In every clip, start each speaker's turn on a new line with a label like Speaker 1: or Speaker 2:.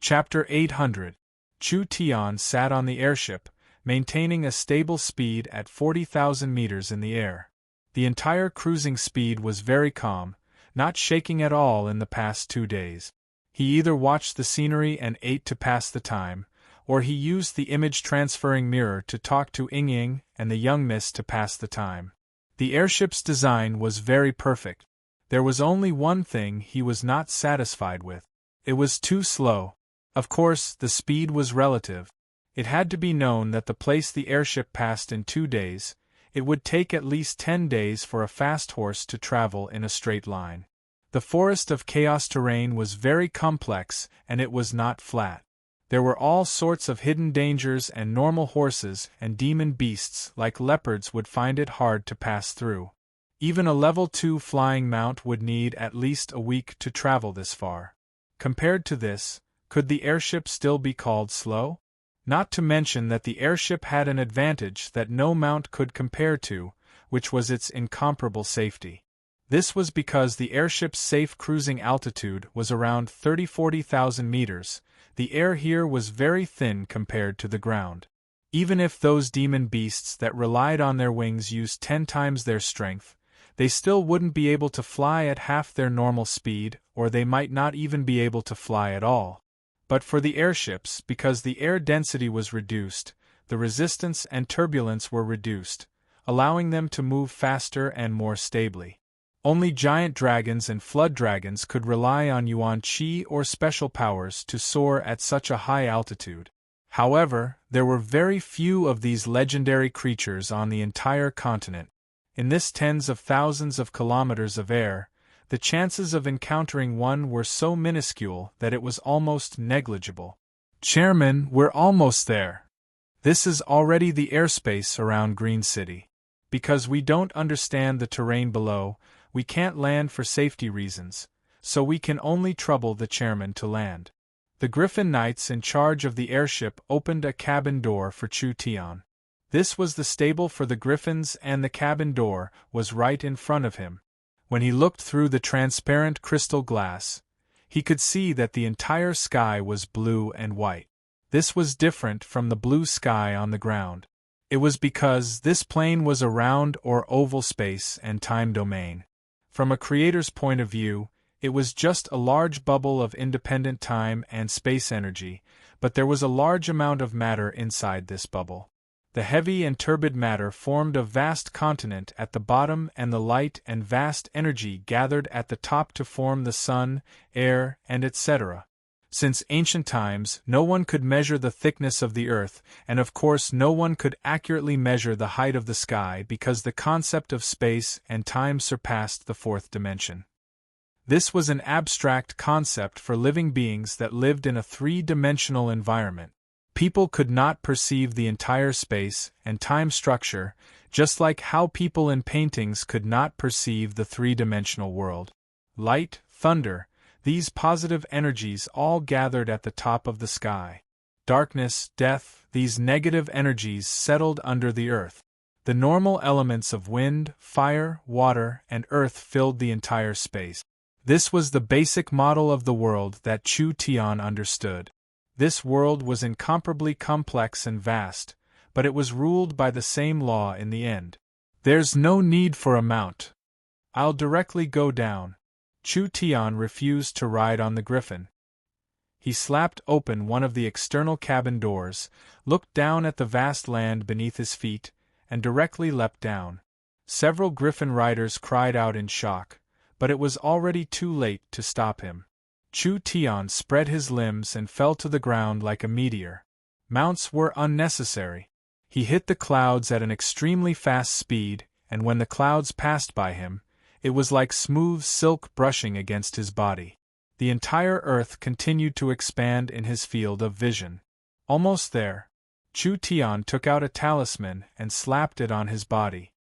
Speaker 1: Chapter 800. Chu Tian sat on the airship, maintaining a stable speed at 40,000 meters in the air. The entire cruising speed was very calm, not shaking at all in the past 2 days. He either watched the scenery and ate to pass the time, or he used the image-transferring mirror to talk to Ying and the young miss to pass the time. The airship's design was very perfect. There was only one thing he was not satisfied with. It was too slow. Of course, the speed was relative. It had to be known that the place the airship passed in 2 days, it would take at least 10 days for a fast horse to travel in a straight line. The forest of chaos terrain was very complex and it was not flat. There were all sorts of hidden dangers and normal horses and demon beasts like leopards would find it hard to pass through. Even a level 2 flying mount would need at least a week to travel this far. Compared to this, could the airship still be called slow? Not to mention that the airship had an advantage that no mount could compare to, which was its incomparable safety. This was because the airship's safe cruising altitude was around 30–40,000 meters. The air here was very thin compared to the ground. Even if those demon beasts that relied on their wings used 10 times their strength, they still wouldn't be able to fly at half their normal speed, or they might not even be able to fly at all. But for the airships, because the air density was reduced, the resistance and turbulence were reduced, allowing them to move faster and more stably. Only giant dragons and flood dragons could rely on yuan qi or special powers to soar at such a high altitude. However, there were very few of these legendary creatures on the entire continent. In this tens of thousands of kilometers of air, the chances of encountering one were so minuscule that it was almost negligible. Chairman, we're almost there. This is already the airspace around Green City. Because we don't understand the terrain below, we can't land for safety reasons, so we can only trouble the chairman to land. The Griffin Knights in charge of the airship opened a cabin door for Chu Tian. This was the stable for the Griffins and the cabin door was right in front of him. When he looked through the transparent crystal glass, he could see that the entire sky was blue and white. This was different from the blue sky on the ground. It was because this plane was a round or oval space and time domain. From a creator's point of view, it was just a large bubble of independent time and space energy, but there was a large amount of matter inside this bubble. The heavy and turbid matter formed a vast continent at the bottom and the light and vast energy gathered at the top to form the sun, air, and etc. Since ancient times, no one could measure the thickness of the earth, and of course no one could accurately measure the height of the sky because the concept of space and time surpassed the fourth dimension. This was an abstract concept for living beings that lived in a 3-dimensional environment. People could not perceive the entire space and time structure, just like how people in paintings could not perceive the 3-dimensional world. Light, thunder, these positive energies all gathered at the top of the sky. Darkness, death, these negative energies settled under the earth. The normal elements of wind, fire, water, and earth filled the entire space. This was the basic model of the world that Chu Tian understood. This world was incomparably complex and vast, but it was ruled by the same law in the end. There's no need for a mount. I'll directly go down. Chu Tian refused to ride on the Griffin. He slapped open one of the external cabin doors, looked down at the vast land beneath his feet, and directly leapt down. Several Griffin riders cried out in shock, but it was already too late to stop him. Chu Tian spread his limbs and fell to the ground like a meteor. Mounts were unnecessary. He hit the clouds at an extremely fast speed, and when the clouds passed by him, it was like smooth silk brushing against his body. The entire earth continued to expand in his field of vision. Almost there, Chu Tian took out a talisman and slapped it on his body.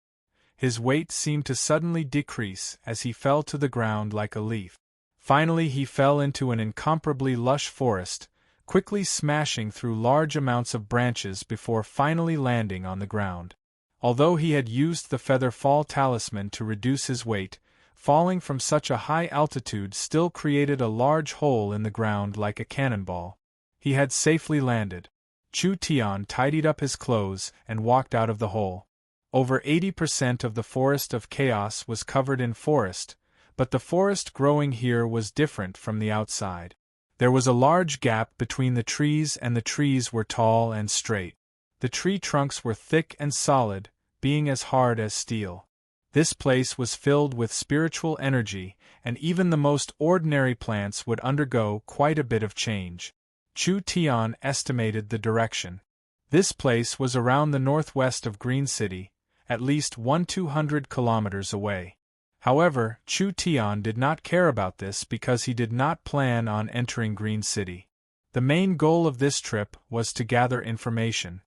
Speaker 1: His weight seemed to suddenly decrease as he fell to the ground like a leaf. Finally he fell into an incomparably lush forest, quickly smashing through large amounts of branches before finally landing on the ground. Although he had used the feather fall talisman to reduce his weight, falling from such a high altitude still created a large hole in the ground like a cannonball. He had safely landed. Chu Tian tidied up his clothes and walked out of the hole. Over 80% of the forest of chaos was covered in forest, but the forest growing here was different from the outside. There was a large gap between the trees, and the trees were tall and straight. The tree trunks were thick and solid, being as hard as steel. This place was filled with spiritual energy, and even the most ordinary plants would undergo quite a bit of change. Chu Tian estimated the direction. This place was around the northwest of Green City, at least 200 kilometers away. However, Chu Tian did not care about this because he did not plan on entering Green City. The main goal of this trip was to gather information.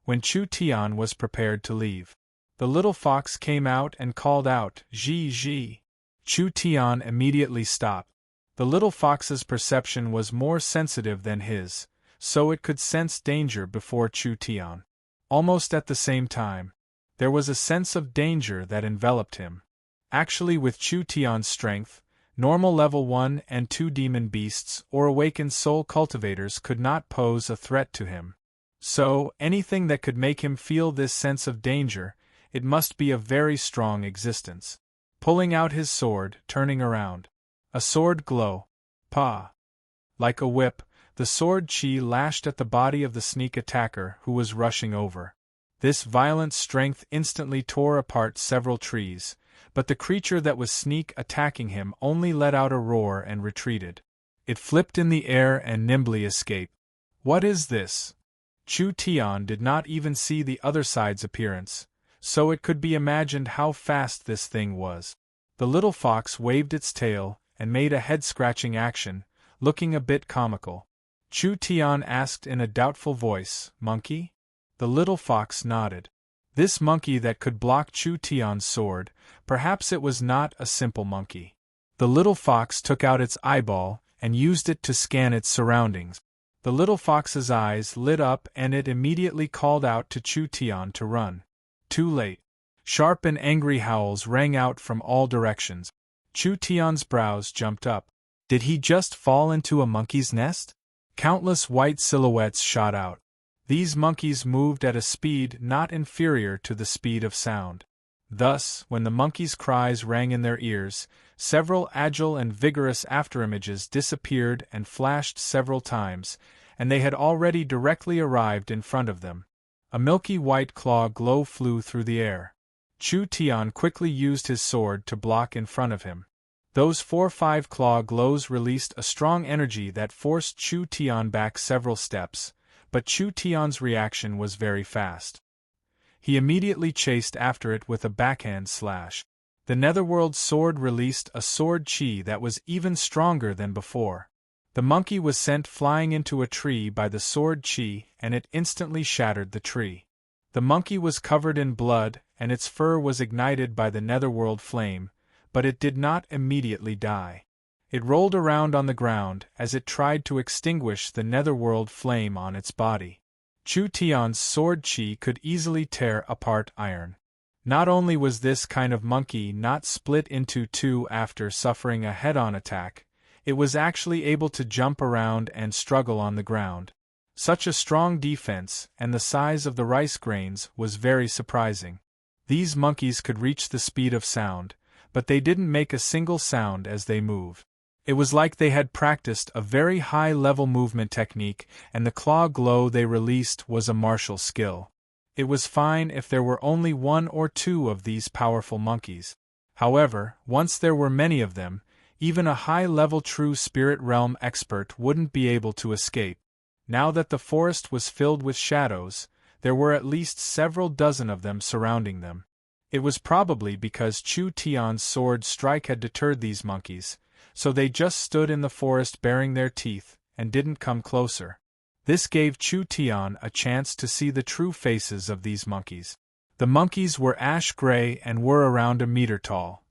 Speaker 1: When Chu Tian was prepared to leave, the little fox came out and called out, "Zhi Zhi." Chu Tian immediately stopped. The little fox's perception was more sensitive than his, so it could sense danger before Chu Tian. Almost at the same time, there was a sense of danger that enveloped him. Actually, with Chu Tian's strength, normal level 1 and 2 demon beasts or awakened soul cultivators could not pose a threat to him. So, anything that could make him feel this sense of danger, it must be a very strong existence. Pulling out his sword, turning around. A sword glow. Pa! Like a whip, the sword chi lashed at the body of the sneak attacker who was rushing over. This violent strength instantly tore apart several trees, but the creature that was sneak attacking him only let out a roar and retreated. It flipped in the air and nimbly escaped. What is this? Chu Tian did not even see the other side's appearance, so it could be imagined how fast this thing was. The little fox waved its tail and made a head-scratching action, looking a bit comical. Chu Tian asked in a doubtful voice, "Monkey?" The little fox nodded. This monkey that could block Chu Tian's sword, perhaps it was not a simple monkey. The little fox took out its eyeball and used it to scan its surroundings. The little fox's eyes lit up and it immediately called out to Chu Tian to run. Too late. Sharp and angry howls rang out from all directions. Chu Tian's brows jumped up. Did he just fall into a monkey's nest? Countless white silhouettes shot out. These monkeys moved at a speed not inferior to the speed of sound. Thus, when the monkeys' cries rang in their ears, several agile and vigorous afterimages disappeared and flashed several times, and they had already directly arrived in front of them. A milky white claw glow flew through the air. Chu Tian quickly used his sword to block in front of him. Those 4-5 claw glows released a strong energy that forced Chu Tian back several steps, but Chu Tian's reaction was very fast. He immediately chased after it with a backhand slash. The Netherworld sword released a sword chi that was even stronger than before. The monkey was sent flying into a tree by the sword chi, and it instantly shattered the tree. The monkey was covered in blood, and its fur was ignited by the Netherworld flame, but it did not immediately die. It rolled around on the ground as it tried to extinguish the Netherworld flame on its body. Chu Tian's sword chi could easily tear apart iron. Not only was this kind of monkey not split into two after suffering a head-on attack, it was actually able to jump around and struggle on the ground. Such a strong defense, and the size of the rice grains, was very surprising. These monkeys could reach the speed of sound, but they didn't make a single sound as they moved. It was like they had practiced a very high-level movement technique, and the claw glow they released was a martial skill. It was fine if there were only 1 or 2 of these powerful monkeys. However, once there were many of them, even a high-level true spirit realm expert wouldn't be able to escape. Now that the forest was filled with shadows, there were at least several dozen of them surrounding them. It was probably because Chu Tian's sword strike had deterred these monkeys, so they just stood in the forest baring their teeth, and didn't come closer. This gave Chu Tian a chance to see the true faces of these monkeys. The monkeys were ash-gray and were around a meter tall.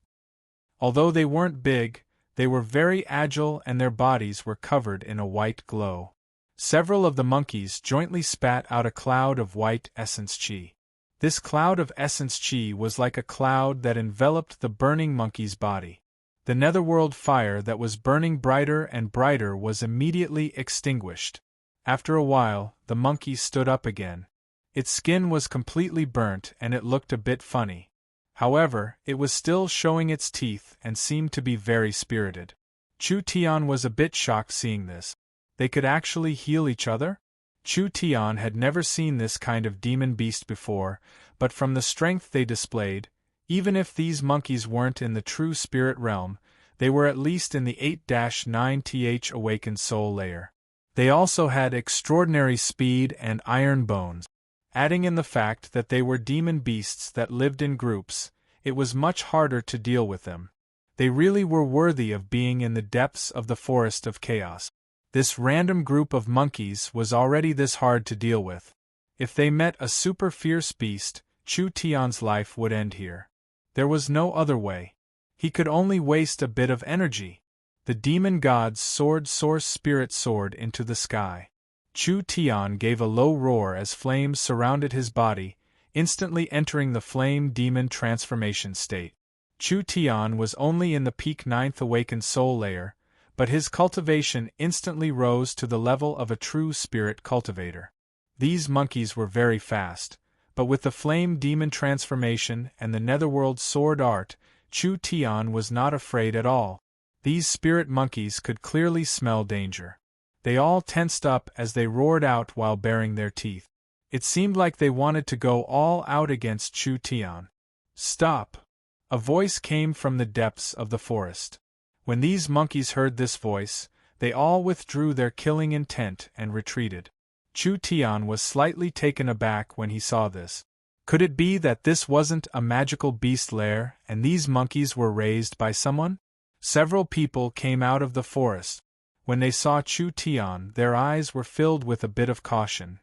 Speaker 1: Although they weren't big, they were very agile and their bodies were covered in a white glow. Several of the monkeys jointly spat out a cloud of white essence chi. This cloud of essence chi was like a cloud that enveloped the burning monkey's body. The Netherworld fire that was burning brighter and brighter was immediately extinguished. After a while, the monkey stood up again. Its skin was completely burnt and it looked a bit funny. However, it was still showing its teeth and seemed to be very spirited. Chu Tian was a bit shocked seeing this. They could actually heal each other? Chu Tian had never seen this kind of demon beast before, but from the strength they displayed, even if these monkeys weren't in the true spirit realm, they were at least in the 8-9th awakened soul layer. They also had extraordinary speed and iron bones. Adding in the fact that they were demon beasts that lived in groups, it was much harder to deal with them. They really were worthy of being in the depths of the forest of chaos. This random group of monkeys was already this hard to deal with. If they met a super fierce beast, Chu Tian's life would end here. There was no other way. He could only waste a bit of energy. The demon god's sword source spirit soared into the sky. Chu Tian gave a low roar as flames surrounded his body, instantly entering the flame demon transformation state. Chu Tian was only in the peak 9th awakened soul layer, but his cultivation instantly rose to the level of a true spirit cultivator. These monkeys were very fast, but with the flame demon transformation and the netherworld sword art, Chu Tian was not afraid at all. These spirit monkeys could clearly smell danger. They all tensed up as they roared out while baring their teeth. It seemed like they wanted to go all out against Chu Tian. "Stop!" A voice came from the depths of the forest. When these monkeys heard this voice, they all withdrew their killing intent and retreated. Chu Tian was slightly taken aback when he saw this. Could it be that this wasn't a magical beast lair and these monkeys were raised by someone? Several people came out of the forest. When they saw Chu Tian, their eyes were filled with a bit of caution.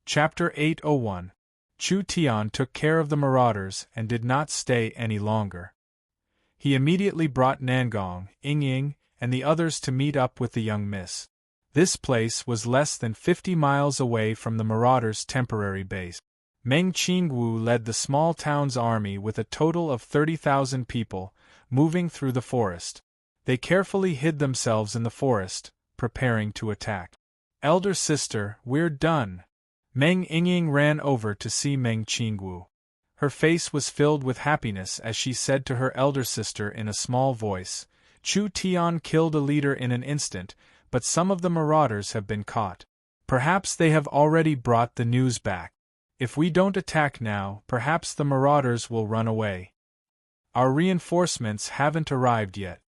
Speaker 1: Chapter 801. Chu Tian took care of the marauders and did not stay any longer. He immediately brought Nangong, Yingying, and the others to meet up with the young miss. This place was less than 50 miles away from the marauders' temporary base. Meng Qingwu led the small town's army with a total of 30,000 people, moving through the forest. They carefully hid themselves in the forest, preparing to attack. "Elder sister, we're done." Meng Yingying ran over to see Meng Qingwu. Her face was filled with happiness as she said to her elder sister in a small voice, "Chu Tian killed a leader in an instant, but some of the marauders have been caught. Perhaps they have already brought the news back. If we don't attack now, perhaps the marauders will run away. Our reinforcements haven't arrived yet."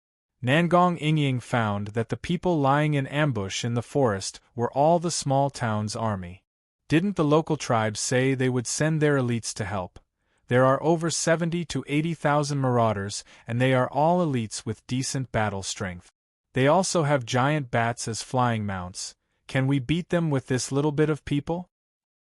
Speaker 1: Nangong Yingying found that the people lying in ambush in the forest were all the small town's army. Didn't the local tribes say they would send their elites to help? There are over 70 to 80,000 marauders, and they are all elites with decent battle strength. They also have giant bats as flying mounts. Can we beat them with this little bit of people?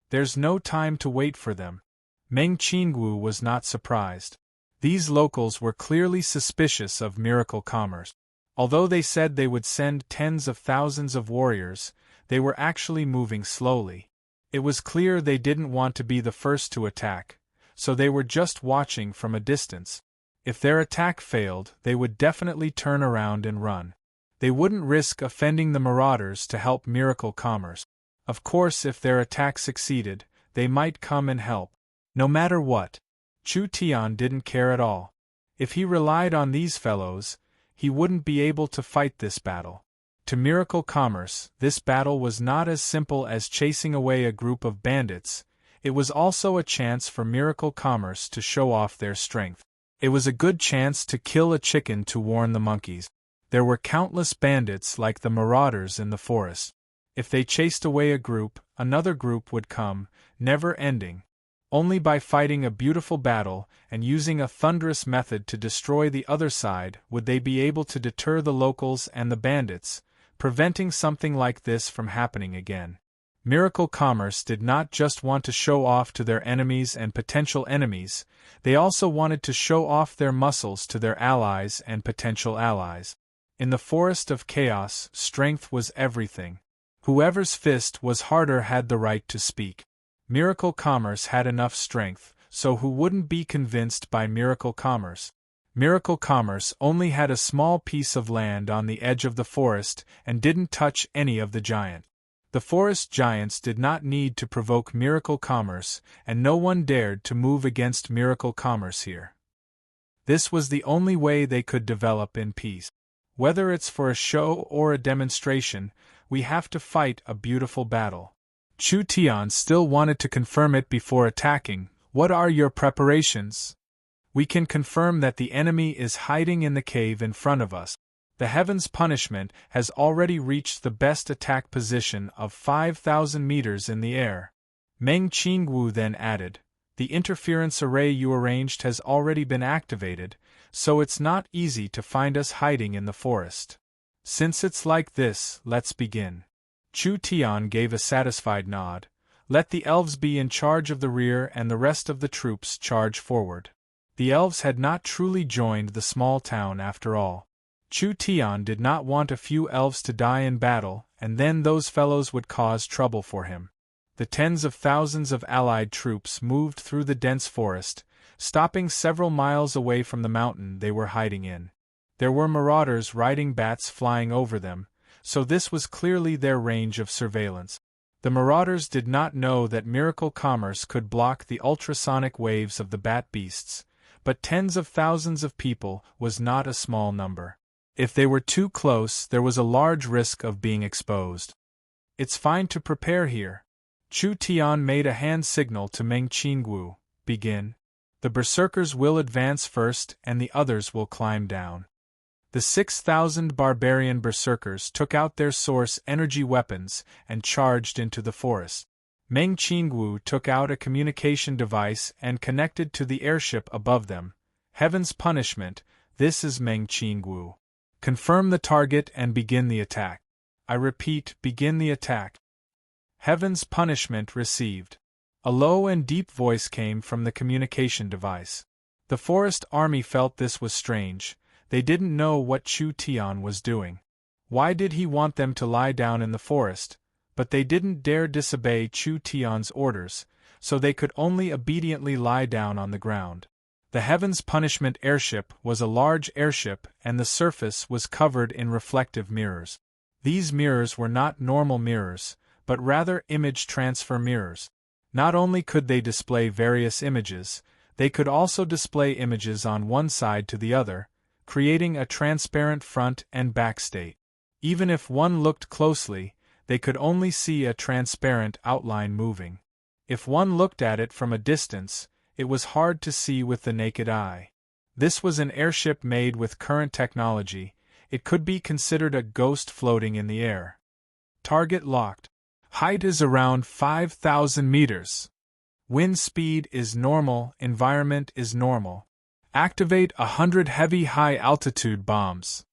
Speaker 1: There's no time to wait for them. Meng Qingwu was not surprised. These locals were clearly suspicious of miracle commerce. Although they said they would send tens of thousands of warriors, they were actually moving slowly. It was clear they didn't want to be the first to attack, so they were just watching from a distance. If their attack failed, they would definitely turn around and run. They wouldn't risk offending the marauders to help miracle commerce. Of course, if their attack succeeded, they might come and help. No matter what, Chu Tian didn't care at all. If he relied on these fellows, he wouldn't be able to fight this battle. To miracle commerce, this battle was not as simple as chasing away a group of bandits. It was also a chance for miracle commerce to show off their strength. It was a good chance to kill a chicken to warn the monkeys. There were countless bandits like the marauders in the forest. If they chased away a group, another group would come, never ending. Only by fighting a beautiful battle and using a thunderous method to destroy the other side would they be able to deter the locals and the bandits, preventing something like this from happening again. Miracle Commerce did not just want to show off to their enemies and potential enemies, they also wanted to show off their muscles to their allies and potential allies. In the forest of chaos, strength was everything. Whoever's fist was harder had the right to speak. Miracle Commerce had enough strength, so who wouldn't be convinced by Miracle Commerce? Miracle Commerce only had a small piece of land on the edge of the forest and didn't touch any of the giant. The forest giants did not need to provoke Miracle Commerce, and no one dared to move against Miracle Commerce here. This was the only way they could develop in peace. Whether it's for a show or a demonstration, we have to fight a beautiful battle. Chu Tian still wanted to confirm it before attacking. What are your preparations? We can confirm that the enemy is hiding in the cave in front of us. The Heaven's Punishment has already reached the best attack position of 5,000 meters in the air. Meng Qingwu then added, the interference array you arranged has already been activated, so it's not easy to find us hiding in the forest. Since it's like this, let's begin. Chu Tian gave a satisfied nod. Let the elves be in charge of the rear and the rest of the troops charge forward. The elves had not truly joined the small town after all. Chu Tian did not want a few elves to die in battle, and then those fellows would cause trouble for him. The tens of thousands of allied troops moved through the dense forest, stopping several miles away from the mountain they were hiding in. There were marauders riding bats flying over them, so this was clearly their range of surveillance. The marauders did not know that Miracle Commerce could block the ultrasonic waves of the bat beasts, but tens of thousands of people was not a small number. If they were too close, there was a large risk of being exposed. It's fine to prepare here. Chu Tian made a hand signal to Meng Qingwu. Begin. The berserkers will advance first and the others will climb down. The 6,000 barbarian berserkers took out their source energy weapons and charged into the forest. Meng Qingwu took out a communication device and connected to the airship above them. Heaven's Punishment, this is Meng Qingwu. Confirm the target and begin the attack. I repeat, begin the attack. Heaven's Punishment received. A low and deep voice came from the communication device. The forest army felt this was strange. They didn't know what Chu Tian was doing. Why did he want them to lie down in the forest? But they didn't dare disobey Chu Tian's orders, so they could only obediently lie down on the ground. The Heaven's Punishment airship was a large airship and the surface was covered in reflective mirrors. These mirrors were not normal mirrors, but rather image transfer mirrors. Not only could they display various images, they could also display images on one side to the other, creating a transparent front and back state. Even if one looked closely, they could only see a transparent outline moving. If one looked at it from a distance, it was hard to see with the naked eye. This was an airship made with current technology. It could be considered a ghost floating in the air. Target locked. Height is around 5,000 meters. Wind speed is normal, environment is normal. Activate 100 heavy high-altitude bombs.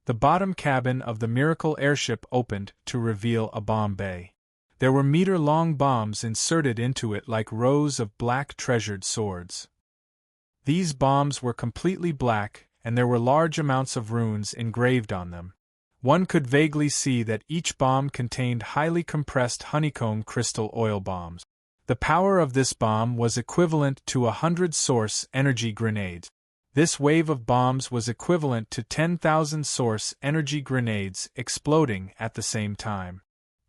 Speaker 1: The bottom cabin of the Miracle airship opened to reveal a bomb bay. There were meter-long bombs inserted into it like rows of black treasured swords. These bombs were completely black, and there were large amounts of runes engraved on them. One could vaguely see that each bomb contained highly compressed honeycomb crystal oil bombs. The power of this bomb was equivalent to 100 source energy grenades. This wave of bombs was equivalent to 10,000 source energy grenades exploding at the same time.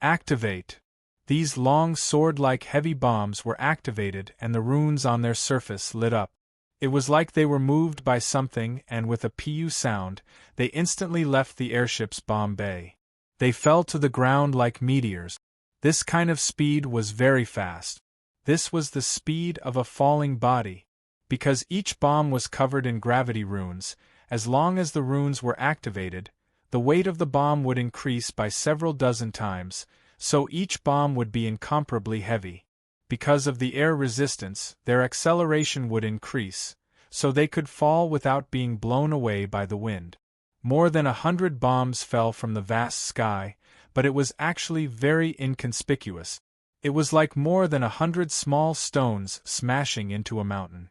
Speaker 1: Activate. These long sword-like heavy bombs were activated and the runes on their surface lit up. It was like they were moved by something and with a pu sound, they instantly left the airship's bomb bay. They fell to the ground like meteors. This kind of speed was very fast. This was the speed of a falling body. Because each bomb was covered in gravity runes, as long as the runes were activated, the weight of the bomb would increase by several dozen times, so each bomb would be incomparably heavy. Because of the air resistance, their acceleration would increase, so they could fall without being blown away by the wind. More than 100 bombs fell from the vast sky, but it was actually very inconspicuous. It was like more than 100 small stones smashing into a mountain.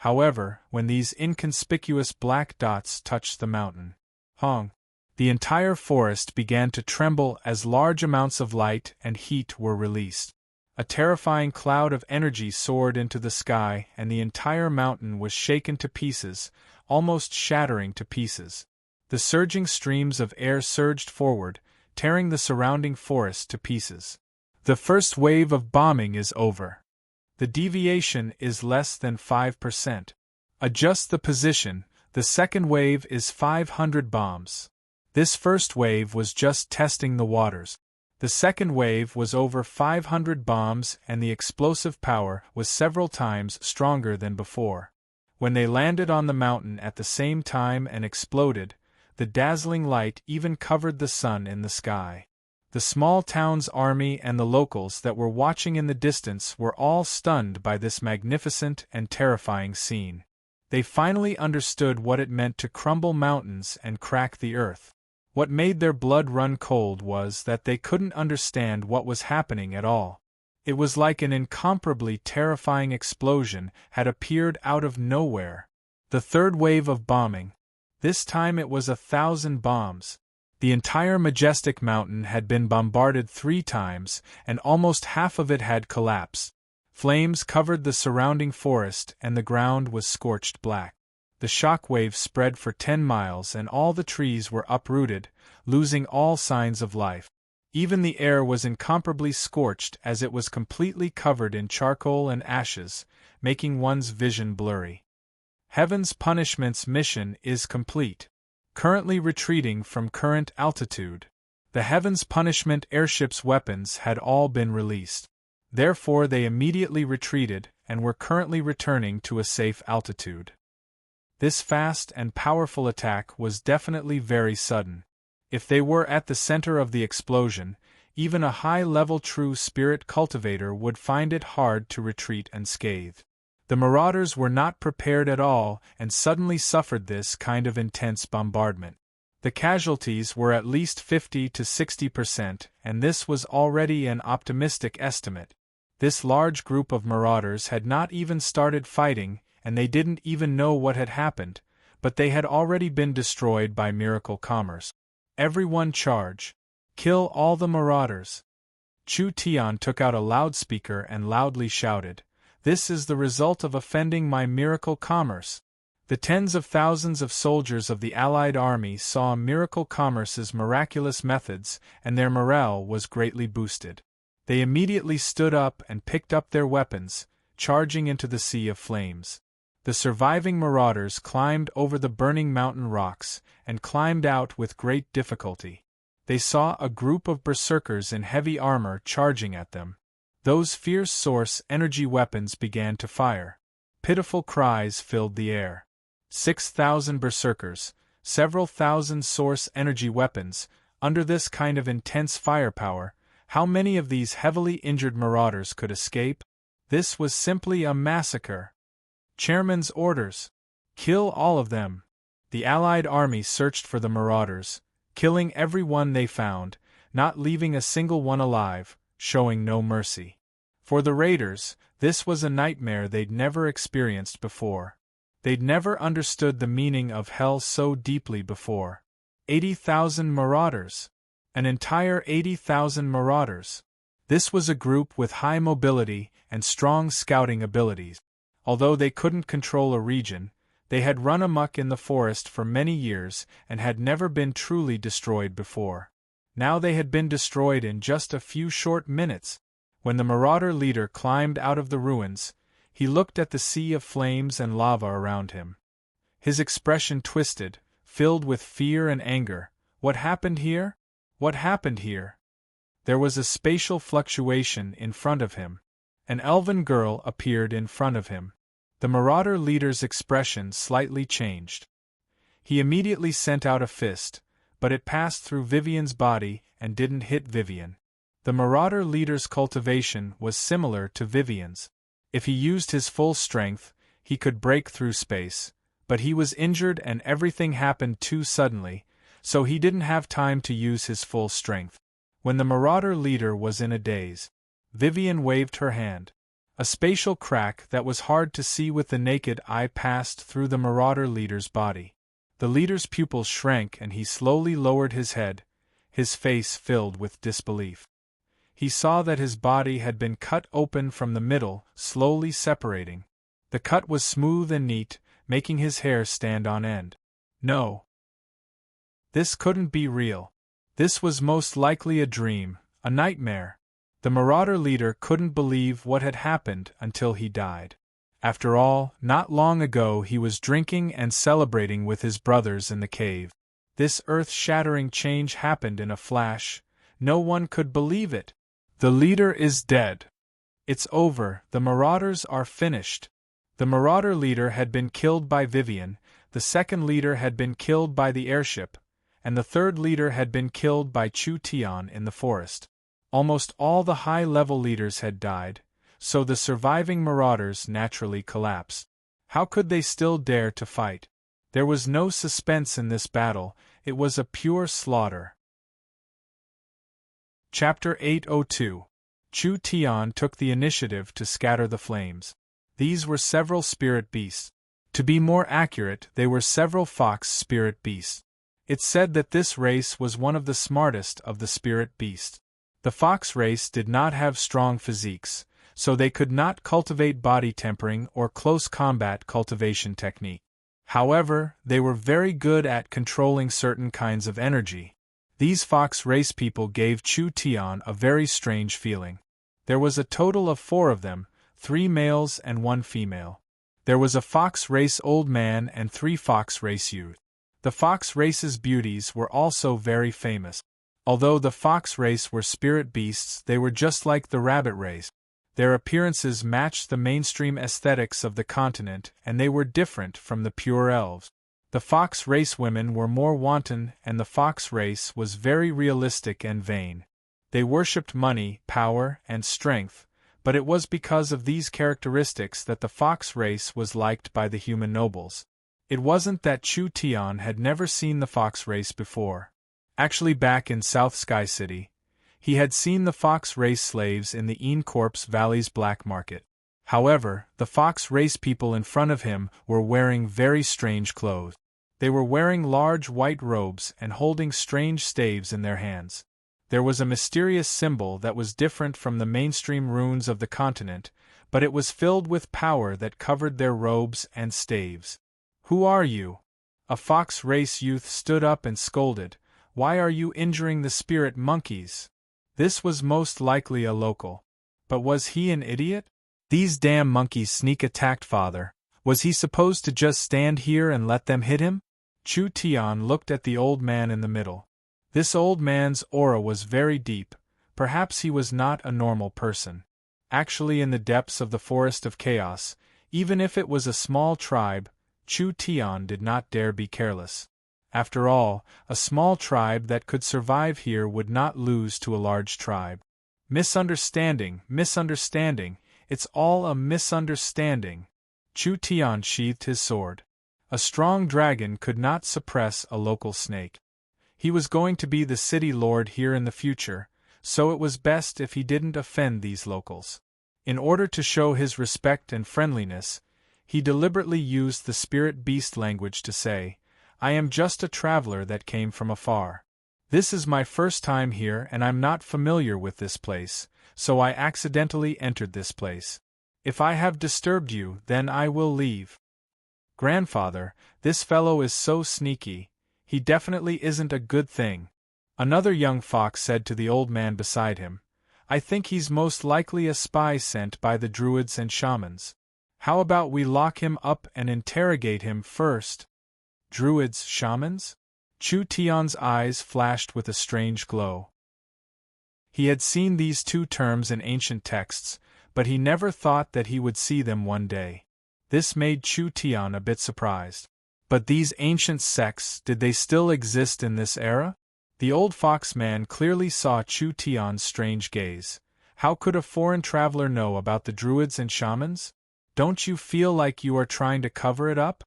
Speaker 1: However, when these inconspicuous black dots touched the mountain, the entire forest began to tremble as large amounts of light and heat were released. A terrifying cloud of energy soared into the sky and the entire mountain was shaken to pieces, almost shattering to pieces. The surging streams of air surged forward, tearing the surrounding forest to pieces. The first wave of bombing is over. The deviation is less than 5%. Adjust the position, the second wave is 500 bombs. This first wave was just testing the waters. The second wave was over 500 bombs and the explosive power was several times stronger than before. When they landed on the mountain at the same time and exploded, the dazzling light even covered the sun in the sky. The small town's army and the locals that were watching in the distance were all stunned by this magnificent and terrifying scene. They finally understood what it meant to crumble mountains and crack the earth. What made their blood run cold was that they couldn't understand what was happening at all. It was like an incomparably terrifying explosion had appeared out of nowhere. The third wave of bombing. This time it was 1,000 bombs. The entire majestic mountain had been bombarded 3 times, and almost half of it had collapsed. Flames covered the surrounding forest and the ground was scorched black. The shock wave spread for 10 miles and all the trees were uprooted, losing all signs of life. Even the air was incomparably scorched as it was completely covered in charcoal and ashes, making one's vision blurry. Heaven's Punishment's mission is complete. Currently retreating from current altitude. The Heaven's Punishment airship's weapons had all been released. Therefore they immediately retreated and were currently returning to a safe altitude. This fast and powerful attack was definitely very sudden. If they were at the center of the explosion, even a high-level true spirit cultivator would find it hard to retreat unscathed. The marauders were not prepared at all and suddenly suffered this kind of intense bombardment. The casualties were at least 50 to 60%, and this was already an optimistic estimate. This large group of marauders had not even started fighting, and they didn't even know what had happened, but they had already been destroyed by miracle commerce. Everyone charge! Kill all the marauders! Chu Tian took out a loudspeaker and loudly shouted, "This is the result of offending my miracle commerce." The tens of thousands of soldiers of the Allied army saw miracle commerce's miraculous methods, and their morale was greatly boosted. They immediately stood up and picked up their weapons, charging into the sea of flames. The surviving marauders climbed over the burning mountain rocks and climbed out with great difficulty. They saw a group of berserkers in heavy armor charging at them. Those fierce source energy weapons began to fire. Pitiful cries filled the air. 6,000 berserkers, several thousand source energy weapons, under this kind of intense firepower, how many of these heavily injured marauders could escape? This was simply a massacre. Chairman's orders. Kill all of them. The Allied army searched for the marauders, killing everyone they found, not leaving a single one alive, showing no mercy. For the raiders, this was a nightmare they'd never experienced before. They'd never understood the meaning of hell so deeply before. 80,000 marauders. An entire 80,000 marauders. This was a group with high mobility and strong scouting abilities. Although they couldn't control a region, they had run amok in the forest for many years and had never been truly destroyed before. Now they had been destroyed in just a few short minutes. When the marauder leader climbed out of the ruins, he looked at the sea of flames and lava around him. His expression twisted, filled with fear and anger. What happened here? What happened here? There was a spatial fluctuation in front of him. An elven girl appeared in front of him. The marauder leader's expression slightly changed. He immediately sent out a fist, but it passed through Vivian's body and didn't hit Vivian. The marauder leader's cultivation was similar to Vivian's. If he used his full strength, he could break through space, but he was injured and everything happened too suddenly, so he didn't have time to use his full strength. When the marauder leader was in a daze, Vivian waved her hand. A spatial crack that was hard to see with the naked eye passed through the marauder leader's body. The leader's pupils shrank and he slowly lowered his head, his face filled with disbelief. He saw that his body had been cut open from the middle, slowly separating. The cut was smooth and neat, making his hair stand on end. No. This couldn't be real. This was most likely a dream, a nightmare. The marauder leader couldn't believe what had happened until he died. After all, not long ago he was drinking and celebrating with his brothers in the cave. This earth-shattering change happened in a flash. No one could believe it. The leader is dead. It's over, the marauders are finished. The marauder leader had been killed by Vivian, the second leader had been killed by the airship, and the third leader had been killed by Chu Tian in the forest. Almost all the high-level leaders had died, so the surviving marauders naturally collapsed. How could they still dare to fight? There was no suspense in this battle, it was a pure slaughter. Chapter 802. Chu Tian took the initiative to scatter the flames. These were several spirit beasts. To be more accurate, they were several fox spirit beasts. It's said that this race was one of the smartest of the spirit beasts. The fox race did not have strong physiques, so they could not cultivate body tempering or close combat cultivation technique. However, they were very good at controlling certain kinds of energy. These fox race people gave Chu Tian a very strange feeling. There was a total of 4 of them, 3 males and 1 female. There was a fox race old man and 3 fox race youth. The fox race's beauties were also very famous. Although the fox race were spirit beasts, they were just like the rabbit race. Their appearances matched the mainstream aesthetics of the continent, and they were different from the pure elves. The fox race women were more wanton, and the fox race was very realistic and vain. They worshipped money, power, and strength, but it was because of these characteristics that the fox race was liked by the human nobles. It wasn't that Chu Tian had never seen the fox race before. Actually, back in South Sky City, he had seen the fox race slaves in the Corpse Valley's black market. However, the fox race people in front of him were wearing very strange clothes. They were wearing large white robes and holding strange staves in their hands. There was a mysterious symbol that was different from the mainstream runes of the continent, but it was filled with power that covered their robes and staves. "Who are you?" A fox race youth stood up and scolded, "Why are you injuring the spirit monkeys?" This was most likely a local. But was he an idiot? "These damn monkeys sneak attacked father. Was he supposed to just stand here and let them hit him?" Chu Tian looked at the old man in the middle. This old man's aura was very deep. Perhaps he was not a normal person. Actually, in the depths of the Forest of Chaos, even if it was a small tribe, Chu Tian did not dare be careless. After all, a small tribe that could survive here would not lose to a large tribe. Misunderstanding, it's all a misunderstanding. Chu Tian sheathed his sword. A strong dragon could not suppress a local snake. He was going to be the city lord here in the future, so it was best if he didn't offend these locals. In order to show his respect and friendliness, he deliberately used the spirit beast language to say, "I am just a traveler that came from afar. This is my first time here and I'm not familiar with this place, so I accidentally entered this place. If I have disturbed you, then I will leave." "Grandfather, this fellow is so sneaky. He definitely isn't a good thing." Another young fox said to the old man beside him, "I think he's most likely a spy sent by the druids and shamans. How about we lock him up and interrogate him first?" Druids, shamans? Chu Tian's eyes flashed with a strange glow. He had seen these 2 terms in ancient texts, but he never thought that he would see them one day. This made Chu Tian a bit surprised. But these ancient sects, did they still exist in this era? The old fox man clearly saw Chu Tian's strange gaze. How could a foreign traveler know about the druids and shamans? Don't you feel like you are trying to cover it up?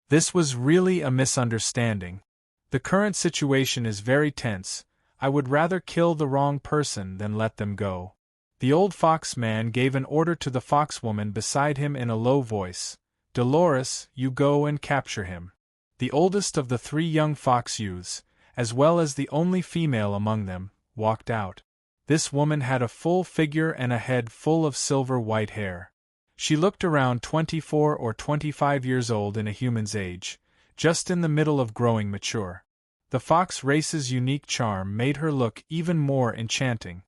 Speaker 1: This was really a misunderstanding. The current situation is very tense. I would rather kill the wrong person than let them go. The old fox man gave an order to the foxwoman beside him in a low voice. "Dolores, you go and capture him." The oldest of the 3 young fox youths, as well as the only female among them, walked out. This woman had a full figure and a head full of silver white hair. She looked around 24 or 25 years old in a human's age, just in the middle of growing mature. The fox race's unique charm made her look even more enchanting.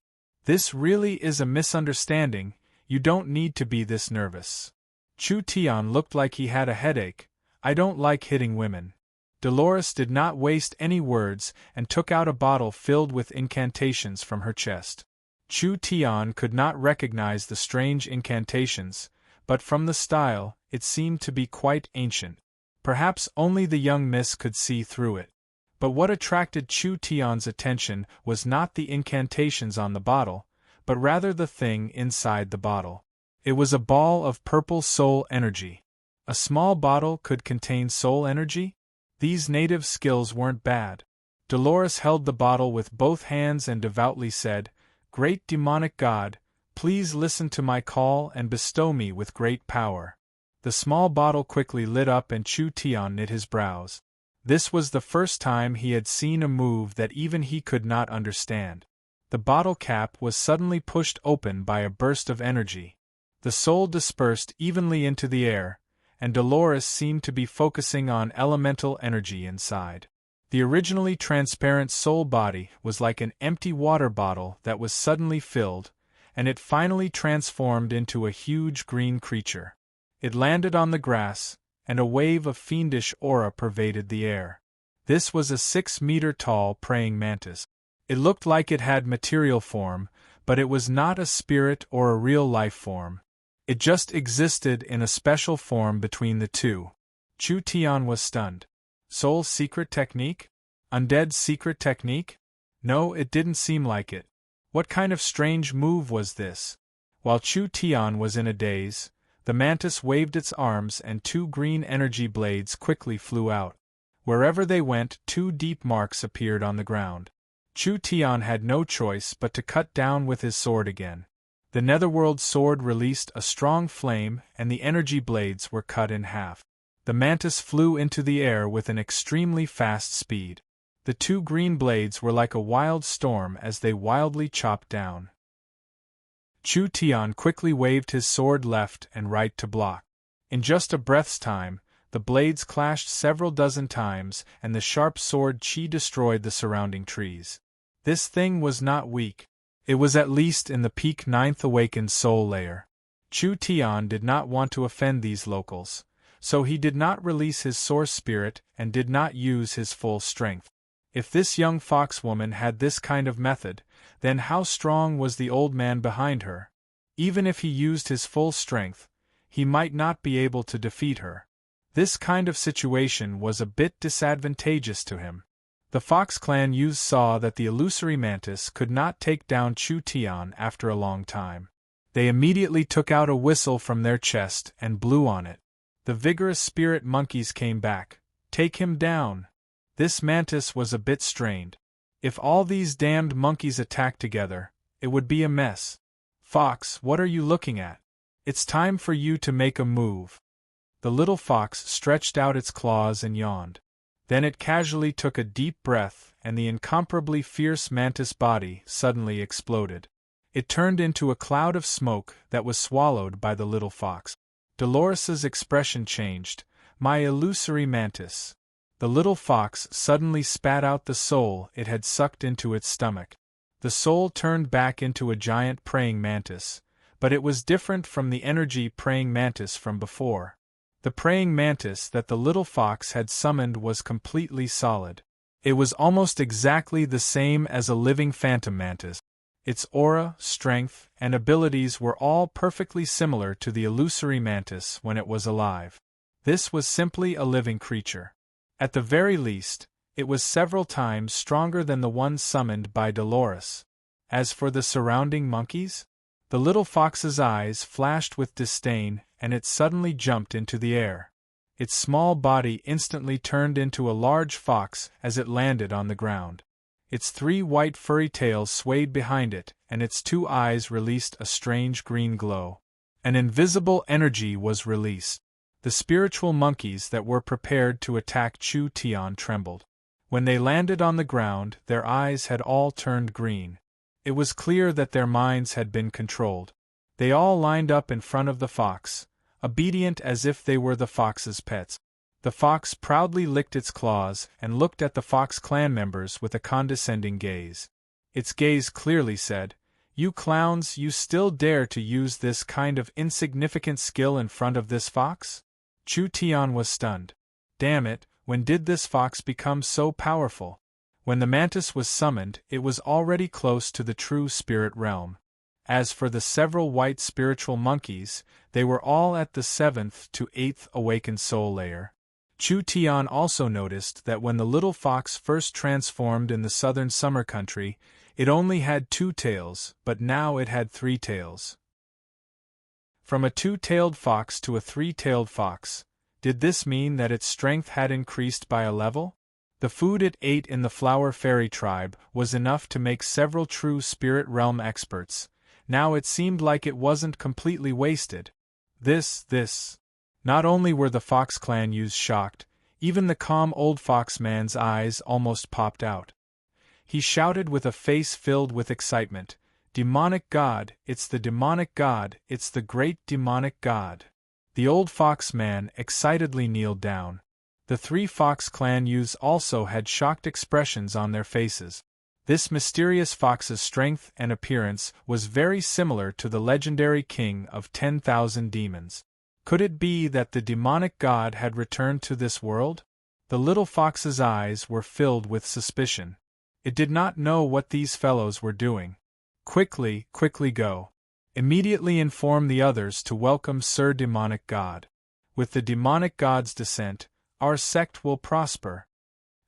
Speaker 1: This really is a misunderstanding, you don't need to be this nervous. Chu Tian looked like he had a headache. I don't like hitting women. Dolores did not waste any words and took out a bottle filled with incantations from her chest. Chu Tian could not recognize the strange incantations, but from the style, it seemed to be quite ancient. Perhaps only the young miss could see through it. But what attracted Chu Tian's attention was not the incantations on the bottle, but rather the thing inside the bottle. It was a ball of purple soul energy. A small bottle could contain soul energy? These native skills weren't bad. Dolores held the bottle with both hands and devoutly said, "Great demonic god, please listen to my call and bestow me with great power." The small bottle quickly lit up and Chu Tian knit his brows. This was the first time he had seen a move that even he could not understand. The bottle cap was suddenly pushed open by a burst of energy. The soul dispersed evenly into the air, and Dolores seemed to be focusing on elemental energy inside. The originally transparent soul body was like an empty water bottle that was suddenly filled, and it finally transformed into a huge green creature. It landed on the grass, and a wave of fiendish aura pervaded the air. This was a 6-meter-tall praying mantis. It looked like it had material form, but it was not a spirit or a real life form. It just existed in a special form between the two. Chu Tian was stunned. Soul secret technique? Undead secret technique? No, it didn't seem like it. What kind of strange move was this? While Chu Tian was in a daze, the mantis waved its arms and 2 green energy blades quickly flew out. Wherever they went, 2 deep marks appeared on the ground. Chu Tian had no choice but to cut down with his sword again. The netherworld sword released a strong flame and the energy blades were cut in half. The mantis flew into the air with an extremely fast speed. The 2 green blades were like a wild storm as they wildly chopped down. Chu Tian quickly waved his sword left and right to block. In just a breath's time, the blades clashed several dozen times and the sharp sword chi destroyed the surrounding trees. This thing was not weak. It was at least in the peak 9th awakened soul layer. Chu Tian did not want to offend these locals, so he did not release his source spirit and did not use his full strength. If this young fox woman had this kind of method, then how strong was the old man behind her? Even if he used his full strength, he might not be able to defeat her. This kind of situation was a bit disadvantageous to him. The Fox clan youths saw that the illusory mantis could not take down Chu Tian after a long time. They immediately took out a whistle from their chest and blew on it. The vigorous spirit monkeys came back. "Take him down." This mantis was a bit strained. If all these damned monkeys attacked together, it would be a mess. "Fox, what are you looking at? It's time for you to make a move." The little fox stretched out its claws and yawned. Then it casually took a deep breath and the incomparably fierce mantis body suddenly exploded. It turned into a cloud of smoke that was swallowed by the little fox. Dolores's expression changed. "My illusory mantis." The little fox suddenly spat out the soul it had sucked into its stomach. The soul turned back into a giant praying mantis, but it was different from the energy praying mantis from before. The praying mantis that the little fox had summoned was completely solid. It was almost exactly the same as a living phantom mantis. Its aura, strength, and abilities were all perfectly similar to the illusory mantis when it was alive. This was simply a living creature. At the very least, it was several times stronger than the one summoned by Dolores. As for the surrounding monkeys, the little fox's eyes flashed with disdain and it suddenly jumped into the air. Its small body instantly turned into a large fox as it landed on the ground. Its 3 white furry tails swayed behind it, and its 2 eyes released a strange green glow. An invisible energy was released. The spiritual monkeys that were prepared to attack Chu Tian trembled. When they landed on the ground, their eyes had all turned green. It was clear that their minds had been controlled. They all lined up in front of the fox, obedient as if they were the fox's pets. The fox proudly licked its claws and looked at the Fox clan members with a condescending gaze. Its gaze clearly said, "You clowns, you still dare to use this kind of insignificant skill in front of this fox?" Chu Tian was stunned. Damn it, when did this fox become so powerful? When the mantis was summoned, it was already close to the true spirit realm. As for the several white spiritual monkeys, they were all at the 7th to 8th awakened soul layer. Chu Tian also noticed that when the little fox first transformed in the southern summer country, it only had 2 tails, but now it had 3 tails. From a 2-tailed fox to a 3-tailed fox, did this mean that its strength had increased by a level? The food it ate in the Flower Fairy tribe was enough to make several true spirit realm experts. Now it seemed like it wasn't completely wasted. This. Not only were the Fox clan youths shocked, even the calm old fox man's eyes almost popped out. He shouted with a face filled with excitement, "Demonic God, it's the demonic God, it's the great demonic God." The old fox man excitedly kneeled down. The 3 Fox clan youths also had shocked expressions on their faces. This mysterious fox's strength and appearance was very similar to the legendary king of 10,000 demons. Could it be that the demonic god had returned to this world? The little fox's eyes were filled with suspicion. It did not know what these fellows were doing. Quickly go. Immediately inform the others to welcome Sir Demonic God. With the demonic god's descent, our sect will prosper.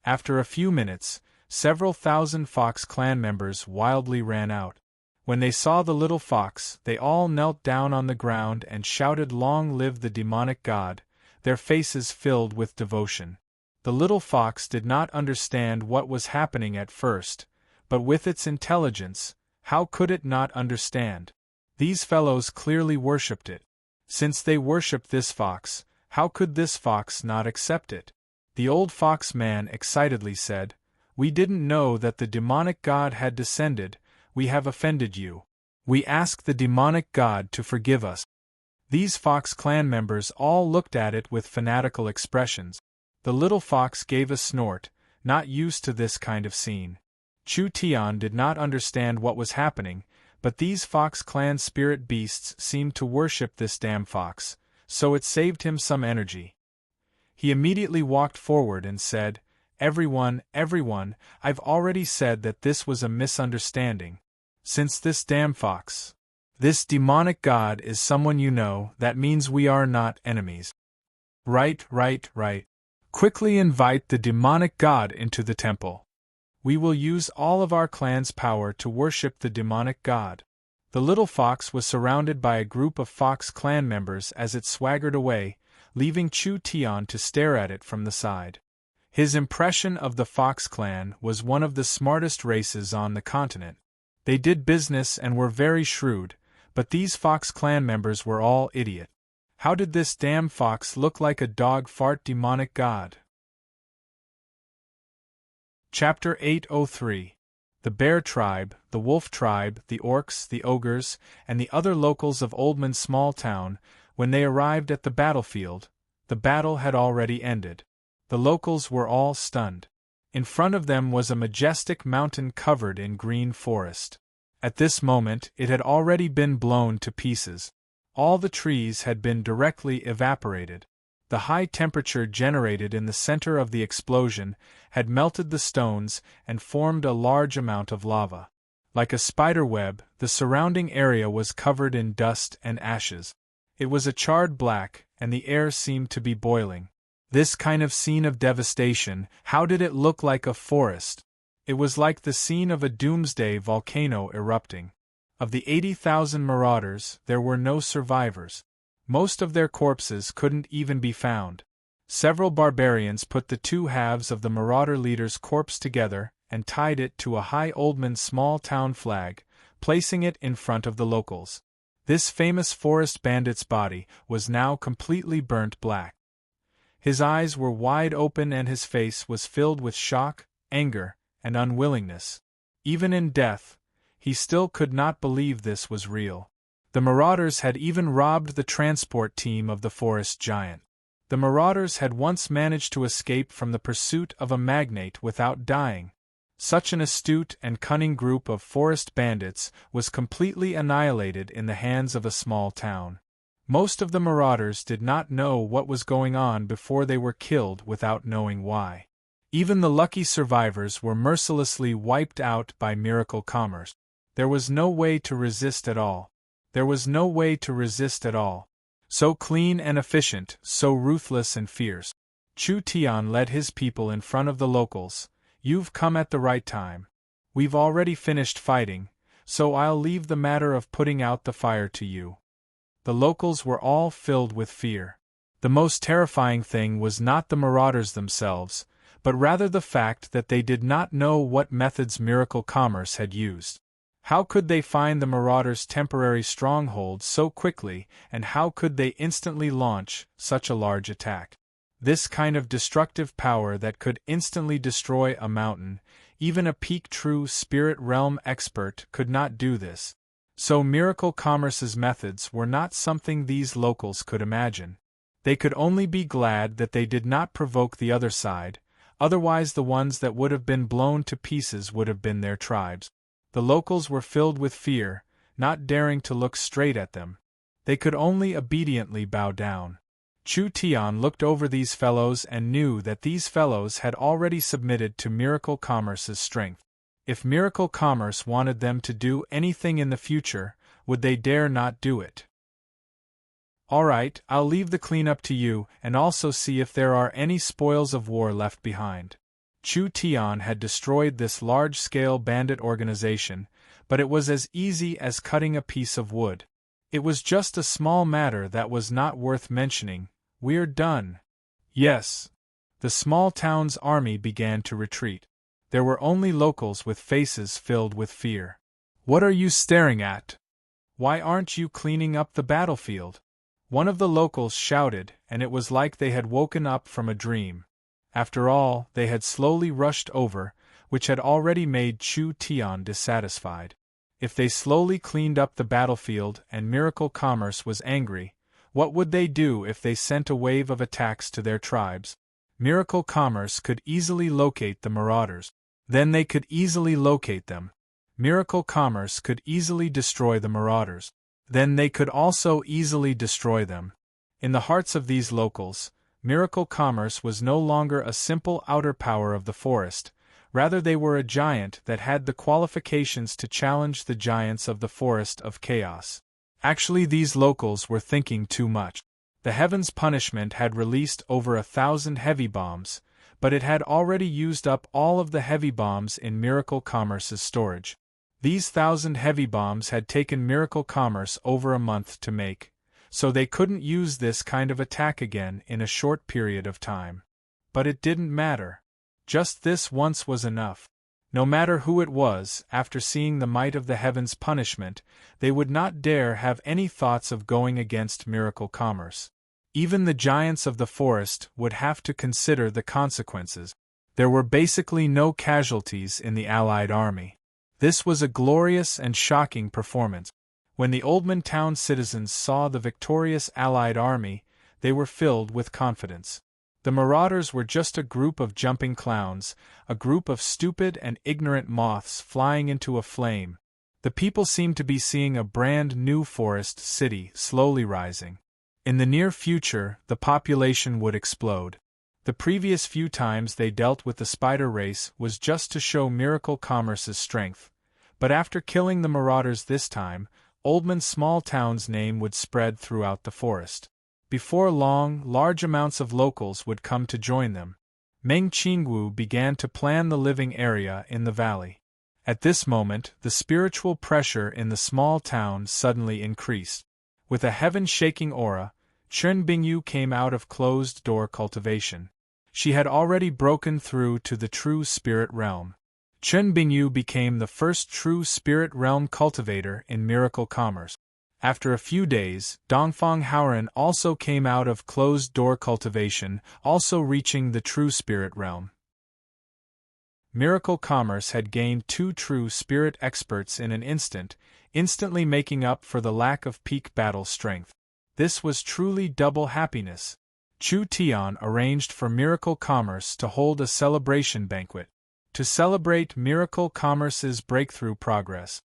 Speaker 1: After a few minutes, several thousand Fox clan members wildly ran out. When they saw the little fox, they all knelt down on the ground and shouted, "Long live the demonic god," their faces filled with devotion. The little fox did not understand what was happening at first, but with its intelligence, how could it not understand? These fellows clearly worshipped it. Since they worshipped this fox, how could this fox not accept it? The old fox man excitedly said, "We didn't know that the demonic god had descended. We have offended you. We ask the demonic god to forgive us." These Fox clan members all looked at it with fanatical expressions. The little fox gave a snort, not used to this kind of scene. Chu Tian did not understand what was happening, but these Fox clan spirit beasts seemed to worship this damn fox, so it saved him some energy. He immediately walked forward and said, Everyone, I've already said that this was a misunderstanding. Since this damn fox, this demonic god is someone you know, that means we are not enemies." Right. "Quickly invite the demonic god into the temple. We will use all of our clan's power to worship the demonic god." The little fox was surrounded by a group of Fox clan members as it swaggered away, leaving Chu Tian to stare at it from the side. His impression of the Fox clan was one of the smartest races on the continent. They did business and were very shrewd, but these Fox clan members were all idiot. How did this damn fox look like a dog fart demonic god? Chapter 803. The Bear Tribe, the Wolf Tribe, the Orcs, the Ogres, and the other locals of Oldman's small town. When they arrived at the battlefield, the battle had already ended. The locals were all stunned. In front of them was a majestic mountain covered in green forest. At this moment, it had already been blown to pieces. All the trees had been directly evaporated. The high temperature generated in the center of the explosion had melted the stones and formed a large amount of lava. Like a spider web, the surrounding area was covered in dust and ashes. It was a charred black, and the air seemed to be boiling. This kind of scene of devastation, how did it look like a forest? It was like the scene of a doomsday volcano erupting. Of the 80,000 marauders, there were no survivors. Most of their corpses couldn't even be found. Several barbarians put the 2 halves of the marauder leader's corpse together and tied it to a high Oldman small town flag, placing it in front of the locals. This famous forest bandit's body was now completely burnt black. His eyes were wide open and his face was filled with shock, anger, and unwillingness. Even in death, he still could not believe this was real. The marauders had even robbed the transport team of the forest giant. The marauders had once managed to escape from the pursuit of a magnate without dying. Such an astute and cunning group of forest bandits was completely annihilated in the hands of a small town. Most of the marauders did not know what was going on before they were killed without knowing why. Even the lucky survivors were mercilessly wiped out by miracle commerce. There was no way to resist at all. There was no way to resist at all. So clean and efficient, so ruthless and fierce. Chu Tian led his people in front of the locals. You've come at the right time. We've already finished fighting, so I'll leave the matter of putting out the fire to you. The locals were all filled with fear. The most terrifying thing was not the marauders themselves, but rather the fact that they did not know what methods miracle commerce had used. How could they find the marauders' temporary stronghold so quickly, and how could they instantly launch such a large attack? This kind of destructive power that could instantly destroy a mountain, even a peak true spirit realm expert could not do this. So miracle commerce's methods were not something these locals could imagine. They could only be glad that they did not provoke the other side, otherwise the ones that would have been blown to pieces would have been their tribes. The locals were filled with fear, not daring to look straight at them. They could only obediently bow down. Chu Tian looked over these fellows and knew that these fellows had already submitted to miracle commerce's strength. If miracle commerce wanted them to do anything in the future, would they dare not do it? All right, I'll leave the cleanup to you and also see if there are any spoils of war left behind. Chu Tian had destroyed this large-scale bandit organization, but it was as easy as cutting a piece of wood. It was just a small matter that was not worth mentioning. We're done. Yes. The small town's army began to retreat. There were only locals with faces filled with fear. What are you staring at? Why aren't you cleaning up the battlefield? One of the locals shouted, and it was like they had woken up from a dream. After all, they had slowly rushed over, which had already made Chu Tian dissatisfied. If they slowly cleaned up the battlefield and miracle commerce was angry, what would they do if they sent a wave of attacks to their tribes? Miracle commerce could easily locate the marauders. Then they could easily locate them. Miracle commerce could easily destroy the marauders. Then they could also easily destroy them. In the hearts of these locals, miracle commerce was no longer a simple outer power of the forest, rather they were a giant that had the qualifications to challenge the giants of the forest of chaos. Actually, these locals were thinking too much. The heavens punishment had released over 1,000 heavy bombs, but it had already used up all of the heavy bombs in miracle commerce's storage. These 1,000 heavy bombs had taken miracle commerce over a month to make, so they couldn't use this kind of attack again in a short period of time. But it didn't matter. Just this once was enough. No matter who it was, after seeing the might of the heavens' punishment, they would not dare have any thoughts of going against miracle commerce. Even the giants of the forest would have to consider the consequences. There were basically no casualties in the Allied army. This was a glorious and shocking performance. When the Oldman town citizens saw the victorious Allied army, they were filled with confidence. The marauders were just a group of jumping clowns, a group of stupid and ignorant moths flying into a flame. The people seemed to be seeing a brand new forest city slowly rising. In the near future, the population would explode. The previous few times they dealt with the spider race was just to show miracle commerce's strength. But after killing the marauders this time, Oldman's small town's name would spread throughout the forest. Before long, large amounts of locals would come to join them. Meng Qingwu began to plan the living area in the valley. At this moment, the spiritual pressure in the small town suddenly increased. With a heaven-shaking aura, Chen Bingyu came out of closed-door cultivation. She had already broken through to the true spirit realm. Chen Bingyu became the first true spirit realm cultivator in miracle commerce. After a few days, Dongfang Haoren also came out of closed-door cultivation, also reaching the true spirit realm. Miracle commerce had gained 2 true spirit experts in an instant, instantly making up for the lack of peak battle strength. This was truly double happiness. Chu Tian arranged for Miracle Commerce to hold a celebration banquet, to celebrate Miracle Commerce's breakthrough progress.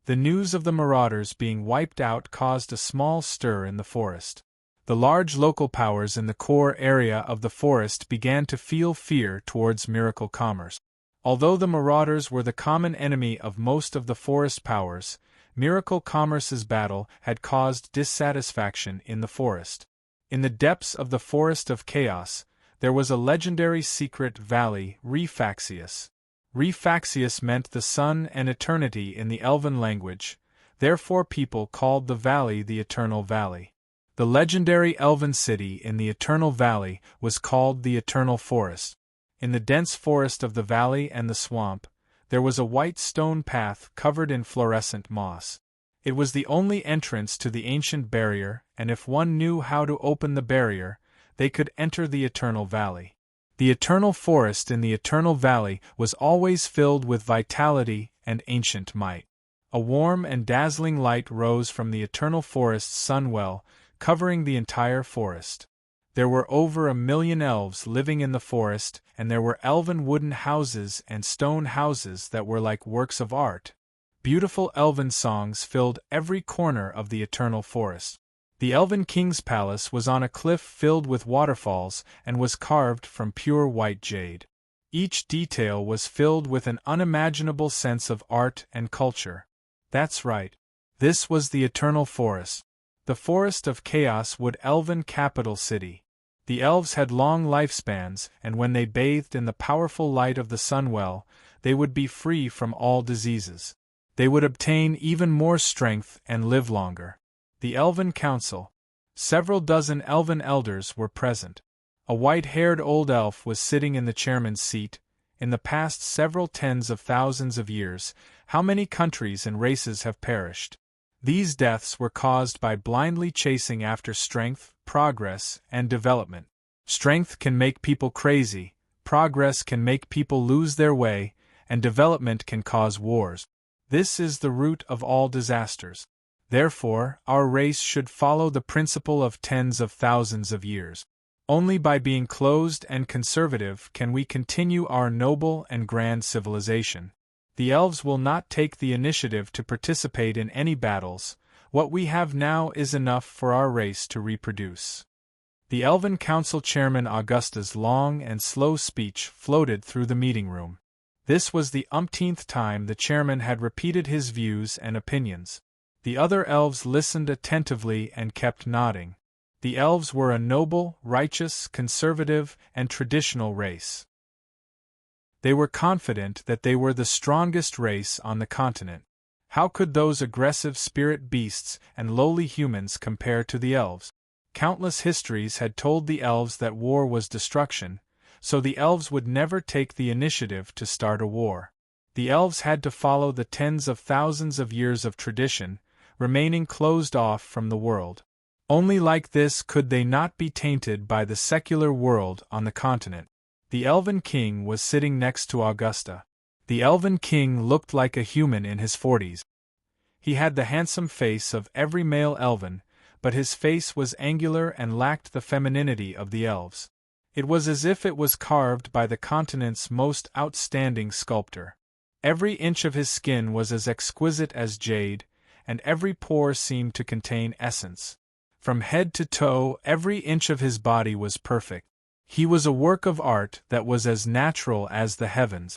Speaker 1: The news of the marauders being wiped out caused a small stir in the forest. The large local powers in the core area of the forest began to feel fear towards Miracle Commerce. Although the marauders were the common enemy of most of the forest powers, Miracle Commerce's battle had caused dissatisfaction in the forest. In the depths of the Forest of Chaos, there was a legendary secret valley, Refaxius. Refaxius meant the sun and eternity in the Elven language, therefore people called the valley the Eternal Valley. The legendary Elven city in the Eternal Valley was called the Eternal Forest. In the dense forest of the valley and the swamp, there was a white stone path covered in fluorescent moss. It was the only entrance to the ancient barrier, and if one knew how to open the barrier, they could enter the Eternal Valley. The Eternal Forest in the Eternal Valley was always filled with vitality and ancient might. A warm and dazzling light rose from the Eternal Forest's sunwell, covering the entire forest. There were over 1 million elves living in the forest, and there were elven wooden houses and stone houses that were like works of art. Beautiful elven songs filled every corner of the Eternal Forest. The Elven King's palace was on a cliff filled with waterfalls and was carved from pure white jade. Each detail was filled with an unimaginable sense of art and culture. That's right. This was the Eternal Forest. The Forest of Chaos would Elven capital city. The elves had long lifespans, and when they bathed in the powerful light of the sunwell, they would be free from all diseases. They would obtain even more strength and live longer. The Elven Council. Several dozen elven elders were present. A white-haired old elf was sitting in the chairman's seat. In the past several tens of thousands of years, how many countries and races have perished? These deaths were caused by blindly chasing after strength, progress, and development. Strength can make people crazy, progress can make people lose their way, and development can cause wars. This is the root of all disasters. Therefore, our race should follow the principle of tens of thousands of years. Only by being closed and conservative can we continue our noble and grand civilization. The elves will not take the initiative to participate in any battles. What we have now is enough for our race to reproduce. The Elven Council Chairman Augusta's long and slow speech floated through the meeting room. This was the umpteenth time the chairman had repeated his views and opinions. The other elves listened attentively and kept nodding. The elves were a noble, righteous, conservative, and traditional race. They were confident that they were the strongest race on the continent. How could those aggressive spirit beasts and lowly humans compare to the elves? Countless histories had told the elves that war was destruction, so the elves would never take the initiative to start a war. The elves had to follow the tens of thousands of years of tradition, remaining closed off from the world. Only like this could they not be tainted by the secular world on the continent. The Elven King was sitting next to Augusta. The Elven King looked like a human in his 40s. He had the handsome face of every male elven, but his face was angular and lacked the femininity of the elves. It was as if it was carved by the continent's most outstanding sculptor. Every inch of his skin was as exquisite as jade, and every pore seemed to contain essence. From head to toe, every inch of his body was perfect. He was a work of art that was as natural as the heavens.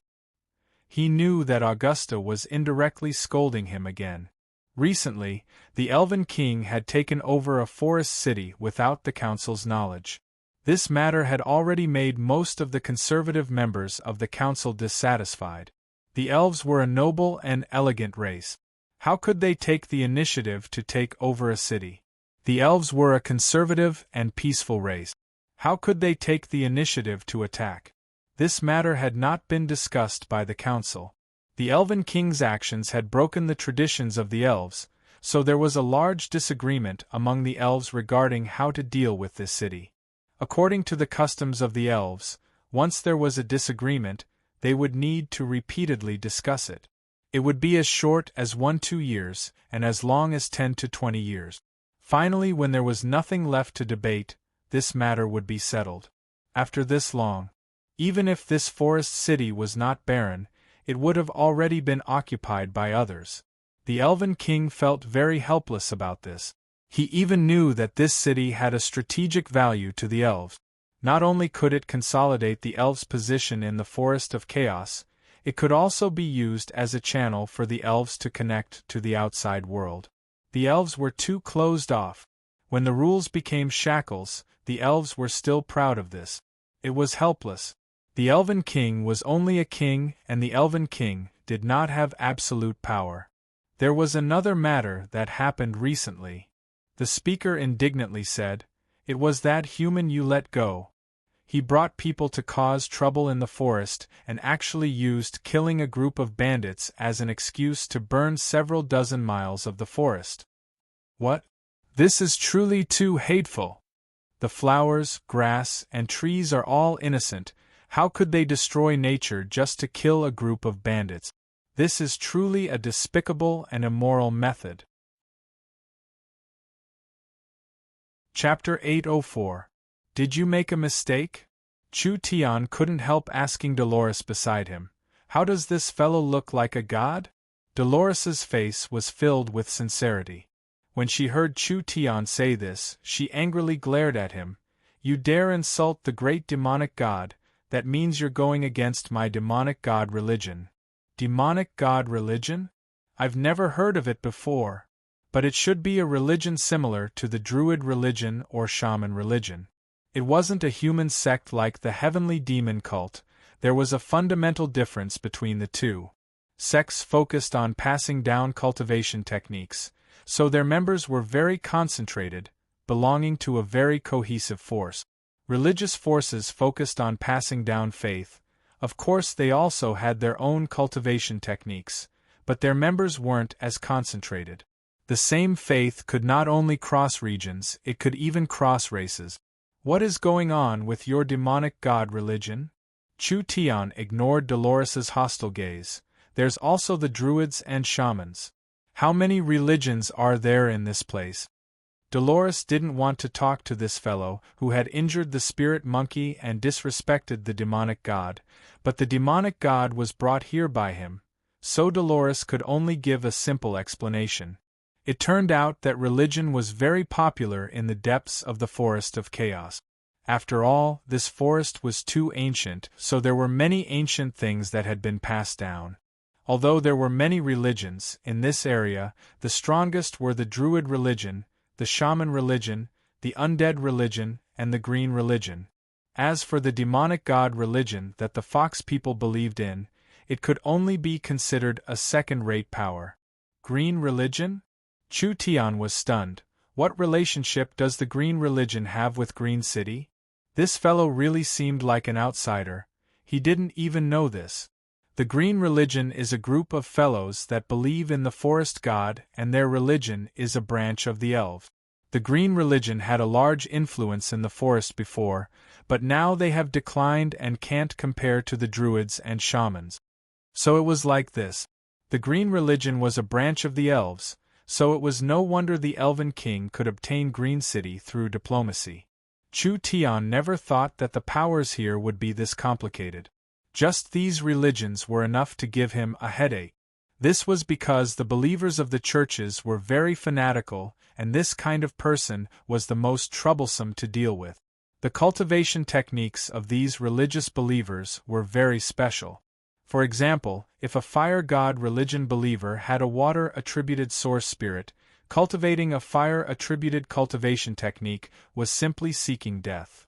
Speaker 1: He knew that Augusta was indirectly scolding him again. Recently, the Elven King had taken over a forest city without the council's knowledge. This matter had already made most of the conservative members of the council dissatisfied. The elves were a noble and elegant race. How could they take the initiative to take over a city? The elves were a conservative and peaceful race. How could they take the initiative to attack? This matter had not been discussed by the council. The Elven King's actions had broken the traditions of the elves, so there was a large disagreement among the elves regarding how to deal with this city. According to the customs of the elves, once there was a disagreement, they would need to repeatedly discuss it. It would be as short as 1-2 years, and as long as 10 to 20 years. Finally, when there was nothing left to debate, this matter would be settled. After this long, even if this forest city was not barren, it would have already been occupied by others. The Elven King felt very helpless about this. He even knew that this city had a strategic value to the elves. Not only could it consolidate the elves' position in the Forest of Chaos, it could also be used as a channel for the elves to connect to the outside world. The elves were too closed off. When the rules became shackles, the elves were still proud of this. It was helpless. The Elven King was only a king, and the Elven King did not have absolute power. There was another matter that happened recently. The speaker indignantly said, "It was that human you let go. He brought people to cause trouble in the forest and actually used killing a group of bandits as an excuse to burn several dozen miles of the forest." What? This is truly too hateful. The flowers, grass, and trees are all innocent. How could they destroy nature just to kill a group of bandits? This is truly a despicable and immoral method. Chapter 804. Did you make a mistake? Chu Tian couldn't help asking Dolores beside him. How does this fellow look like a god? Dolores's face was filled with sincerity. When she heard Chu Tian say this, she angrily glared at him. You dare insult the great demonic god, that means you're going against my demonic god religion. Demonic god religion? I've never heard of it before. But it should be a religion similar to the Druid religion or Shaman religion. It wasn't a human sect like the Heavenly Demon cult. There was a fundamental difference between the two. Sects focused on passing down cultivation techniques, so their members were very concentrated, belonging to a very cohesive force. Religious forces focused on passing down faith. Of course, they also had their own cultivation techniques, but their members weren't as concentrated. The same faith could not only cross regions, it could even cross races. What is going on with your demonic god religion? Chu Tian ignored Dolores's hostile gaze. There's also the Druids and Shamans. How many religions are there in this place? Dolores didn't want to talk to this fellow who had injured the spirit monkey and disrespected the demonic god, but the demonic god was brought here by him, so Dolores could only give a simple explanation. It turned out that religion was very popular in the depths of the Forest of Chaos. After all, this forest was too ancient, so there were many ancient things that had been passed down. Although there were many religions in this area, the strongest were the Druid religion, the Shaman religion, the Undead religion, and the Green religion. As for the demonic god religion that the Fox people believed in, it could only be considered a second-rate power. Green religion? Chu Tian was stunned. What relationship does the Green religion have with Green City? This fellow really seemed like an outsider. He didn't even know this. The Green religion is a group of fellows that believe in the forest god, and their religion is a branch of the elves. The Green religion had a large influence in the forest before, but now they have declined and can't compare to the Druids and Shamans. So it was like this. The Green religion was a branch of the elves, so it was no wonder the Elven King could obtain Green City through diplomacy. Chu Tian never thought that the powers here would be this complicated. Just these religions were enough to give him a headache. This was because the believers of the churches were very fanatical, and this kind of person was the most troublesome to deal with. The cultivation techniques of these religious believers were very special. For example, if a fire god religion believer had a water-attributed source spirit, cultivating a fire-attributed cultivation technique was simply seeking death.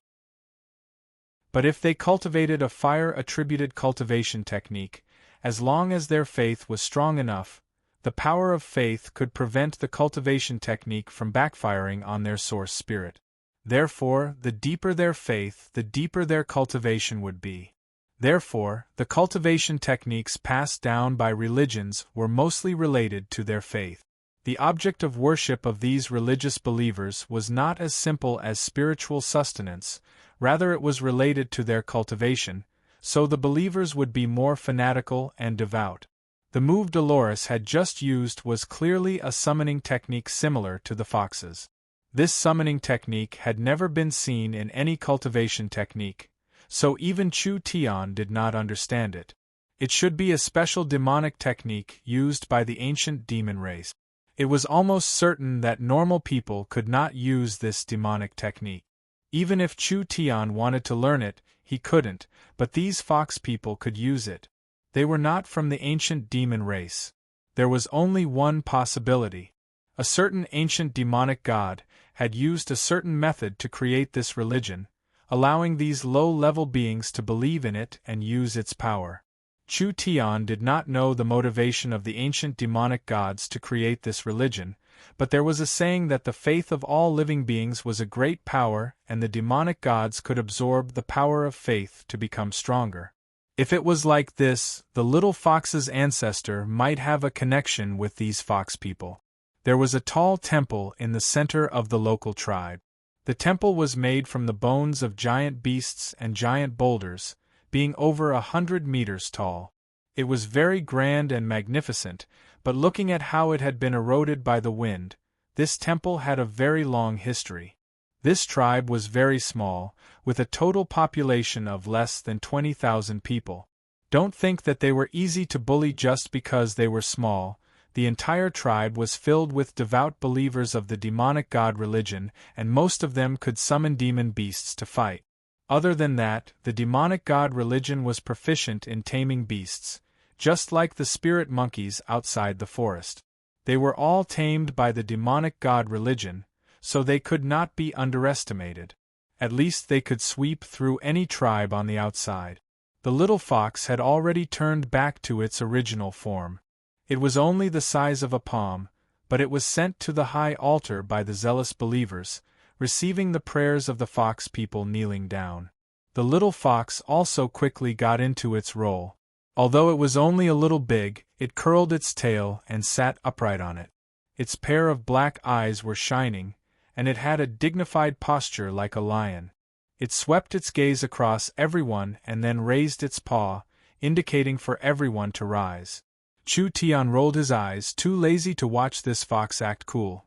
Speaker 1: But if they cultivated a fire-attributed cultivation technique, as long as their faith was strong enough, the power of faith could prevent the cultivation technique from backfiring on their source spirit. Therefore, the deeper their faith, the deeper their cultivation would be. Therefore, the cultivation techniques passed down by religions were mostly related to their faith. The object of worship of these religious believers was not as simple as spiritual sustenance, rather it was related to their cultivation, so the believers would be more fanatical and devout. The move Dolores had just used was clearly a summoning technique similar to the fox's. This summoning technique had never been seen in any cultivation technique, so even Chu Tian did not understand it. It should be a special demonic technique used by the ancient demon race. It was almost certain that normal people could not use this demonic technique. Even if Chu Tian wanted to learn it, he couldn't, but these fox people could use it. They were not from the ancient demon race. There was only one possibility. A certain ancient demonic god had used a certain method to create this religion, allowing these low-level beings to believe in it and use its power. Chu Tian did not know the motivation of the ancient demonic gods to create this religion, but there was a saying that the faith of all living beings was a great power and the demonic gods could absorb the power of faith to become stronger. If it was like this, the little fox's ancestor might have a connection with these fox people. There was a tall temple in the center of the local tribe. The temple was made from the bones of giant beasts and giant boulders, being over 100 meters tall. It was very grand and magnificent, but looking at how it had been eroded by the wind, this temple had a very long history. This tribe was very small, with a total population of less than 20,000 people. Don't think that they were easy to bully just because they were small. The entire tribe was filled with devout believers of the demonic god religion, and most of them could summon demon beasts to fight. Other than that, the demonic god religion was proficient in taming beasts, just like the spirit monkeys outside the forest. They were all tamed by the demonic god religion, so they could not be underestimated. At least they could sweep through any tribe on the outside. The little fox had already turned back to its original form. It was only the size of a palm, but it was sent to the high altar by the zealous believers, receiving the prayers of the fox people kneeling down. The little fox also quickly got into its role. Although it was only a little big, it curled its tail and sat upright on it. Its pair of black eyes were shining, and it had a dignified posture like a lion. It swept its gaze across everyone and then raised its paw, indicating for everyone to rise. Chu Tian rolled his eyes, too lazy to watch this fox act cool.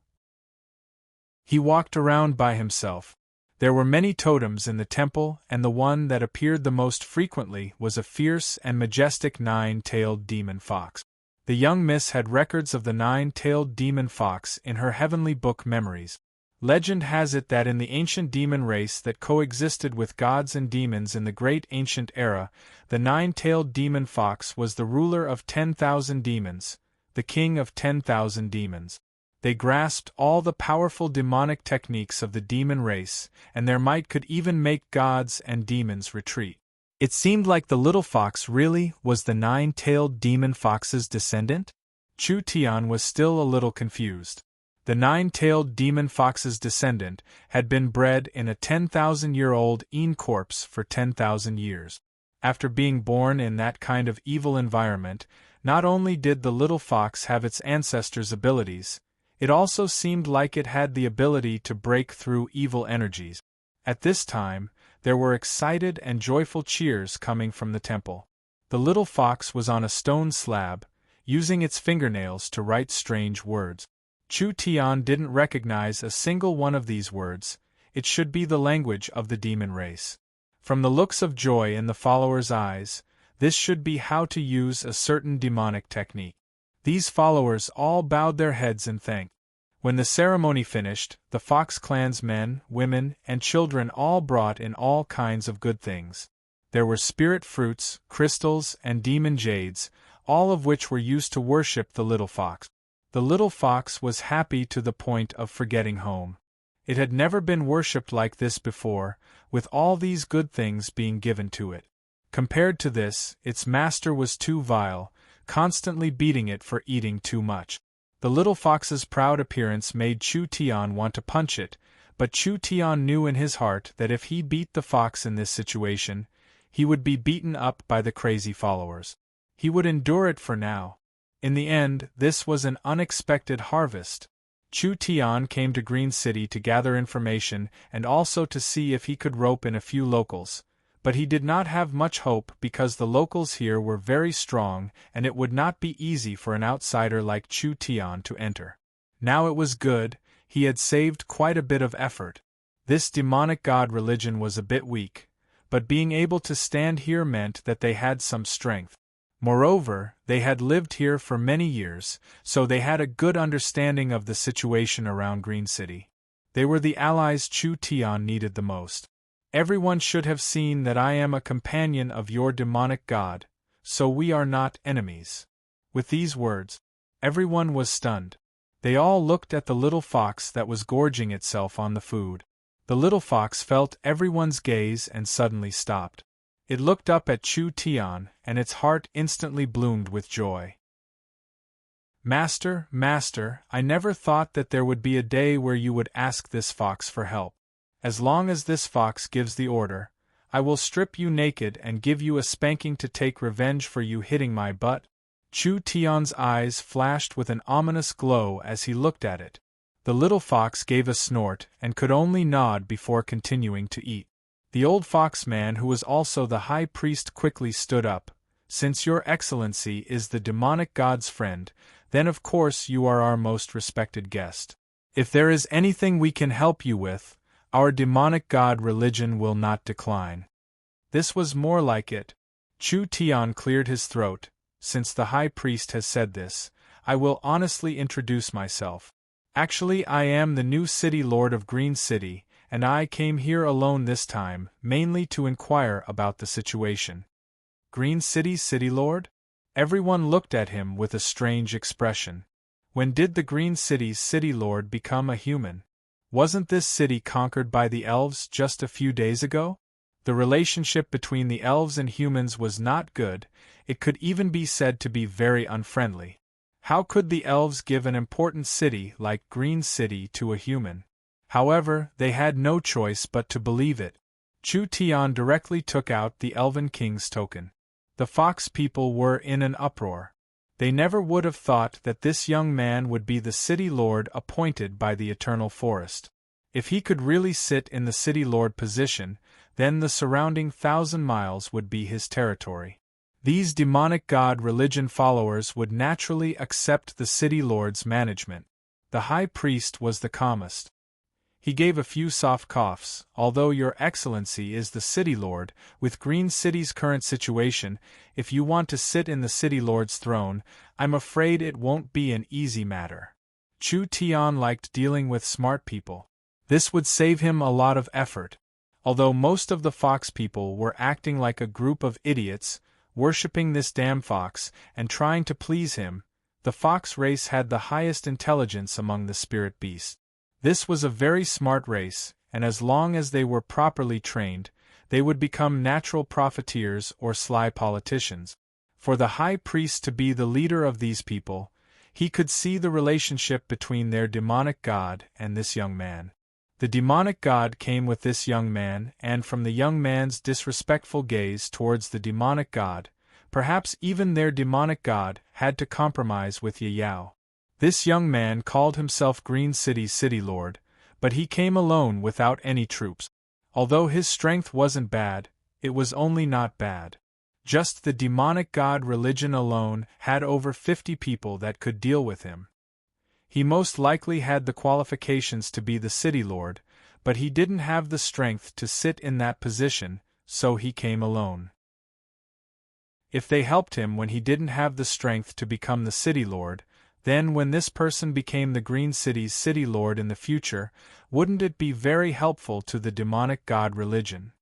Speaker 1: He walked around by himself. There were many totems in the temple, and the one that appeared the most frequently was a fierce and majestic nine-tailed demon fox. The young miss had records of the nine-tailed demon fox in her heavenly book memories. Legend has it that in the ancient demon race that coexisted with gods and demons in the great ancient era, the nine-tailed demon fox was the ruler of 10,000 demons, the king of 10,000 demons. They grasped all the powerful demonic techniques of the demon race, and their might could even make gods and demons retreat. It seemed like the little fox really was the nine-tailed demon fox's descendant? Chu Tian was still a little confused. The nine-tailed demon fox's descendant had been bred in a 10,000-year-old corpse for 10,000 years. After being born in that kind of evil environment, not only did the little fox have its ancestors' abilities, it also seemed like it had the ability to break through evil energies. At this time, there were excited and joyful cheers coming from the temple. The little fox was on a stone slab, using its fingernails to write strange words. Chu Tian didn't recognize a single one of these words. It should be the language of the demon race. From the looks of joy in the followers' eyes, this should be how to use a certain demonic technique. These followers all bowed their heads and thanked. When the ceremony finished, the Fox clan's men, women, and children all brought in all kinds of good things. There were spirit fruits, crystals, and demon jades, all of which were used to worship the little fox. The little fox was happy to the point of forgetting home. It had never been worshipped like this before, with all these good things being given to it. Compared to this, its master was too vile, constantly beating it for eating too much. The little fox's proud appearance made Chu Tian want to punch it, but Chu Tian knew in his heart that if he beat the fox in this situation, he would be beaten up by the crazy followers. He would endure it for now. In the end, this was an unexpected harvest. Chu Tian came to Green City to gather information and also to see if he could rope in a few locals, But he did not have much hope because the locals here were very strong and it would not be easy for an outsider like Chu Tian to enter. Now it was good, he had saved quite a bit of effort. This demonic god religion was a bit weak, but being able to stand here meant that they had some strength. Moreover, they had lived here for many years, so they had a good understanding of the situation around Green City. They were the allies Chu Tian needed the most. Everyone should have seen that I am a companion of your demonic god, so we are not enemies. With these words, everyone was stunned. They all looked at the little fox that was gorging itself on the food. The little fox felt everyone's gaze and suddenly stopped. It looked up at Chu Tian, and its heart instantly bloomed with joy. Master, Master, I never thought that there would be a day where you would ask this fox for help. As long as this fox gives the order, I will strip you naked and give you a spanking to take revenge for you hitting my butt. Chu Tian's eyes flashed with an ominous glow as he looked at it. The little fox gave a snort and could only nod before continuing to eat. The old foxman, who was also the high priest, quickly stood up. Since your excellency is the demonic god's friend, then of course you are our most respected guest. If there is anything we can help you with, our demonic god religion will not decline. This was more like it. Chu Tian cleared his throat. Since the high priest has said this, I will honestly introduce myself. Actually, I am the new city lord of Green City, and I came here alone this time, mainly to inquire about the situation. Green City's city lord? Everyone looked at him with a strange expression. When did the Green City's city lord become a human? Wasn't this city conquered by the elves just a few days ago? The relationship between the elves and humans was not good, it could even be said to be very unfriendly. How could the elves give an important city like Green City to a human? However, they had no choice but to believe it. Chu Tian directly took out the Elven King's token. The fox people were in an uproar. They never would have thought that this young man would be the city lord appointed by the Eternal Forest. If he could really sit in the city lord position, then the surrounding 1,000 miles would be his territory. These demonic god religion followers would naturally accept the city lord's management. The high priest was the calmest. He gave a few soft coughs. Although your excellency is the city lord, with Green City's current situation, if you want to sit in the city lord's throne, I'm afraid it won't be an easy matter. Chu Tian liked dealing with smart people. This would save him a lot of effort. Although most of the fox people were acting like a group of idiots, worshipping this damn fox and trying to please him, the fox race had the highest intelligence among the spirit beasts. This was a very smart race, and as long as they were properly trained, they would become natural profiteers or sly politicians. For the high priest to be the leader of these people, he could see the relationship between their demonic god and this young man. The demonic god came with this young man, and from the young man's disrespectful gaze towards the demonic god, perhaps even their demonic god had to compromise with Yao. This young man called himself Green City's city lord, but he came alone without any troops. Although his strength wasn't bad, it was only not bad. Just the demonic god religion alone had over 50 people that could deal with him. He most likely had the qualifications to be the city lord, but he didn't have the strength to sit in that position, so he came alone. If they helped him when he didn't have the strength to become the city lord, then when this person became the Green City's city lord in the future, wouldn't it be very helpful to the demonic god religion?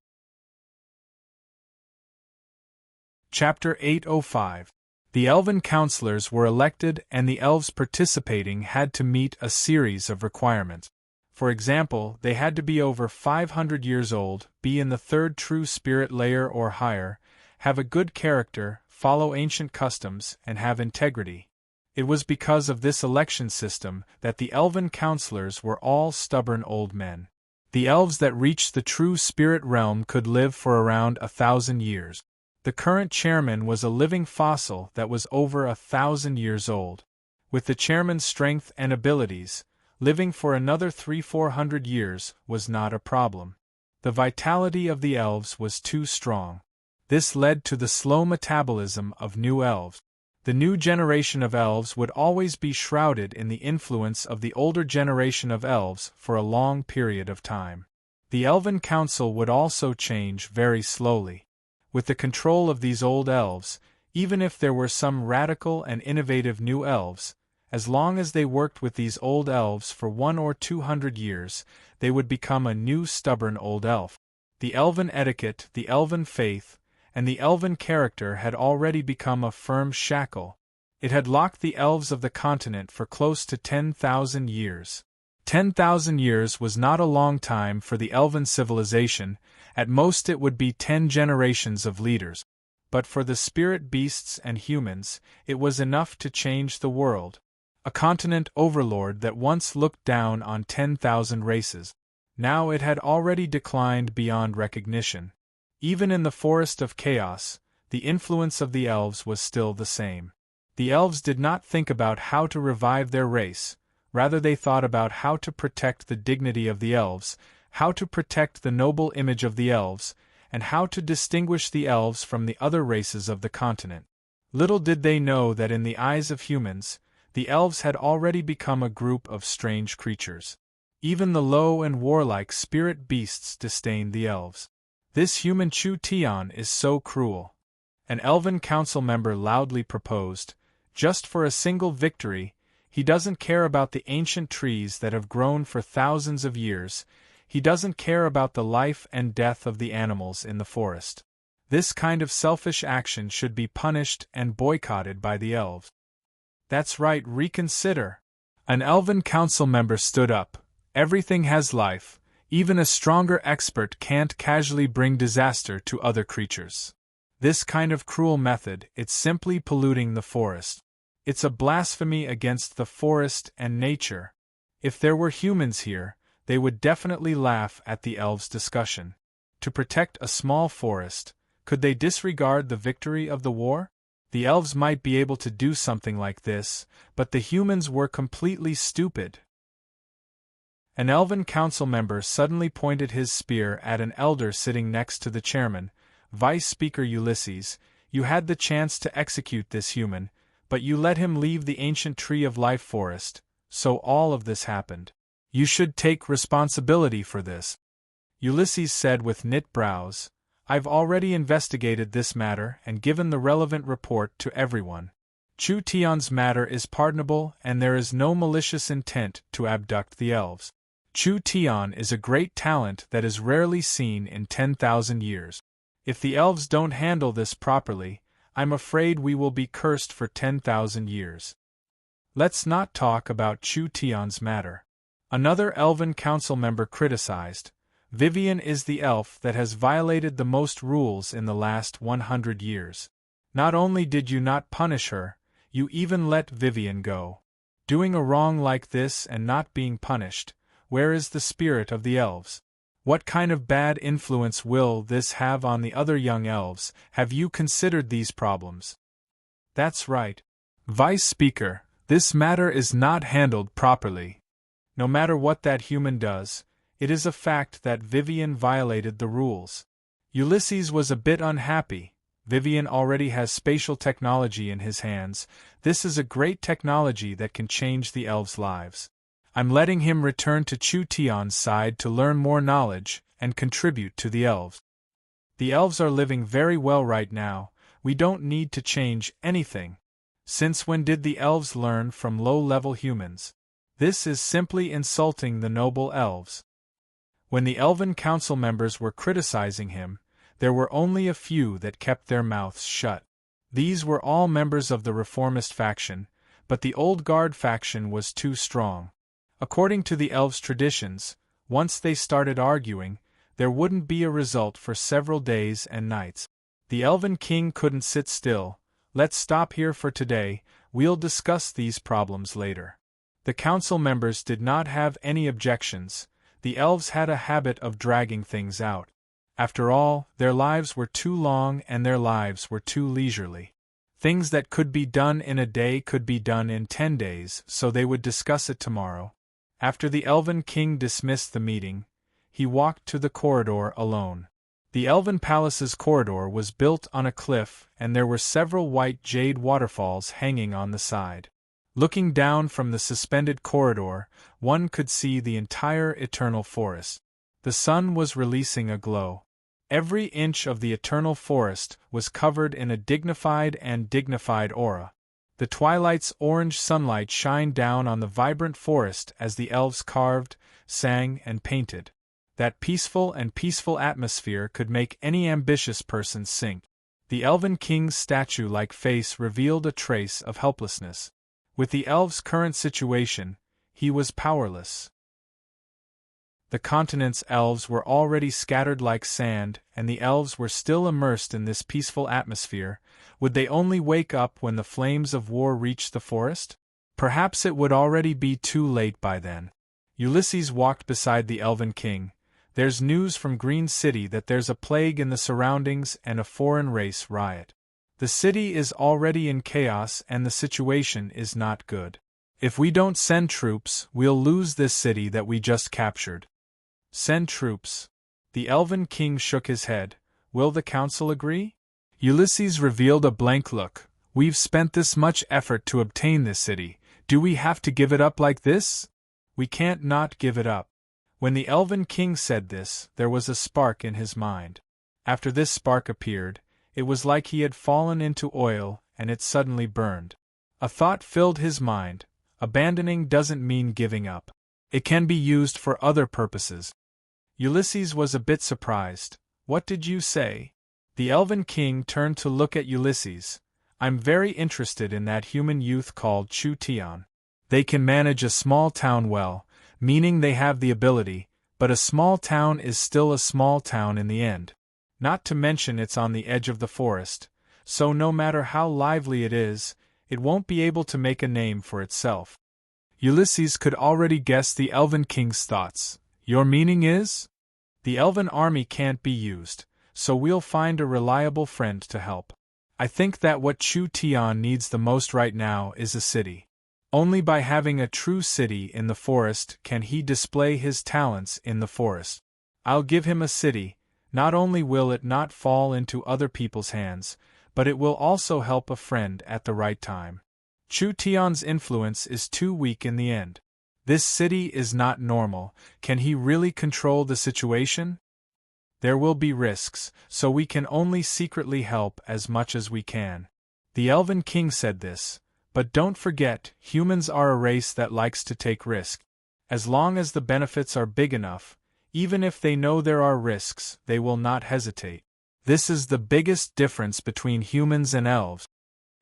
Speaker 1: Chapter 805. The elven counselors were elected and the elves participating had to meet a series of requirements. For example, they had to be over 500 years old, be in the 3rd true spirit layer or higher, have a good character, follow ancient customs, and have integrity. It was because of this election system that the elven counselors were all stubborn old men. The elves that reached the true spirit realm could live for around 1,000 years. The current chairman was a living fossil that was over 1,000 years old. With the chairman's strength and abilities, living for another 300-400 years was not a problem. The vitality of the elves was too strong. This led to the slow metabolism of new elves. The new generation of elves would always be shrouded in the influence of the older generation of elves for a long period of time. The Elven Council would also change very slowly. With the control of these old elves, even if there were some radical and innovative new elves, as long as they worked with these old elves for 100 or 200 years, they would become a new stubborn old elf. The elven etiquette, the elven faith, and the elven character had already become a firm shackle. It had locked the elves of the continent for close to 10,000 years. 10,000 years was not a long time for the elven civilization, at most it would be 10 generations of leaders. But for the spirit beasts and humans, it was enough to change the world. A continent overlord that once looked down on 10,000 races. Now it had already declined beyond recognition. Even in the forest of chaos, the influence of the elves was still the same. The elves did not think about how to revive their race, rather they thought about how to protect the dignity of the elves, how to protect the noble image of the elves, and how to distinguish the elves from the other races of the continent. Little did they know that in the eyes of humans, the elves had already become a group of strange creatures. Even the low and warlike spirit beasts disdained the elves. This human Chu Tian is so cruel. An elven council member loudly proposed, just for a single victory, he doesn't care about the ancient trees that have grown for thousands of years, he doesn't care about the life and death of the animals in the forest. This kind of selfish action should be punished and boycotted by the elves. That's right, reconsider. An elven council member stood up. Everything has life. Even a stronger expert can't casually bring disaster to other creatures. This kind of cruel method, it's simply polluting the forest. It's a blasphemy against the forest and nature. If there were humans here, they would definitely laugh at the elves' discussion. To protect a small forest, could they disregard the victory of the war? The elves might be able to do something like this, but the humans were completely stupid. An elven council member suddenly pointed his spear at an elder sitting next to the chairman. Vice Speaker Ulysses, you had the chance to execute this human, but you let him leave the ancient tree of life forest, so all of this happened. You should take responsibility for this. Ulysses said with knit brows, I've already investigated this matter and given the relevant report to everyone. Chu Tian's matter is pardonable and there is no malicious intent to abduct the elves. Chu Tian is a great talent that is rarely seen in 10,000 years. If the elves don't handle this properly, I'm afraid we will be cursed for 10,000 years. Let's not talk about Chu Tian's matter. Another elven council member criticized, Vivian is the elf that has violated the most rules in the last 100 years. Not only did you not punish her, you even let Vivian go. Doing a wrong like this and not being punished, where is the spirit of the elves? What kind of bad influence will this have on the other young elves? Have you considered these problems? That's right. Vice Speaker, this matter is not handled properly. No matter what that human does, it is a fact that Vivian violated the rules. Ulysses was a bit unhappy. Vivian already has spatial technology in his hands. This is a great technology that can change the elves' lives. I'm letting him return to Chu Tian's side to learn more knowledge and contribute to the elves. The elves are living very well right now. We don't need to change anything. Since when did the elves learn from low-level humans? This is simply insulting the noble elves. When the elven council members were criticizing him, there were only a few that kept their mouths shut. These were all members of the reformist faction, but the old guard faction was too strong. According to the elves' traditions, once they started arguing, there wouldn't be a result for several days and nights. The elven king couldn't sit still. Let's stop here for today, we'll discuss these problems later. The council members did not have any objections. The elves had a habit of dragging things out. After all, their lives were too long and their lives were too leisurely. Things that could be done in a day could be done in 10 days, so they would discuss it tomorrow. After the elven king dismissed the meeting, he walked to the corridor alone. The Elven Palace's corridor was built on a cliff, and there were several white jade waterfalls hanging on the side. Looking down from the suspended corridor, one could see the entire eternal forest. The sun was releasing a glow. Every inch of the eternal forest was covered in a dignified aura. The twilight's orange sunlight shined down on the vibrant forest as the elves carved, sang, and painted. That peaceful atmosphere could make any ambitious person sink. The Elven King's statue-like face revealed a trace of helplessness. With the elves' current situation, he was powerless. The continent's elves were already scattered like sand, and the elves were still immersed in this peaceful atmosphere. Would they only wake up when the flames of war reached the forest? Perhaps it would already be too late by then. Ulysses walked beside the Elven King. There's news from Green City that there's a plague in the surroundings and a foreign race riot. The city is already in chaos and the situation is not good. If we don't send troops, we'll lose this city that we just captured. Send troops. The Elven King shook his head. Will the council agree? Ulysses revealed a blank look. We've spent this much effort to obtain this city. Do we have to give it up like this? We can't not give it up. When the Elven King said this, there was a spark in his mind. After this spark appeared, it was like he had fallen into oil, and it suddenly burned. A thought filled his mind. Abandoning doesn't mean giving up. It can be used for other purposes. Ulysses was a bit surprised. What did you say? The Elven King turned to look at Ulysses. I'm very interested in that human youth called Chu Tian. They can manage a small town well, meaning they have the ability, but a small town is still a small town in the end. Not to mention it's on the edge of the forest, so no matter how lively it is, it won't be able to make a name for itself. Ulysses could already guess the Elven King's thoughts. Your meaning is? The Elven army can't be used, so we'll find a reliable friend to help. I think that what Chu Tian needs the most right now is a city. Only by having a true city in the forest can he display his talents in the forest. I'll give him a city. Not only will it not fall into other people's hands, but it will also help a friend at the right time. Chu Tian's influence is too weak in the end. This city is not normal. Can he really control the situation? There will be risks, so we can only secretly help as much as we can. The Elven King said this. But don't forget, humans are a race that likes to take risks. As long as the benefits are big enough, even if they know there are risks, they will not hesitate. This is the biggest difference between humans and elves.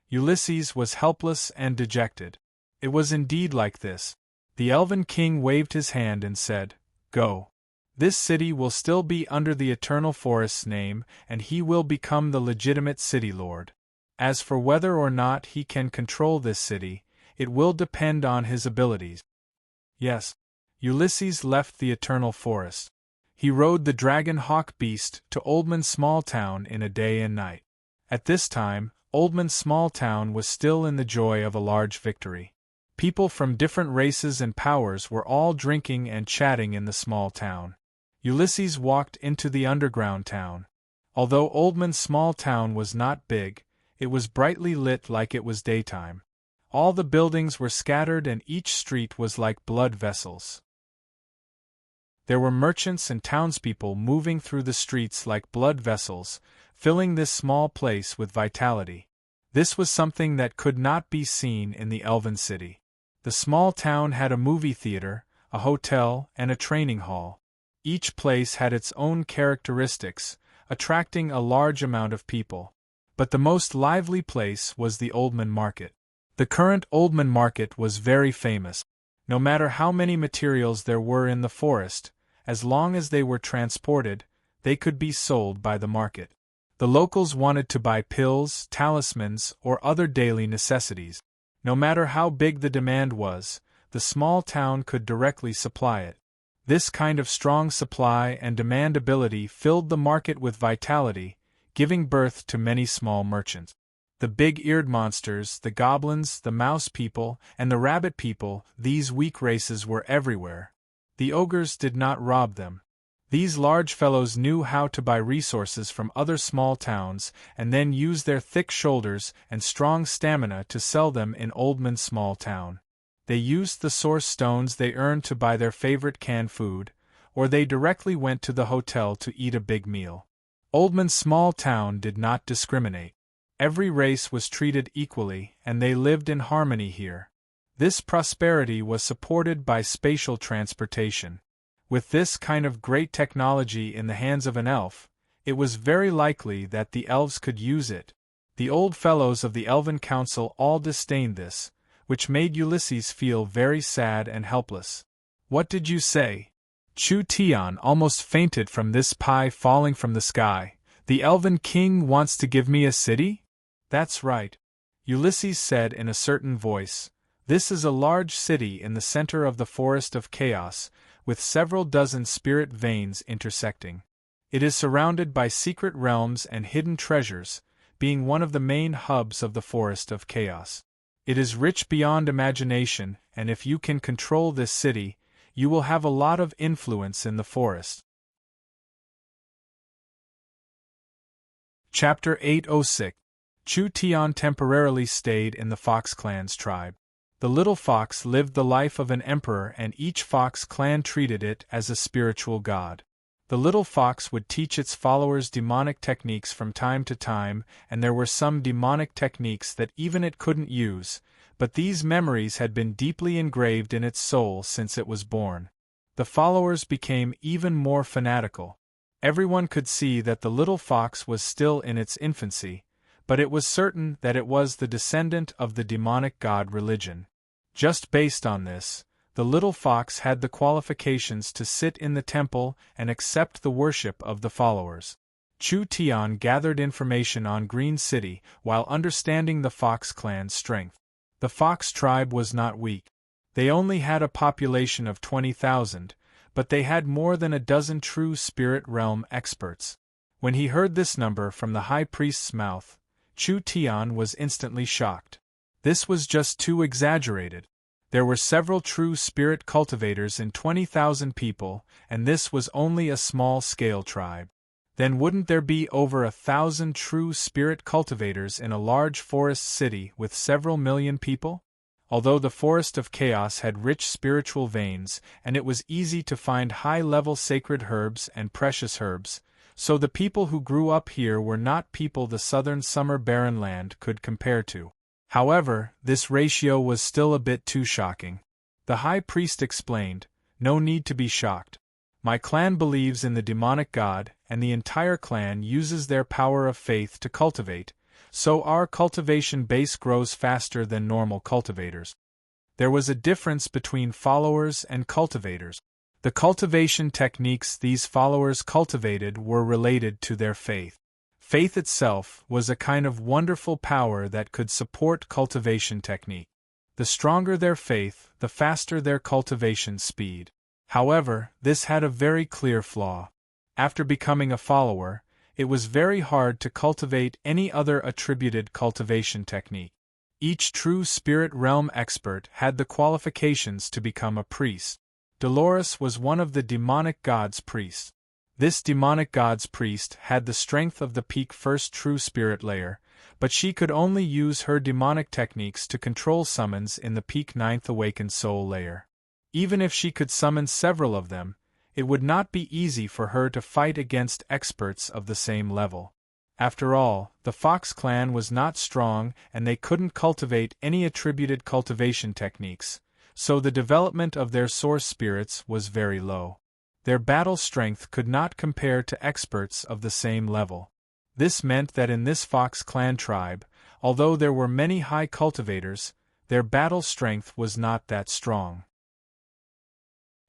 Speaker 1: Ulysses was helpless and dejected. It was indeed like this. The Elven King waved his hand and said, Go. This city will still be under the Eternal Forest's name, and he will become the legitimate city lord. As for whether or not he can control this city, it will depend on his abilities. Yes. Ulysses left the Eternal Forest. He rode the dragon hawk beast to Oldman's small town in a day and night. At this time, Oldman's small town was still in the joy of a large victory. People from different races and powers were all drinking and chatting in the small town. Ulysses walked into the underground town. Although Oldman's small town was not big, it was brightly lit like it was daytime. All the buildings were scattered and each street was like blood vessels. There were merchants and townspeople moving through the streets like blood vessels, filling this small place with vitality. This was something that could not be seen in the Elven City. The small town had a movie theater, a hotel, and a training hall. Each place had its own characteristics, attracting a large amount of people. But the most lively place was the Oldman Market. The current Oldman Market was very famous. No matter how many materials there were in the forest, as long as they were transported, they could be sold by the market. The locals wanted to buy pills, talismans, or other daily necessities. No matter how big the demand was, the small town could directly supply it. This kind of strong supply and demand ability filled the market with vitality, giving birth to many small merchants. The big-eared monsters, the goblins, the mouse people, and the rabbit people, these weak races were everywhere. The ogres did not rob them. These large fellows knew how to buy resources from other small towns and then use their thick shoulders and strong stamina to sell them in Oldman's small town. They used the source stones they earned to buy their favorite canned food, or they directly went to the hotel to eat a big meal. Oldman's small town did not discriminate. Every race was treated equally, and they lived in harmony here. This prosperity was supported by spatial transportation. With this kind of great technology in the hands of an elf, it was very likely that the elves could use it. The old fellows of the Elven Council all disdained this, which made Ulysses feel very sad and helpless. "What did you say?" Chu Tian almost fainted from this pie falling from the sky. "The Elven King wants to give me a city?" "That's right," Ulysses said in a certain voice. "This is a large city in the center of the Forest of Chaos, with several dozen spirit veins intersecting. It is surrounded by secret realms and hidden treasures, being one of the main hubs of the Forest of Chaos. It is rich beyond imagination, and if you can control this city, you will have a lot of influence in the forest." Chapter 806. Chu Tian temporarily stayed in the Fox Clan's tribe. The little fox lived the life of an emperor, and each fox clan treated it as a spiritual god. The little fox would teach its followers demonic techniques from time to time, and there were some demonic techniques that even it couldn't use, but these memories had been deeply engraved in its soul since it was born. The followers became even more fanatical. Everyone could see that the little fox was still in its infancy, but it was certain that it was the descendant of the demonic god religion. Just based on this, the little fox had the qualifications to sit in the temple and accept the worship of the followers. Chu Tian gathered information on Green City while understanding the Fox Clan's strength. The Fox tribe was not weak. They only had a population of 20,000, but they had more than a dozen true spirit realm experts. When he heard this number from the high priest's mouth, Chu Tian was instantly shocked. This was just too exaggerated. There were several true spirit cultivators in 20,000 people, and this was only a small-scale tribe. Then wouldn't there be over 1,000 true spirit cultivators in a large forest city with several million people? Although the Forest of Chaos had rich spiritual veins, and it was easy to find high-level sacred herbs and precious herbs, so the people who grew up here were not people the southern summer barren land could compare to. However, this ratio was still a bit too shocking. The high priest explained, "No need to be shocked. My clan believes in the demonic god, and the entire clan uses their power of faith to cultivate, so our cultivation base grows faster than normal cultivators." There was a difference between followers and cultivators. The cultivation techniques these followers cultivated were related to their faith. Faith itself was a kind of wonderful power that could support cultivation technique. The stronger their faith, the faster their cultivation speed. However, this had a very clear flaw. After becoming a follower, it was very hard to cultivate any other attributed cultivation technique. Each true spirit realm expert had the qualifications to become a priest. Dolores was one of the demonic god's priests. This demonic god's priest had the strength of the peak first true spirit layer, but she could only use her demonic techniques to control summons in the peak ninth awakened soul layer. Even if she could summon several of them, it would not be easy for her to fight against experts of the same level. After all, the Fox clan was not strong and they couldn't cultivate any attributed cultivation techniques, so the development of their source spirits was very low. Their battle strength could not compare to experts of the same level. This meant that in this Fox clan tribe, although there were many high cultivators, their battle strength was not that strong.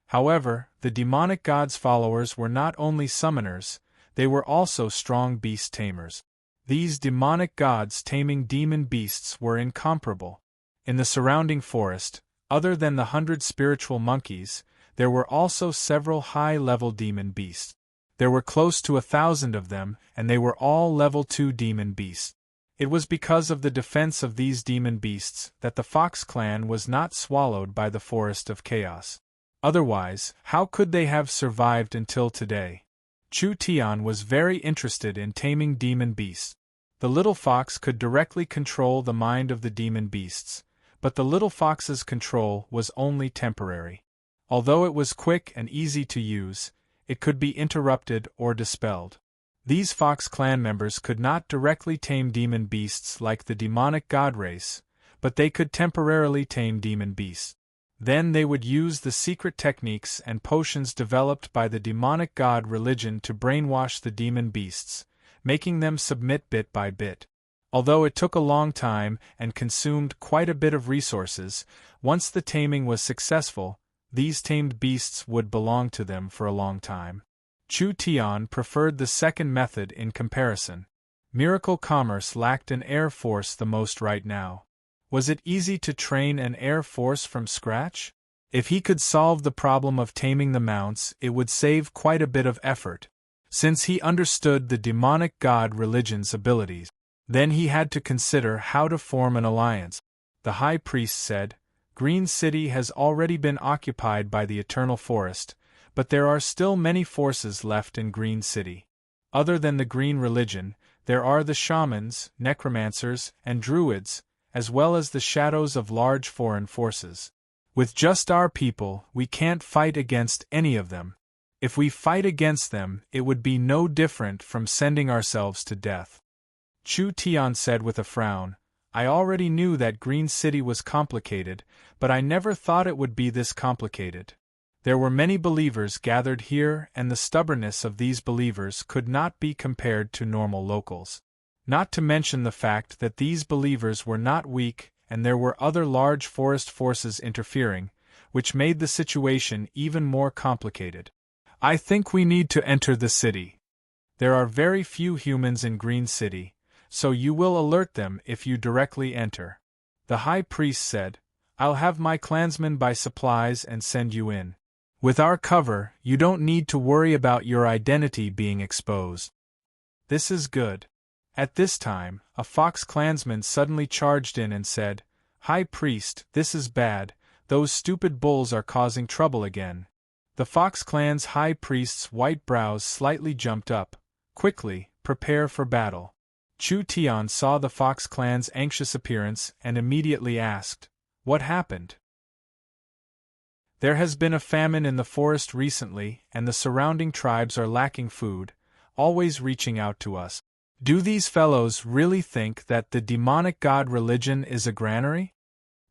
Speaker 1: However, the demonic god's followers were not only summoners, they were also strong beast tamers. These demonic gods taming demon beasts were incomparable. In the surrounding forest, other than the 100 spiritual monkeys, there were also several high-level demon beasts. There were close to 1,000 of them, and they were all level 2 demon beasts. It was because of the defense of these demon beasts that the Fox clan was not swallowed by the Forest of Chaos. Otherwise, how could they have survived until today? Chu Tian was very interested in taming demon beasts. The little fox could directly control the mind of the demon beasts, but the little fox's control was only temporary. Although it was quick and easy to use, it could be interrupted or dispelled. These Fox clan members could not directly tame demon beasts like the demonic god race, but they could temporarily tame demon beasts. Then they would use the secret techniques and potions developed by the demonic god religion to brainwash the demon beasts, making them submit bit by bit. Although it took a long time and consumed quite a bit of resources, once the taming was successful, these tamed beasts would belong to them for a long time. Chu Tian preferred the second method in comparison. Miracle Commerce lacked an air force the most right now. Was it easy to train an air force from scratch? If he could solve the problem of taming the mounts, it would save quite a bit of effort, since he understood the demonic god religion's abilities. Then he had to consider how to form an alliance. The high priest said, "Green City has already been occupied by the Eternal Forest, but there are still many forces left in Green City. Other than the Green Religion, there are the shamans, necromancers, and druids, as well as the shadows of large foreign forces. With just our people, we can't fight against any of them. If we fight against them, it would be no different from sending ourselves to death." Chu Tian said with a frown, "I already knew that Green City was complicated, but I never thought it would be this complicated. There were many believers gathered here, and the stubbornness of these believers could not be compared to normal locals. Not to mention the fact that these believers were not weak, and there were other large forest forces interfering, which made the situation even more complicated. I think we need to enter the city. There are very few humans in Green City, so you will alert them if you directly enter." The high priest said, "I'll have my clansmen buy supplies and send you in. With our cover, you don't need to worry about your identity being exposed." "This is good." At this time, a Fox clansman suddenly charged in and said, "High priest, this is bad, those stupid bulls are causing trouble again." The Fox clan's high priest's white brows slightly jumped up. "Quickly, prepare for battle." Chu Tian saw the Fox clan's anxious appearance and immediately asked, "What happened?" "There has been a famine in the forest recently, and the surrounding tribes are lacking food, always reaching out to us. Do these fellows really think that the demonic god religion is a granary?"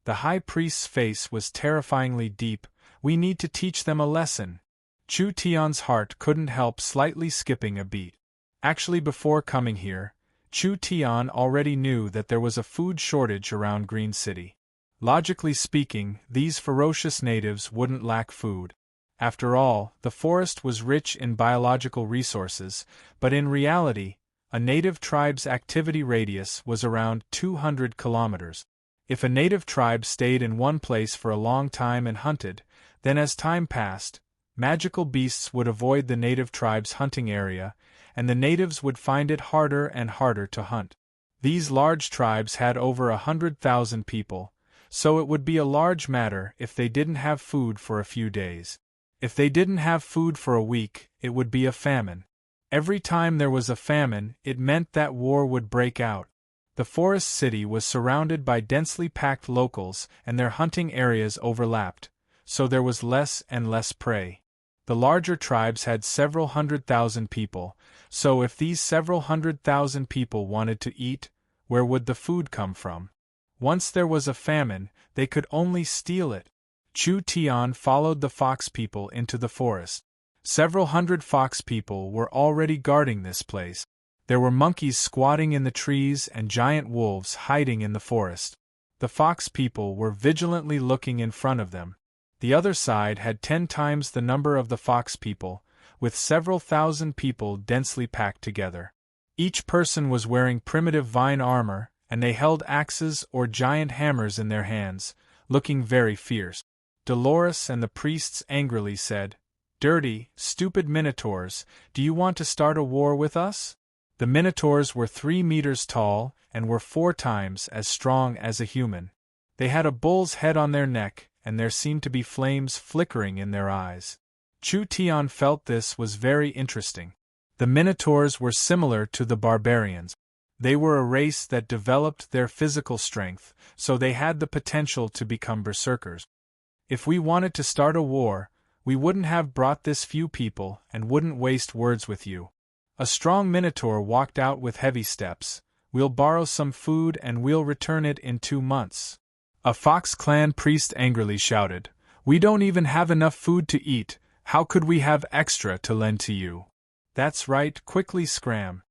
Speaker 1: The high priest's face was terrifyingly deep. "We need to teach them a lesson." Chu Tian's heart couldn't help slightly skipping a beat. Actually, before coming here, Chu Tian already knew that there was a food shortage around Green City. Logically speaking, these ferocious natives wouldn't lack food. After all, the forest was rich in biological resources, but in reality, a native tribe's activity radius was around 200 kilometers. If a native tribe stayed in one place for a long time and hunted, then as time passed, magical beasts would avoid the native tribe's hunting area, and the natives would find it harder and harder to hunt. These large tribes had over 100,000 people, so it would be a large matter if they didn't have food for a few days. If they didn't have food for a week, it would be a famine. Every time there was a famine, it meant that war would break out. The forest city was surrounded by densely packed locals, and their hunting areas overlapped, so there was less and less prey. The larger tribes had several 100,000 people, so if these several 100,000 people wanted to eat, where would the food come from? Once there was a famine, they could only steal it. Chu Tian followed the fox people into the forest. Several hundred fox people were already guarding this place. There were monkeys squatting in the trees and giant wolves hiding in the forest. The fox people were vigilantly looking in front of them. The other side had 10 times the number of the fox people, with several thousand people densely packed together. Each person was wearing primitive vine armor, and they held axes or giant hammers in their hands, looking very fierce. Dolores and the priests angrily said, "Dirty, stupid minotaurs, do you want to start a war with us?" The minotaurs were 3 meters tall and were 4 times as strong as a human. They had a bull's head on their neck, and there seemed to be flames flickering in their eyes. Chu Tian felt this was very interesting. The Minotaurs were similar to the barbarians. They were a race that developed their physical strength, so they had the potential to become berserkers. If we wanted to start a war, we wouldn't have brought this few people and wouldn't waste words with you. A strong Minotaur walked out with heavy steps. We'll borrow some food and we'll return it in 2 months. A Fox Clan priest angrily shouted, "We don't even have enough food to eat, how could we have extra to lend to you?" "That's right, quickly scram.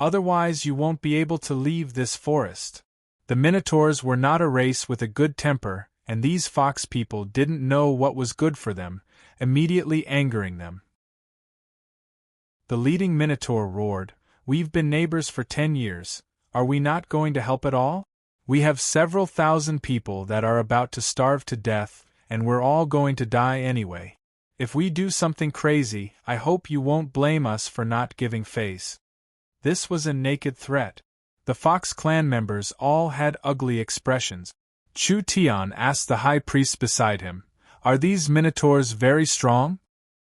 Speaker 1: Otherwise you won't be able to leave this forest." The Minotaurs were not a race with a good temper, and these fox people didn't know what was good for them, immediately angering them. The leading Minotaur roared, "We've been neighbors for 10 years, are we not going to help at all? We have several thousand people that are about to starve to death, and we're all going to die anyway. If we do something crazy, I hope you won't blame us for not giving face." This was a naked threat. The Fox Clan members all had ugly expressions. Chu Tian asked the high priest beside him, "Are these Minotaurs very strong?"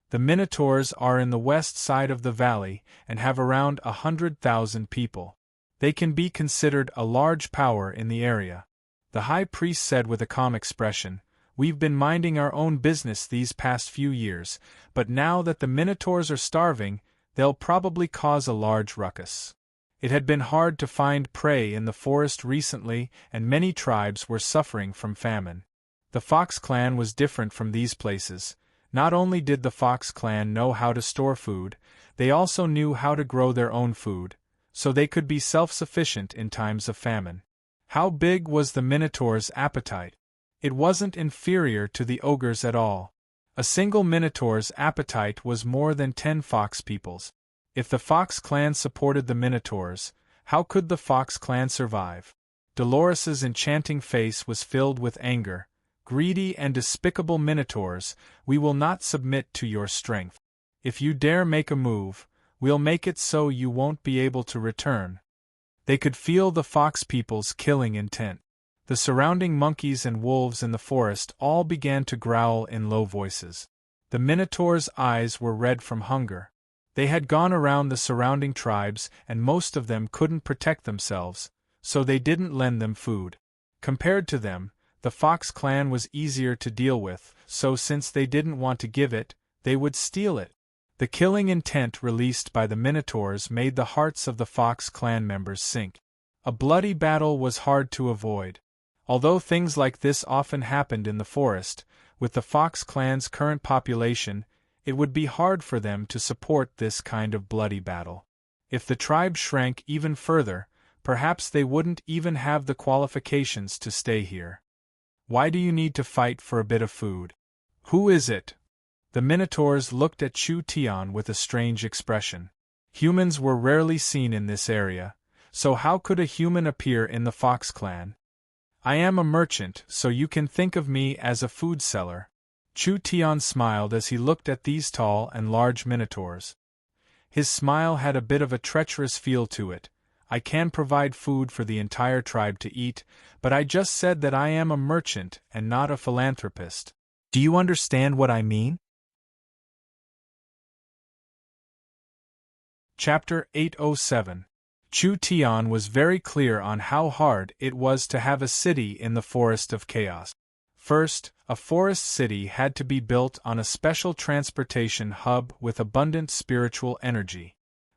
Speaker 1: "The Minotaurs are in the west side of the valley and have around 100,000 people. They can be considered a large power in the area." The high priest said with a calm expression, "We've been minding our own business these past few years, but now that the Minotaurs are starving, they'll probably cause a large ruckus. It had been hard to find prey in the forest recently, and many tribes were suffering from famine. The Fox Clan was different from these places. Not only did the Fox Clan know how to store food, they also knew how to grow their own food, so they could be self-sufficient in times of famine." How big was the Minotaur's appetite? It wasn't inferior to the ogre's at all. A single Minotaur's appetite was more than 10 fox peoples. If the Fox Clan supported the Minotaurs, how could the Fox Clan survive? Dolores's enchanting face was filled with anger. "Greedy and despicable Minotaurs, we will not submit to your strength. If you dare make a move, we'll make it so you won't be able to return." They could feel the fox people's killing intent. The surrounding monkeys and wolves in the forest all began to growl in low voices. The Minotaurs' eyes were red from hunger. They had gone around the surrounding tribes and most of them couldn't protect themselves, so they didn't lend them food. Compared to them, the Fox Clan was easier to deal with, so since they didn't want to give it, they would steal it. The killing intent released by the Minotaurs made the hearts of the Fox Clan members sink. A bloody battle was hard to avoid. Although things like this often happened in the forest, with the Fox Clan's current population, it would be hard for them to support this kind of bloody battle. If the tribe shrank even further, perhaps they wouldn't even have the qualifications to stay here. "Why do you need to fight for a bit of food? Who is it?" The Minotaurs looked at Chu Tian with a strange expression. Humans were rarely seen in this area, so how could a human appear in the Fox Clan? "I am a merchant, so you can think of me as a food seller." Chu Tian smiled as he looked at these tall and large Minotaurs. His smile had a bit of a treacherous feel to it. "I can provide food for the entire tribe to eat, but I just said that I am a merchant and not a philanthropist. Do you understand what I mean?" Chapter 807. Chu Tian was very clear on how hard it was to have a city in the Forest of Chaos. First, a forest city had to be built on a special transportation hub with abundant spiritual energy.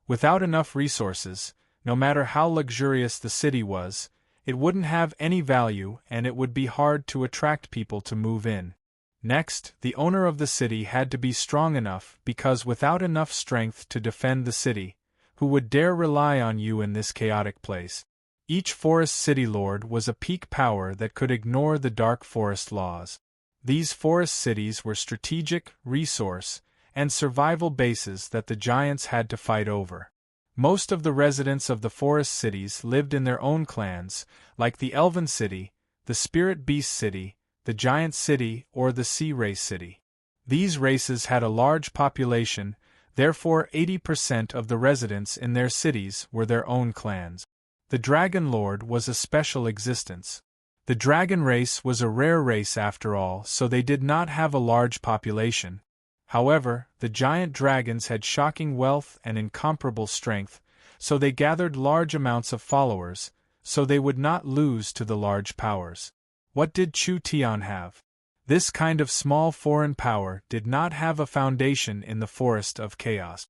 Speaker 1: Without enough resources, no matter how luxurious the city was, it wouldn't have any value and it would be hard to attract people to move in. Next, the owner of the city had to be strong enough because without enough strength to defend the city, who would dare rely on you in this chaotic place? Each forest city lord was a peak power that could ignore the dark forest laws. These forest cities were strategic, resource, and survival bases that the giants had to fight over. Most of the residents of the forest cities lived in their own clans, like the Elven City, the Spirit Beast City, the Giant City, or the Sea Race City. These races had a large population, therefore 80% of the residents in their cities were their own clans. The Dragon Lord was a special existence. The dragon race was a rare race after all, so they did not have a large population. However, the giant dragons had shocking wealth and incomparable strength, so they gathered large amounts of followers, so they would not lose to the large powers. What did Chu Tian have? This kind of small foreign power did not have a foundation in the forest of chaos.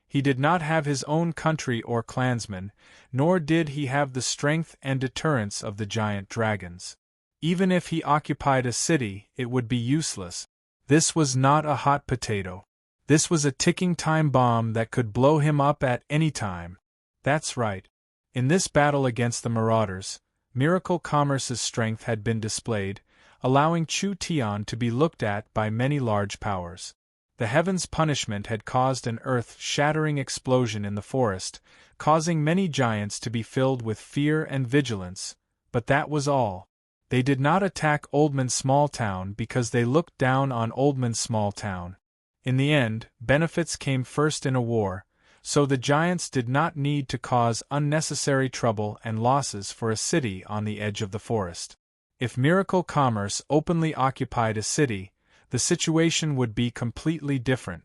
Speaker 1: He did not have his own country or clansmen, nor did he have the strength and deterrence of the giant dragons. Even if he occupied a city, it would be useless. This was not a hot potato. This was a ticking time bomb that could blow him up at any time. That's right. In this battle against the marauders, Miracle Commerce's strength had been displayed, allowing Chu Tian to be looked at by many large powers. The heaven's punishment had caused an earth-shattering explosion in the forest, causing many giants to be filled with fear and vigilance, but that was all. They did not attack Oldman's small town because they looked down on Oldman's small town. In the end, benefits came first in a war, so the giants did not need to cause unnecessary trouble and losses for a city on the edge of the forest. If Miracle Commerce openly occupied a city, the situation would be completely different.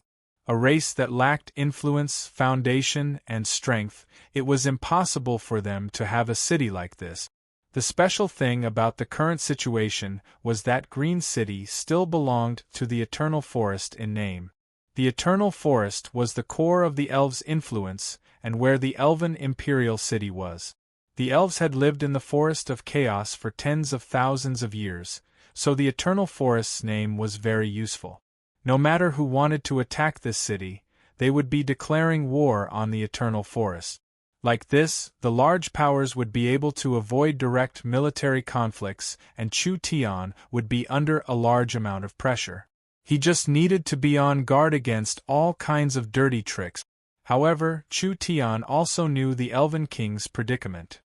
Speaker 1: A race that lacked influence, foundation, and strength, it was impossible for them to have a city like this. The special thing about the current situation was that Green City still belonged to the Eternal Forest in name. The Eternal Forest was the core of the elves' influence, and where the elven imperial city was. The elves had lived in the Forest of Chaos for tens of thousands of years, so the Eternal Forest's name was very useful. No matter who wanted to attack this city, they would be declaring war on the Eternal Forest. Like this, the large powers would be able to avoid direct military conflicts, and Chu Tian would be under a large amount of pressure. He just needed to be on guard against all kinds of dirty tricks. However, Chu Tian also knew the Elven King's predicament.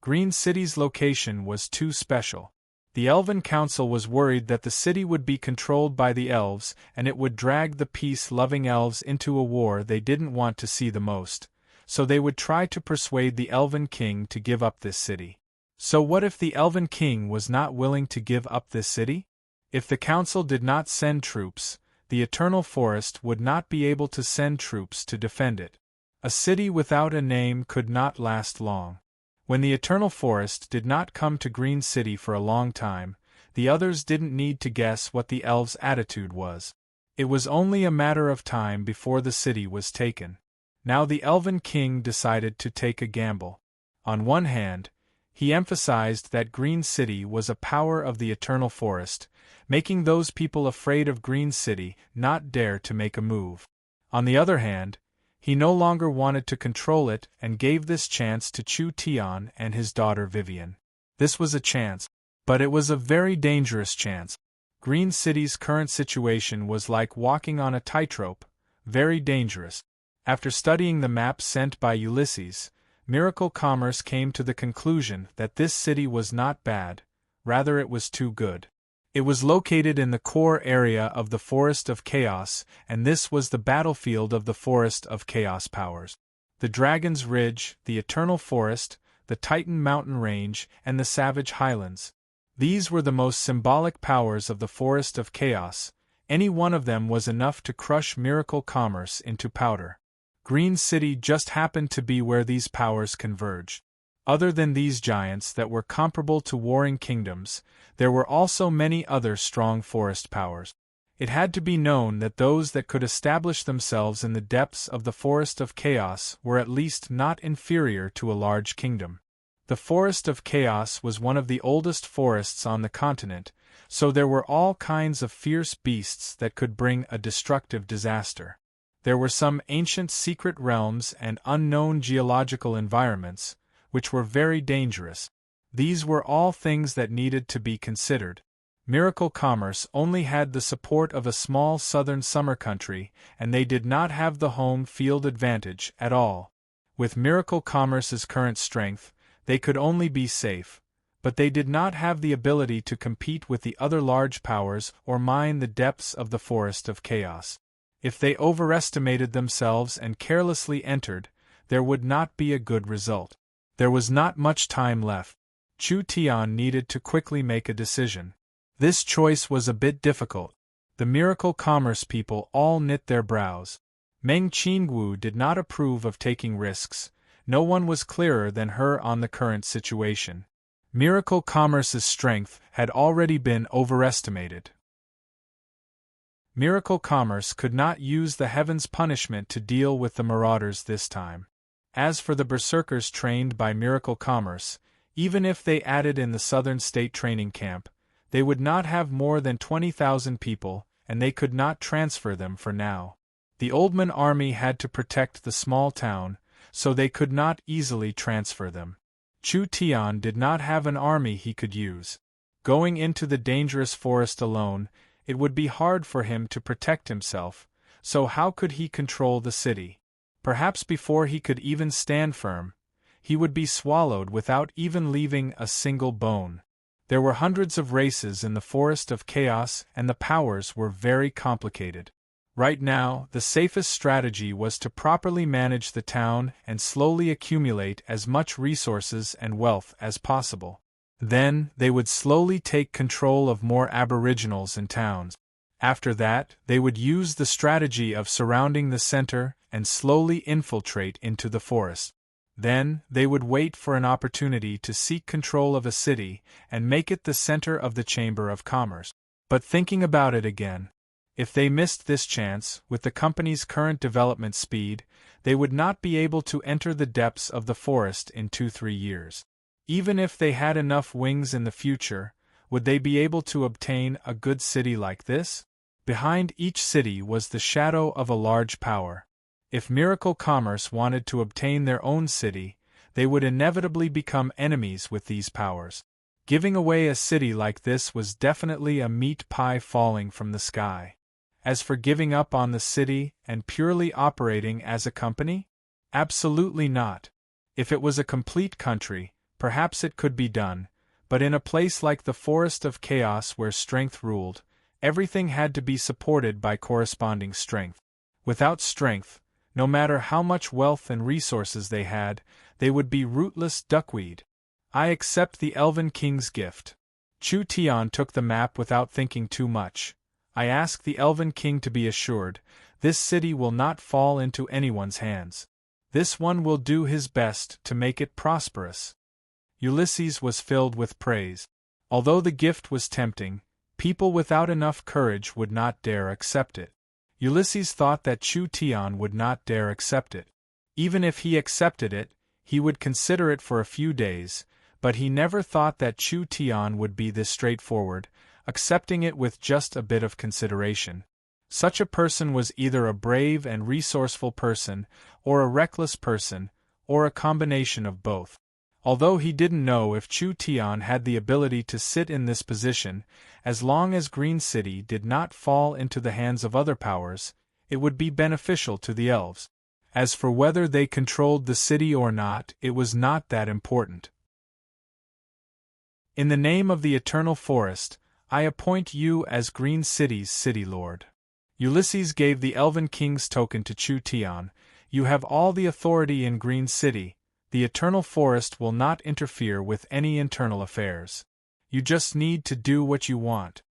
Speaker 1: Green City's location was too special. The Elven Council was worried that the city would be controlled by the elves, and it would drag the peace-loving elves into a war they didn't want to see the most, so they would try to persuade the Elven King to give up this city. So what if the Elven King was not willing to give up this city? If the Council did not send troops, the Eternal Forest would not be able to send troops to defend it. A city without a name could not last long. When the Eternal Forest did not come to Green City for a long time, the others didn't need to guess what the elves' attitude was. It was only a matter of time before the city was taken. Now the Elven King decided to take a gamble. On one hand, he emphasized that Green City was a power of the Eternal Forest, making those people afraid of Green City not dare to make a move. On the other hand, he no longer wanted to control it and gave this chance to Chu Tian and his daughter Vivian. This was a chance, but it was a very dangerous chance. Green City's current situation was like walking on a tightrope, very dangerous. After studying the map sent by Ulysses, Miracle Commerce came to the conclusion that this city was not bad, rather it was too good. It was located in the core area of the Forest of Chaos, and this was the battlefield of the Forest of Chaos powers. The Dragon's Ridge, the Eternal Forest, the Titan Mountain Range, and the Savage Highlands. These were the most symbolic powers of the Forest of Chaos. Any one of them was enough to crush Miracle Commerce into powder. Green City just happened to be where these powers converged. Other than these giants that were comparable to warring kingdoms, there were also many other strong forest powers. It had to be known that those that could establish themselves in the depths of the Forest of Chaos were at least not inferior to a large kingdom. The Forest of Chaos was one of the oldest forests on the continent, so there were all kinds of fierce beasts that could bring a destructive disaster. There were some ancient secret realms and unknown geological environments, which were very dangerous. These were all things that needed to be considered. Miracle Commerce only had the support of a small southern summer country, and they did not have the home field advantage at all. With Miracle Commerce's current strength, they could only be safe, but they did not have the ability to compete with the other large powers or mine the depths of the Forest of Chaos. If they overestimated themselves and carelessly entered, there would not be a good result. There was not much time left. Chu Tian needed to quickly make a decision. This choice was a bit difficult. The miracle commerce people all knit their brows. Meng Qingwu did not approve of taking risks. No one was clearer than her on the current situation. Miracle commerce's strength had already been overestimated. Miracle commerce could not use the heavens' punishment to deal with the marauders this time. As for the berserkers trained by miracle commerce, even if they added in the southern state training camp, they would not have more than 20,000 people, and they could not transfer them for now. The Oldman army had to protect the small town, so they could not easily transfer them. Chu Tian did not have an army he could use. Going into the dangerous forest alone, it would be hard for him to protect himself, so how could he control the city? Perhaps before he could even stand firm, he would be swallowed without even leaving a single bone. There were hundreds of races in the Forest of Chaos, and the powers were very complicated. Right now, the safest strategy was to properly manage the town and slowly accumulate as much resources and wealth as possible. Then, they would slowly take control of more aboriginals and towns. After that, they would use the strategy of surrounding the center and slowly infiltrate into the forest. Then, they would wait for an opportunity to seek control of a city and make it the center of the Chamber of Commerce. But thinking about it again, if they missed this chance, with the company's current development speed, they would not be able to enter the depths of the forest in 2-3 years. Even if they had enough wings in the future, would they be able to obtain a good city like this? Behind each city was the shadow of a large power. If Miracle Commerce wanted to obtain their own city, they would inevitably become enemies with these powers. Giving away a city like this was definitely a meat pie falling from the sky. As for giving up on the city and purely operating as a company? Absolutely not. If it was a complete country, perhaps it could be done, but in a place like the Forest of Chaos where strength ruled, everything had to be supported by corresponding strength. Without strength, no matter how much wealth and resources they had, they would be rootless duckweed. I accept the Elven King's gift. Chu Tian took the map without thinking too much. I ask the Elven King to be assured, this city will not fall into anyone's hands. This one will do his best to make it prosperous. Ulysses was filled with praise. Although the gift was tempting, people without enough courage would not dare accept it. Ulysses thought that Chu Tian would not dare accept it. Even if he accepted it, he would consider it for a few days, but he never thought that Chu Tian would be this straightforward, accepting it with just a bit of consideration. Such a person was either a brave and resourceful person, or a reckless person, or a combination of both. Although he didn't know if Chu Tian had the ability to sit in this position, as long as Green City did not fall into the hands of other powers, it would be beneficial to the elves. As for whether they controlled the city or not, it was not that important. In the name of the Eternal Forest, I appoint you as Green City's city lord. Ulysses gave the Elven King's token to Chu Tian. You have all the authority in Green City. The Eternal Forest will not interfere with any internal affairs. You just need to do what you want.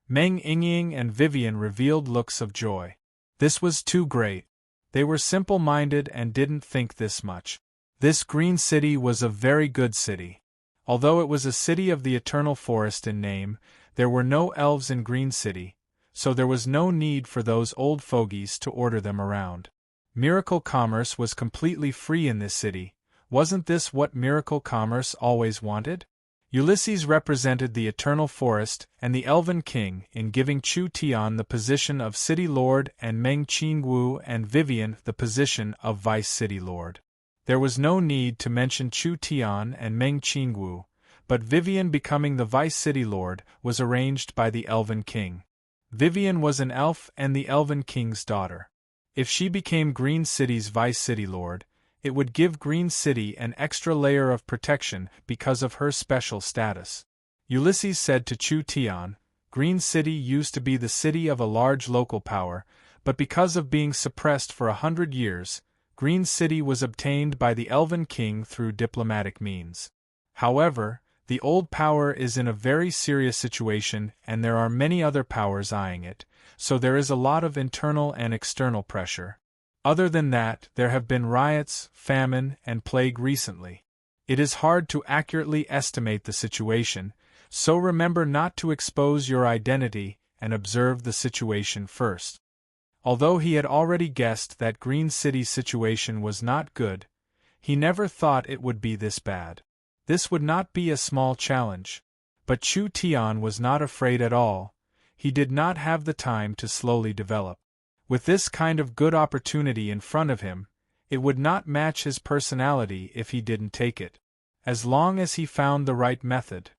Speaker 1: Meng Yingying and Vivian revealed looks of joy. This was too great. They were simple-minded and didn't think this much. This Green City was a very good city. Although it was a city of the Eternal Forest in name, there were no elves in Green City, so there was no need for those old fogies to order them around. Miracle Commerce was completely free in this city. Wasn't this what Miracle Commerce always wanted? Ulysses represented the Eternal Forest and the Elven King in giving Chu Tian the position of City Lord and Meng Qingwu and Vivian the position of Vice City Lord. There was no need to mention Chu Tian and Meng Qingwu, but Vivian becoming the Vice City Lord was arranged by the Elven King. Vivian was an elf and the Elven King's daughter. If she became Green City's Vice City Lord, it would give Green City an extra layer of protection because of her special status. Ulysses said to Chu Tian, Green City used to be the city of a large local power, but because of being suppressed for 100 years, Green City was obtained by the Elven King through diplomatic means. However, The old power is in a very serious situation and there are many other powers eyeing it, so there is a lot of internal and external pressure. Other than that, there have been riots, famine, and plague recently. It is hard to accurately estimate the situation, so remember not to expose your identity and observe the situation first. Although he had already guessed that Green City's situation was not good, he never thought it would be this bad. This would not be a small challenge. But Chu Tian was not afraid at all. He did not have the time to slowly develop. With this kind of good opportunity in front of him, it would not match his personality if he didn't take it. As long as he found the right method.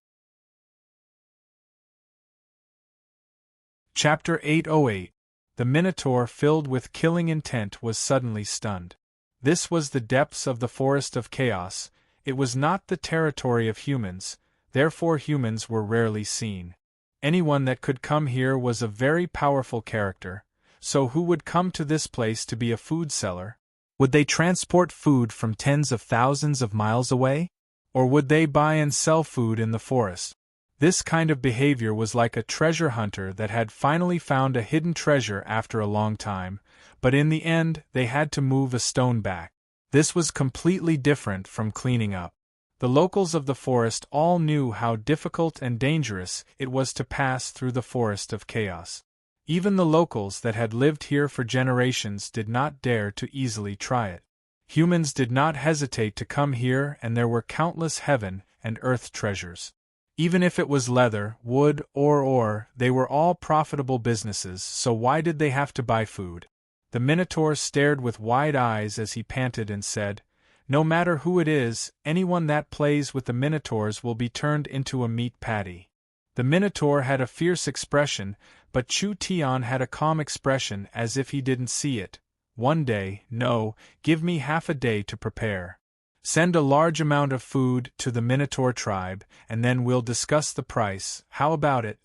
Speaker 1: Chapter 808. The Minotaur, filled with killing intent, was suddenly stunned. This was the depths of the Forest of Chaos. It was not the territory of humans, therefore humans were rarely seen. Anyone that could come here was a very powerful character, so who would come to this place to be a food seller? Would they transport food from tens of thousands of miles away? Or would they buy and sell food in the forest? This kind of behavior was like a treasure hunter that had finally found a hidden treasure after a long time, but in the end they had to move a stone back. This was completely different from cleaning up. The locals of the forest all knew how difficult and dangerous it was to pass through the Forest of Chaos. Even the locals that had lived here for generations did not dare to easily try it. Humans did not hesitate to come here, and there were countless heaven and earth treasures. Even if it was leather, wood, or ore, they were all profitable businesses, so why did they have to buy food? The Minotaur stared with wide eyes as he panted and said, "No matter who it is, anyone that plays with the Minotaurs will be turned into a meat patty." The Minotaur had a fierce expression, but Chu Tian had a calm expression as if he didn't see it. "One day, no, give me half a day to prepare. Send a large amount of food to the Minotaur tribe, and then we'll discuss the price. How about it?"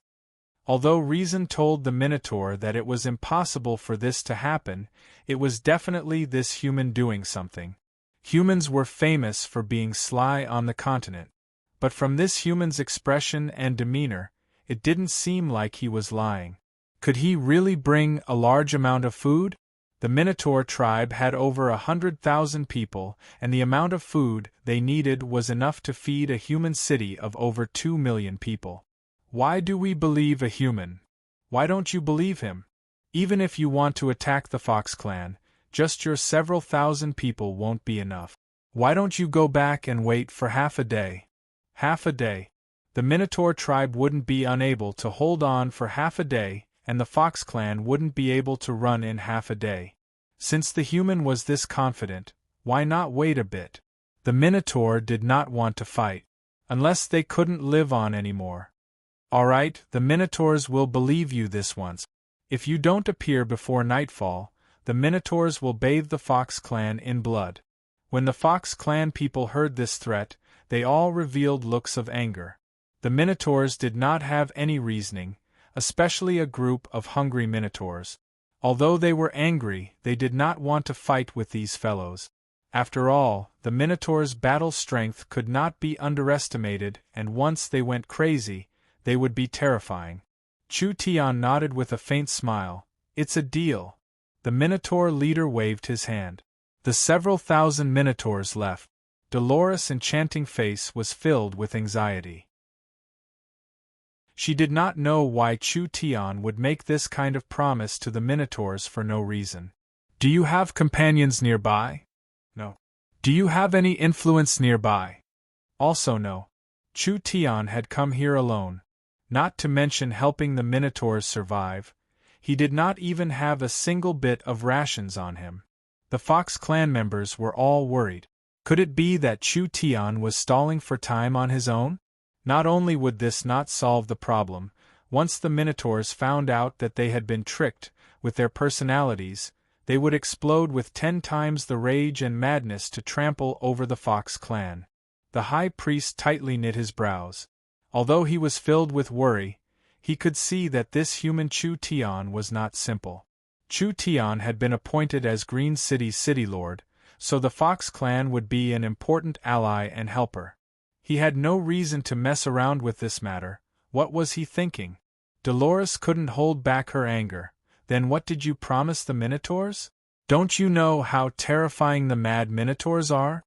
Speaker 1: Although reason told the Minotaur that it was impossible for this to happen, it was definitely this human doing something. Humans were famous for being sly on the continent. But from this human's expression and demeanor, it didn't seem like he was lying. Could he really bring a large amount of food? The Minotaur tribe had over 100,000 people, and the amount of food they needed was enough to feed a human city of over 2 million people. Why do we believe a human? Why don't you believe him? Even if you want to attack the Fox clan, just your several thousand people won't be enough. Why don't you go back and wait for half a day? Half a day. The Minotaur tribe wouldn't be unable to hold on for half a day, and the Fox clan wouldn't be able to run in half a day. Since the human was this confident, why not wait a bit? The Minotaur did not want to fight. Unless they couldn't live on anymore. Alright, the Minotaurs will believe you this once. If you don't appear before nightfall, the Minotaurs will bathe the Fox clan in blood. When the Fox clan people heard this threat, they all revealed looks of anger. The Minotaurs did not have any reasoning, especially a group of hungry Minotaurs. Although they were angry, they did not want to fight with these fellows. After all, the Minotaurs' battle strength could not be underestimated, and once they went crazy, they would be terrifying. Chu Tian nodded with a faint smile. "It's a deal." The Minotaur leader waved his hand. The several thousand Minotaurs left. Dolores' enchanting face was filled with anxiety. She did not know why Chu Tian would make this kind of promise to the Minotaurs for no reason. "Do you have companions nearby?" "No." "Do you have any influence nearby?" Also no. Chu Tian had come here alone. Not to mention helping the Minotaurs survive, he did not even have a single bit of rations on him. The Fox clan members were all worried. Could it be that Chu Tian was stalling for time on his own? Not only would this not solve the problem, once the Minotaurs found out that they had been tricked with their personalities, they would explode with 10 times the rage and madness to trample over the Fox clan. The high priest tightly knit his brows. Although he was filled with worry, he could see that this human Chu Tian was not simple. Chu Tian had been appointed as Green City's city lord, so the Fox clan would be an important ally and helper. He had no reason to mess around with this matter. What was he thinking? Dolores couldn't hold back her anger. Then what did you promise the Minotaurs? Don't you know how terrifying the mad Minotaurs are?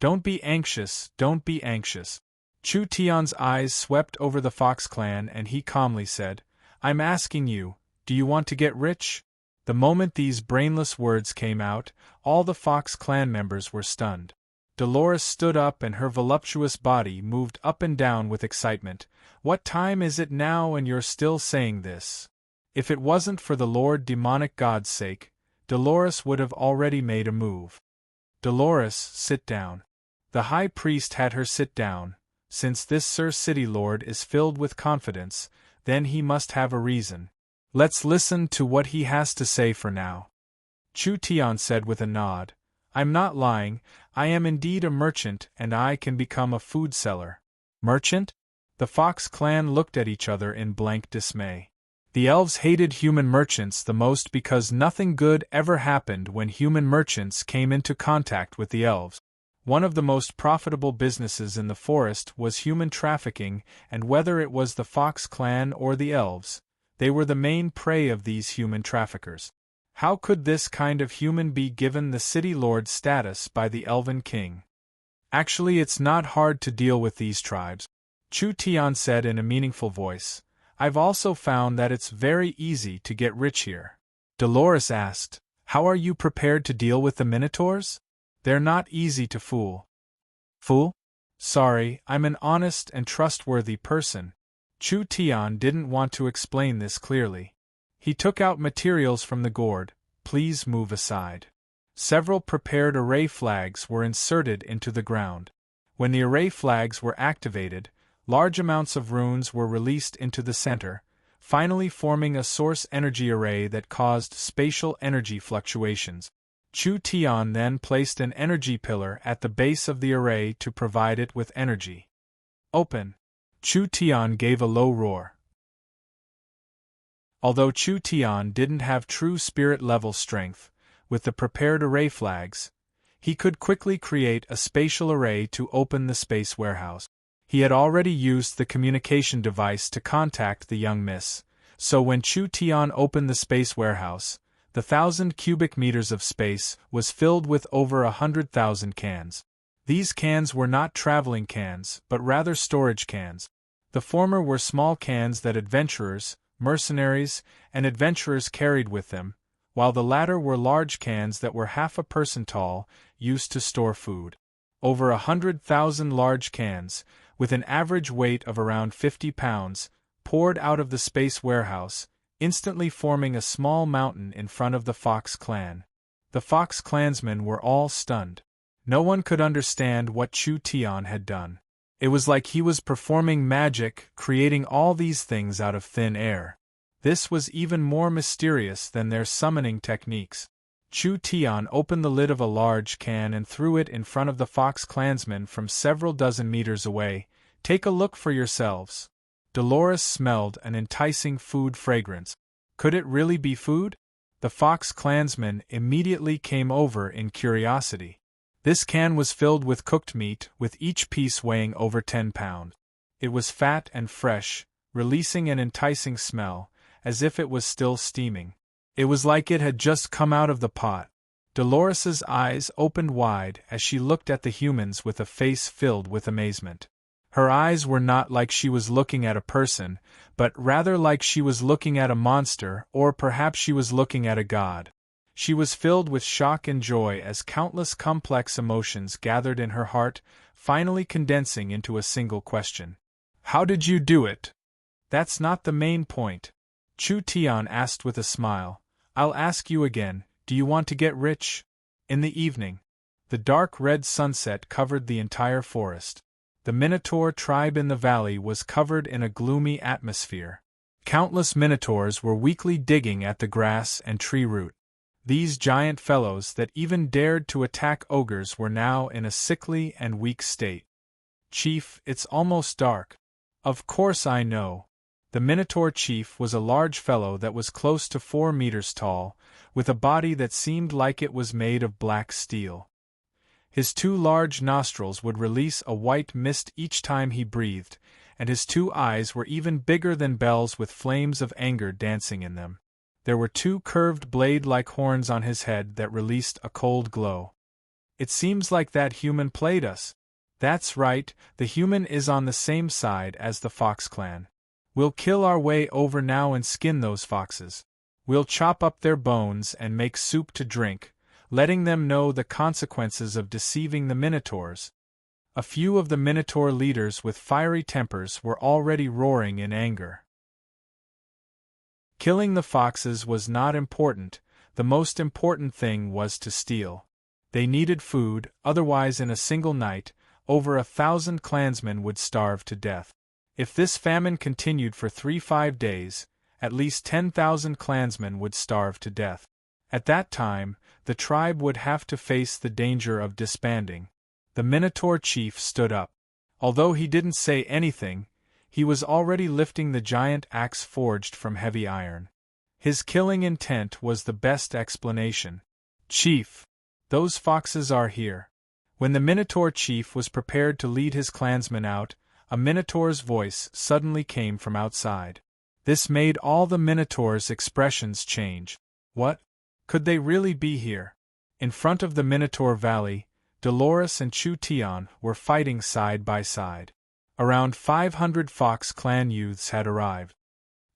Speaker 1: Don't be anxious, don't be anxious. Chu Tian's eyes swept over the Fox clan and he calmly said, I'm asking you, do you want to get rich? The moment these brainless words came out, all the Fox clan members were stunned. Dolores stood up and her voluptuous body moved up and down with excitement. What time is it now and you're still saying this? If it wasn't for the Lord Demonic God's sake, Dolores would have already made a move. Dolores, sit down. The high priest had her sit down. Since this Sir City Lord is filled with confidence, then he must have a reason. Let's listen to what he has to say for now. Chu Tian said with a nod, I'm not lying, I am indeed a merchant and I can become a food seller. Merchant? The Fox clan looked at each other in blank dismay. The elves hated human merchants the most because nothing good ever happened when human merchants came into contact with the elves. One of the most profitable businesses in the forest was human trafficking, and whether it was the Fox clan or the elves, they were the main prey of these human traffickers. How could this kind of human be given the city lord status by the elven king? Actually, it's not hard to deal with these tribes, Chu Tian said in a meaningful voice. I've also found that it's very easy to get rich here. Dolores asked, how are you prepared to deal with the Minotaurs? They're not easy to fool. Fool? Sorry, I'm an honest and trustworthy person. Chu Tian didn't want to explain this clearly. He took out materials from the gourd. Please move aside. Several prepared array flags were inserted into the ground. When the array flags were activated, large amounts of runes were released into the center, finally forming a source energy array that caused spatial energy fluctuations. Chu Tian then placed an energy pillar at the base of the array to provide it with energy. Open! Chu Tian gave a low roar. Although Chu Tian didn't have true spirit-level strength, with the prepared array flags, he could quickly create a spatial array to open the space warehouse. He had already used the communication device to contact the young miss, so when Chu Tian opened the space warehouse, the 1,000 cubic meters of space was filled with over 100,000 cans. These cans were not traveling cans, but rather storage cans. The former were small cans that adventurers, mercenaries, and adventurers carried with them, while the latter were large cans that were half a person tall, used to store food. Over 100,000 large cans, with an average weight of around 50 pounds, poured out of the space warehouse, instantly forming a small mountain in front of the Fox clan. The Fox clansmen were all stunned. No one could understand what Chu Tian had done. It was like he was performing magic, creating all these things out of thin air. This was even more mysterious than their summoning techniques. Chu Tian opened the lid of a large can and threw it in front of the Fox clansmen from several dozen meters away. Take a look for yourselves. Dolores smelled an enticing food fragrance. Could it really be food? The Fox clansmen immediately came over in curiosity. This can was filled with cooked meat, with each piece weighing over 10 pounds. It was fat and fresh, releasing an enticing smell, as if it was still steaming. It was like it had just come out of the pot. Dolores's eyes opened wide as she looked at the humans with a face filled with amazement. Her eyes were not like she was looking at a person, but rather like she was looking at a monster, or perhaps she was looking at a god. She was filled with shock and joy as countless complex emotions gathered in her heart, finally condensing into a single question. How did you do it? That's not the main point. Chu Tian asked with a smile. I'll ask you again, do you want to get rich? In the evening, the dark red sunset covered the entire forest. The Minotaur tribe in the valley was covered in a gloomy atmosphere. Countless Minotaurs were weakly digging at the grass and tree root. These giant fellows that even dared to attack ogres were now in a sickly and weak state. Chief, it's almost dark. Of course I know. The Minotaur chief was a large fellow that was close to 4 meters tall, with a body that seemed like it was made of black steel. His 2 large nostrils would release a white mist each time he breathed, and his 2 eyes were even bigger than bells with flames of anger dancing in them. There were 2 curved blade-like horns on his head that released a cold glow. It seems like that human played us. That's right, the human is on the same side as the fox clan. We'll kill our way over now and skin those foxes. We'll chop up their bones and make soup to drink, letting them know the consequences of deceiving the Minotaurs. A few of the Minotaur leaders with fiery tempers were already roaring in anger. Killing the foxes was not important, the most important thing was to steal. They needed food, otherwise in a single night, over 1,000 clansmen would starve to death. If this famine continued for 3-5 days, at least 10,000 clansmen would starve to death. At that time, the tribe would have to face the danger of disbanding. The Minotaur chief stood up. Although he didn't say anything, he was already lifting the giant axe forged from heavy iron. His killing intent was the best explanation. "Chief, those foxes are here." When the Minotaur chief was prepared to lead his clansmen out, a Minotaur's voice suddenly came from outside. This made all the Minotaurs' expressions change. What? Could they really be here? In front of the Minotaur Valley, Dolores and Chu Tian were fighting side by side. Around 500 Fox clan youths had arrived.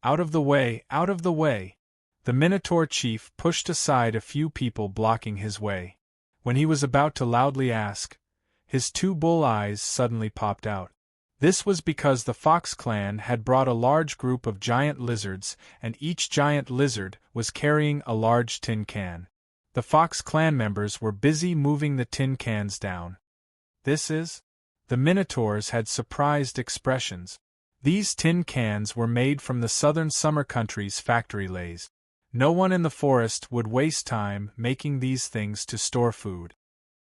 Speaker 1: Out of the way, out of the way! The Minotaur chief pushed aside a few people blocking his way. When he was about to loudly ask, his 2 bull eyes suddenly popped out. This was because the Fox clan had brought a large group of giant lizards, and each giant lizard was carrying a large tin can. The Fox clan members were busy moving the tin cans down. This is? The Minotaurs had surprised expressions. These tin cans were made from the southern summer country's factory lays. No one in the forest would waste time making these things to store food.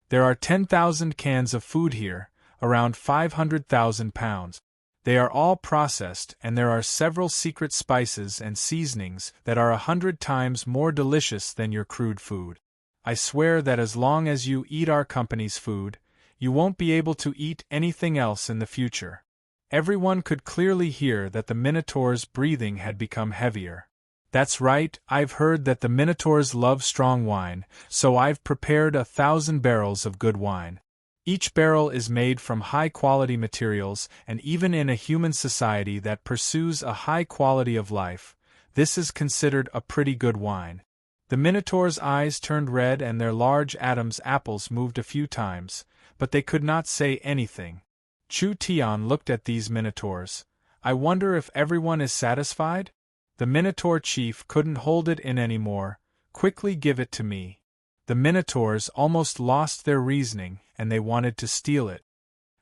Speaker 1: There are 10,000 cans of food here, around 500,000 pounds. They are all processed, and there are several secret spices and seasonings that are 100 times more delicious than your crude food. I swear that as long as you eat our company's food, you won't be able to eat anything else in the future. Everyone could clearly hear that the Minotaur's breathing had become heavier. That's right, I've heard that the Minotaurs love strong wine, so I've prepared 1,000 barrels of good wine. Each barrel is made from high-quality materials, and even in a human society that pursues a high quality of life, this is considered a pretty good wine. The Minotaur's eyes turned red and their large Adam's apples moved a few times, but they could not say anything. Chu Tian looked at these Minotaurs. I wonder if everyone is satisfied? The Minotaur chief couldn't hold it in anymore. Quickly give it to me. The Minotaurs almost lost their reasoning, and they wanted to steal it.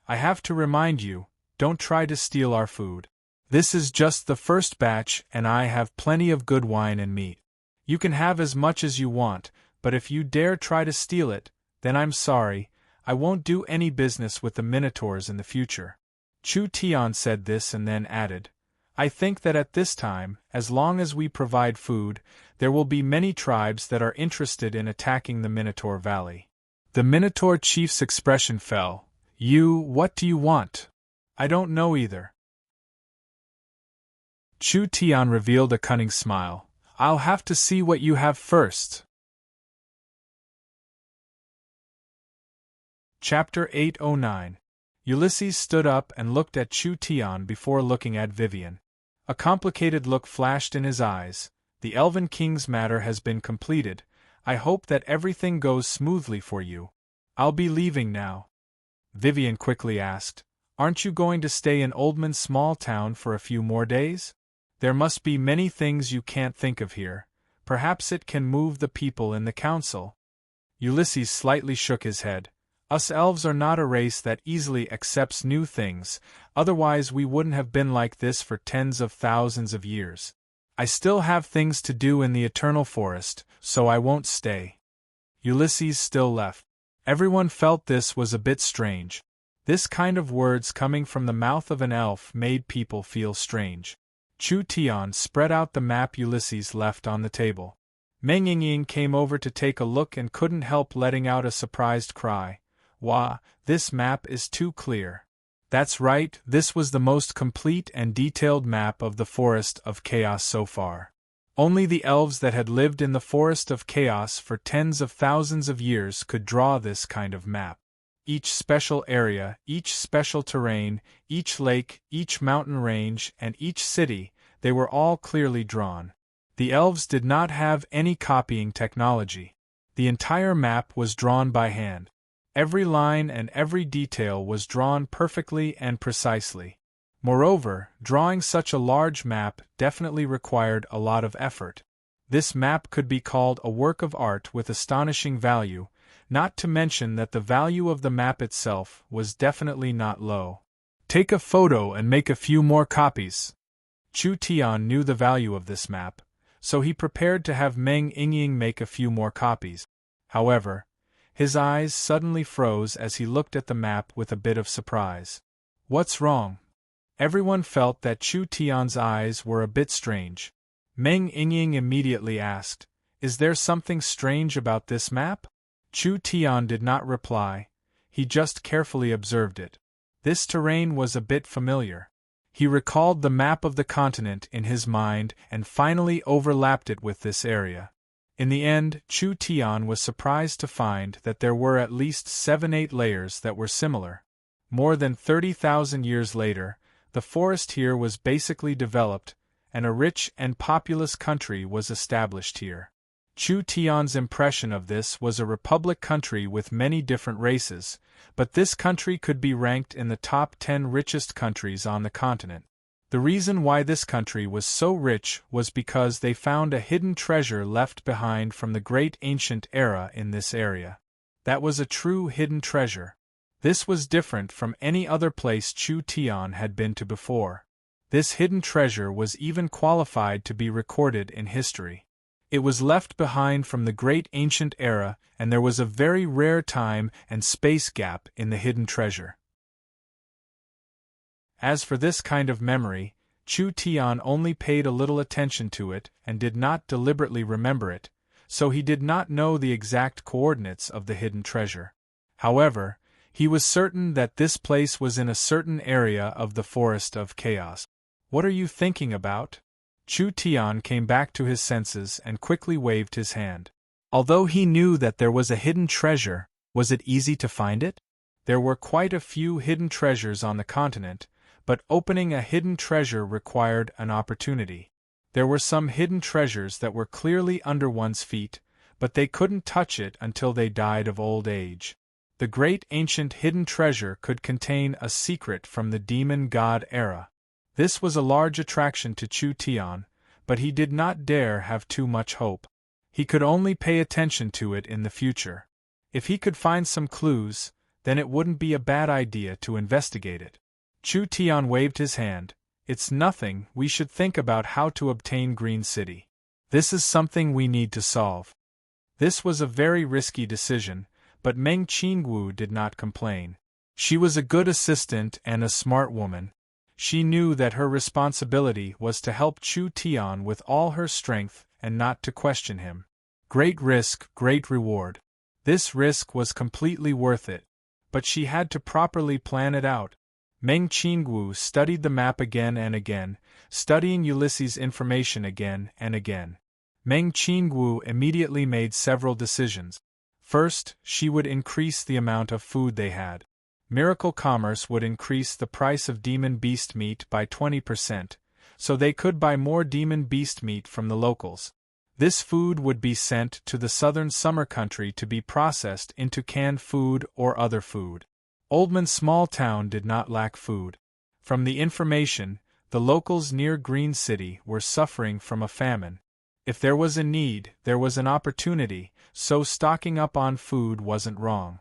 Speaker 1: I have to remind you, don't try to steal our food. This is just the first batch, and I have plenty of good wine and meat. You can have as much as you want, but if you dare try to steal it, then I'm sorry, I won't do any business with the Minotaurs in the future. Chu Tian said this and then added, I think that at this time, as long as we provide food, there will be many tribes that are interested in attacking the Minotaur Valley. The Minotaur chief's expression fell. What do you want? I don't know either. Chu Tian revealed a cunning smile. I'll have to see what you have first. Chapter 809. Ulysses stood up and looked at Chu Tian before looking at Vivian. A complicated look flashed in his eyes. The Elven King's matter has been completed. I hope that everything goes smoothly for you. I'll be leaving now. Vivian quickly asked, Aren't you going to stay in Oldman's small town for a few more days? There must be many things you can't think of here. Perhaps it can move the people in the council. Ulysses slightly shook his head. Us elves are not a race that easily accepts new things, otherwise we wouldn't have been like this for tens of thousands of years. I still have things to do in the eternal forest, so I won't stay. Ulysses still left. Everyone felt this was a bit strange. This kind of words coming from the mouth of an elf made people feel strange. Chu Tian spread out the map Ulysses left on the table. Meng Yingying came over to take a look and couldn't help letting out a surprised cry. "Wah, this map is too clear." That's right, this was the most complete and detailed map of the Forest of Chaos so far. Only the elves that had lived in the Forest of Chaos for tens of thousands of years could draw this kind of map. Each special area, each special terrain, each lake, each mountain range, and each city, they were all clearly drawn. The elves did not have any copying technology. The entire map was drawn by hand. Every line and every detail was drawn perfectly and precisely. Moreover, drawing such a large map definitely required a lot of effort. This map could be called a work of art with astonishing value, not to mention that the value of the map itself was definitely not low. "Take a photo and make a few more copies." Chu Tian knew the value of this map, so he prepared to have Meng Yingying make a few more copies. However, his eyes suddenly froze as he looked at the map with a bit of surprise. "What's wrong?" Everyone felt that Chu Tian's eyes were a bit strange. Meng Yingying immediately asked, "Is there something strange about this map?" Chu Tian did not reply, he just carefully observed it. This terrain was a bit familiar. He recalled the map of the continent in his mind and finally overlapped it with this area. In the end, Chu Tian was surprised to find that there were at least 7-8 layers that were similar. More than 30,000 years later, the forest here was basically developed, and a rich and populous country was established here. Chu Tian's impression of this was a republic country with many different races, but this country could be ranked in the top 10 richest countries on the continent. The reason why this country was so rich was because they found a hidden treasure left behind from the great ancient era in this area. That was a true hidden treasure. This was different from any other place Chu Tian had been to before. This hidden treasure was even qualified to be recorded in history. It was left behind from the great ancient era, and there was a very rare time and space gap in the hidden treasure. As for this kind of memory, Chu Tian only paid a little attention to it and did not deliberately remember it, so he did not know the exact coordinates of the hidden treasure. However, he was certain that this place was in a certain area of the Forest of Chaos. "What are you thinking about?" Chu Tian came back to his senses and quickly waved his hand. Although he knew that there was a hidden treasure, was it easy to find it? There were quite a few hidden treasures on the continent, but opening a hidden treasure required an opportunity. There were some hidden treasures that were clearly under one's feet, but they couldn't touch it until they died of old age. The great ancient hidden treasure could contain a secret from the demon god era. This was a large attraction to Chu Tian, but he did not dare have too much hope. He could only pay attention to it in the future. If he could find some clues, then it wouldn't be a bad idea to investigate it. Chu Tian waved his hand. "It's nothing, we should think about how to obtain Green City. This is something we need to solve." This was a very risky decision, but Meng Qingwu did not complain. She was a good assistant and a smart woman. She knew that her responsibility was to help Chu Tian with all her strength and not to question him. Great risk, great reward. This risk was completely worth it, but she had to properly plan it out. Meng Qingwu studied the map again and again, studying Ulysses' information again and again. Meng Qingwu immediately made several decisions. First, she would increase the amount of food they had. Miracle Commerce would increase the price of demon beast meat by 20%, so they could buy more demon beast meat from the locals. This food would be sent to the southern summer country to be processed into canned food or other food. Oldman's small town did not lack food. From the information, the locals near Green City were suffering from a famine. If there was a need, there was an opportunity, so stocking up on food wasn't wrong.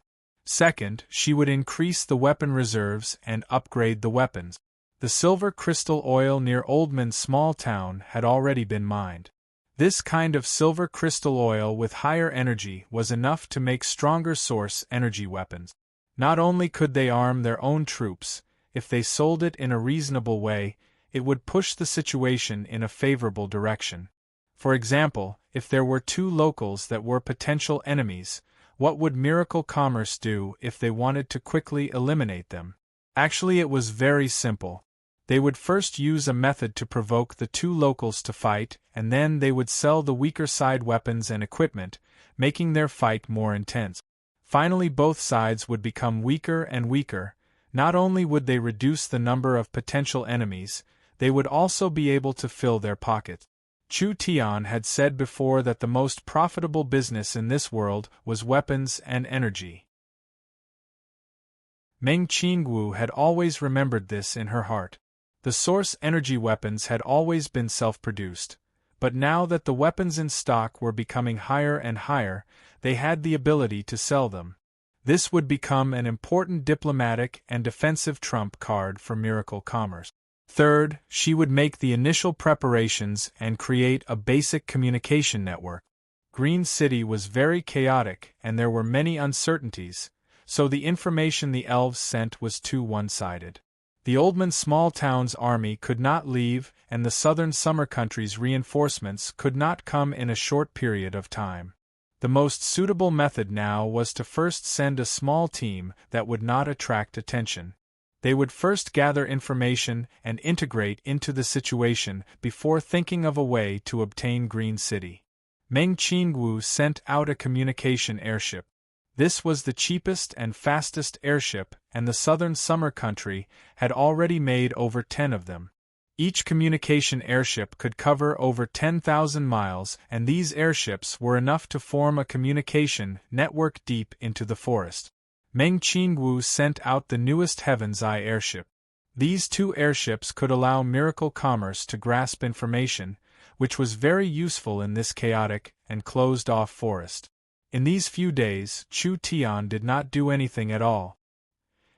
Speaker 1: Second, she would increase the weapon reserves and upgrade the weapons. The silver crystal oil near Oldman's small town had already been mined. This kind of silver crystal oil with higher energy was enough to make stronger source energy weapons. Not only could they arm their own troops, if they sold it in a reasonable way, it would push the situation in a favorable direction. For example, if there were two locals that were potential enemies, What would Miracle Commerce do if they wanted to quickly eliminate them? Actually, it was very simple. They would first use a method to provoke the two locals to fight, and then they would sell the weaker side weapons and equipment, making their fight more intense. Finally, both sides would become weaker and weaker. Not only would they reduce the number of potential enemies, they would also be able to fill their pockets. Chu Tian had said before that the most profitable business in this world was weapons and energy. Meng Qingwu had always remembered this in her heart. The source energy weapons had always been self-produced, but now that the weapons in stock were becoming higher and higher, they had the ability to sell them. This would become an important diplomatic and defensive trump card for Miracle Commerce. Third, she would make the initial preparations and create a basic communication network. Green City was very chaotic and there were many uncertainties, so the information the elves sent was too one-sided. The Oldman small town's army could not leave, and the southern summer country's reinforcements could not come in a short period of time. The most suitable method now was to first send a small team that would not attract attention. They would first gather information and integrate into the situation before thinking of a way to obtain Green City. Meng Qingwu sent out a communication airship. This was the cheapest and fastest airship, and the southern summer country had already made over 10 of them. Each communication airship could cover over 10,000 miles, and these airships were enough to form a communication network deep into the forest. Meng Qingwu sent out the newest Heaven's Eye airship. These two airships could allow Miracle Commerce to grasp information, which was very useful in this chaotic and closed-off forest. In these few days, Chu Tian did not do anything at all.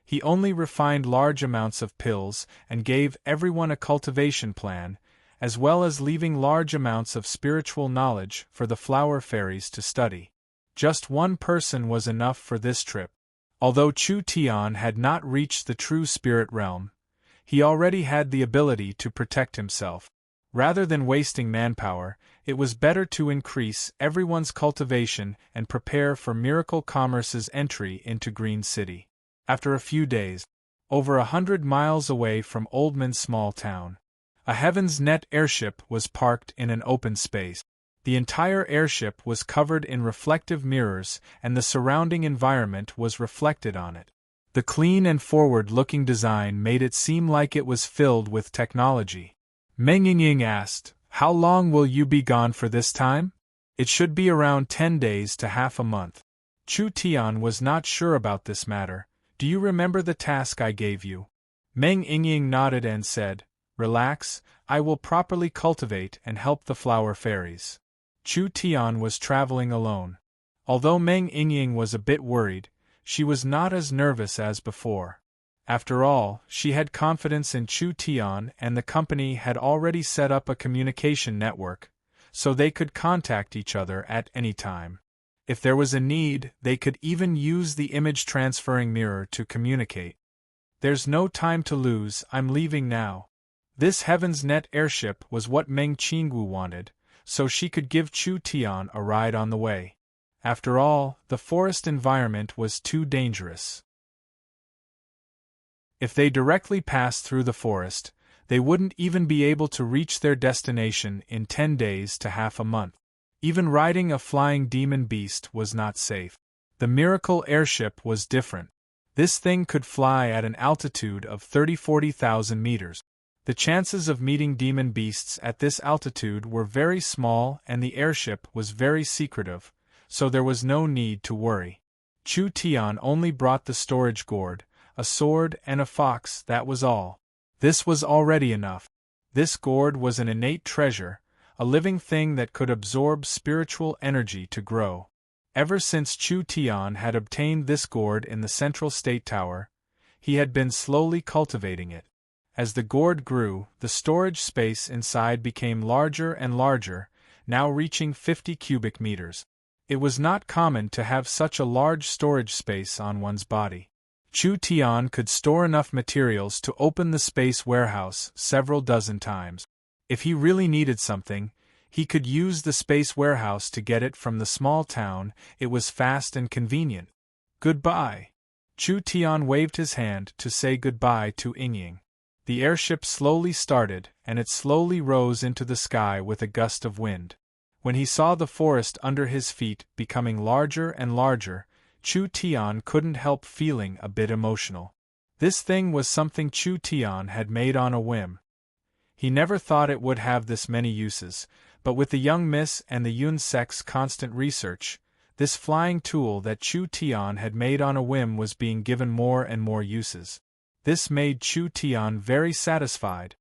Speaker 1: He only refined large amounts of pills and gave everyone a cultivation plan, as well as leaving large amounts of spiritual knowledge for the flower fairies to study. Just one person was enough for this trip. Although Chu Tian had not reached the true spirit realm, he already had the ability to protect himself. Rather than wasting manpower, it was better to increase everyone's cultivation and prepare for Miracle Commerce's entry into Green City. After a few days, over 100 miles away from Oldman's small town, a Heaven's Net airship was parked in an open space. The entire airship was covered in reflective mirrors, and the surrounding environment was reflected on it. The clean and forward-looking design made it seem like it was filled with technology. Meng Yingying asked, "How long will you be gone for this time?" "It should be around 10 days to half a month." Chu Tian was not sure about this matter. "Do you remember the task I gave you?" Meng Yingying nodded and said, "Relax, I will properly cultivate and help the flower fairies." Chu Tian was traveling alone. Although Meng Yingying was a bit worried, she was not as nervous as before. After all, she had confidence in Chu Tian, and the company had already set up a communication network, so they could contact each other at any time. If there was a need, they could even use the image-transferring mirror to communicate. "There's no time to lose, I'm leaving now." This Heaven's Net airship was what Meng Qingwu wanted, so she could give Chu Tian a ride on the way. After all, the forest environment was too dangerous. If they directly passed through the forest, they wouldn't even be able to reach their destination in 10 days to half a month. Even riding a flying demon beast was not safe. The miracle airship was different. This thing could fly at an altitude of 30,000–40,000 meters. The chances of meeting demon beasts at this altitude were very small, and the airship was very secretive, so there was no need to worry. Chu Tian only brought the storage gourd, a sword and a fox, that was all. This was already enough. This gourd was an innate treasure, a living thing that could absorb spiritual energy to grow. Ever since Chu Tian had obtained this gourd in the central state tower, he had been slowly cultivating it. As the gourd grew, the storage space inside became larger and larger, now reaching 50 cubic meters. It was not common to have such a large storage space on one's body. Chu Tian could store enough materials to open the space warehouse several dozen times. If he really needed something, He could use the space warehouse to get it from the small town. It was fast and convenient. Goodbye. Chu Tian waved his hand to say goodbye to Yingying. The airship slowly started, and it slowly rose into the sky with a gust of wind. When he saw the forest under his feet becoming larger and larger, Chu Tian couldn't help feeling a bit emotional. This thing was something Chu Tian had made on a whim. He never thought it would have this many uses, but with the young miss and the Yun Sek's constant research, this flying tool that Chu Tian had made on a whim was being given more and more uses. This made Chu Tian very satisfied.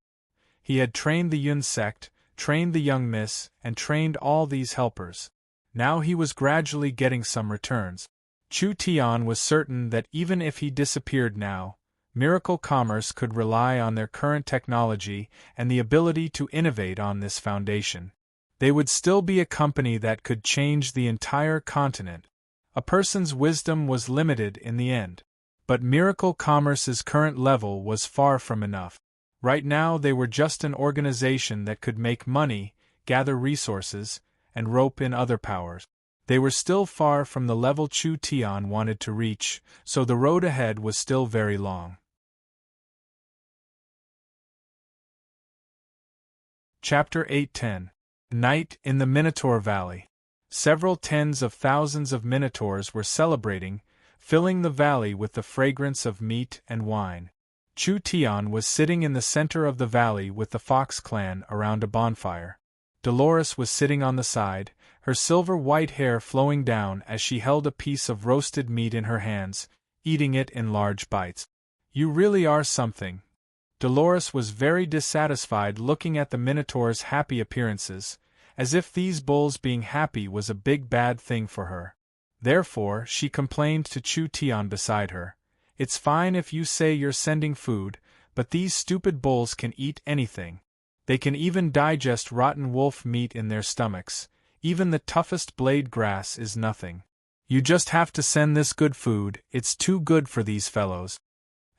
Speaker 1: He had trained the Yun sect, trained the young miss, and trained all these helpers. Now he was gradually getting some returns. Chu Tian was certain that even if he disappeared now, Miracle Commerce could rely on their current technology and the ability to innovate on this foundation. They would still be a company that could change the entire continent. A person's wisdom was limited in the end. But Miracle Commerce's current level was far from enough. Right now they were just an organization that could make money, gather resources, and rope in other powers. They were still far from the level Chu Tian wanted to reach, so the road ahead was still very long. Chapter 8:10. Night in the Minotaur Valley. Several tens of thousands of minotaurs were celebrating, filling the valley with the fragrance of meat and wine. Chu Tian was sitting in the center of the valley with the Fox clan around a bonfire. Dolores was sitting on the side, her silver-white hair flowing down as she held a piece of roasted meat in her hands, eating it in large bites. "You really are something." Dolores was very dissatisfied looking at the Minotaur's happy appearances, as if these bulls being happy was a big bad thing for her. Therefore, she complained to Chu Tian beside her, "It's fine if you say you're sending food, but these stupid bulls can eat anything. They can even digest rotten wolf meat in their stomachs. Even the toughest blade grass is nothing. You just have to send this good food, it's too good for these fellows."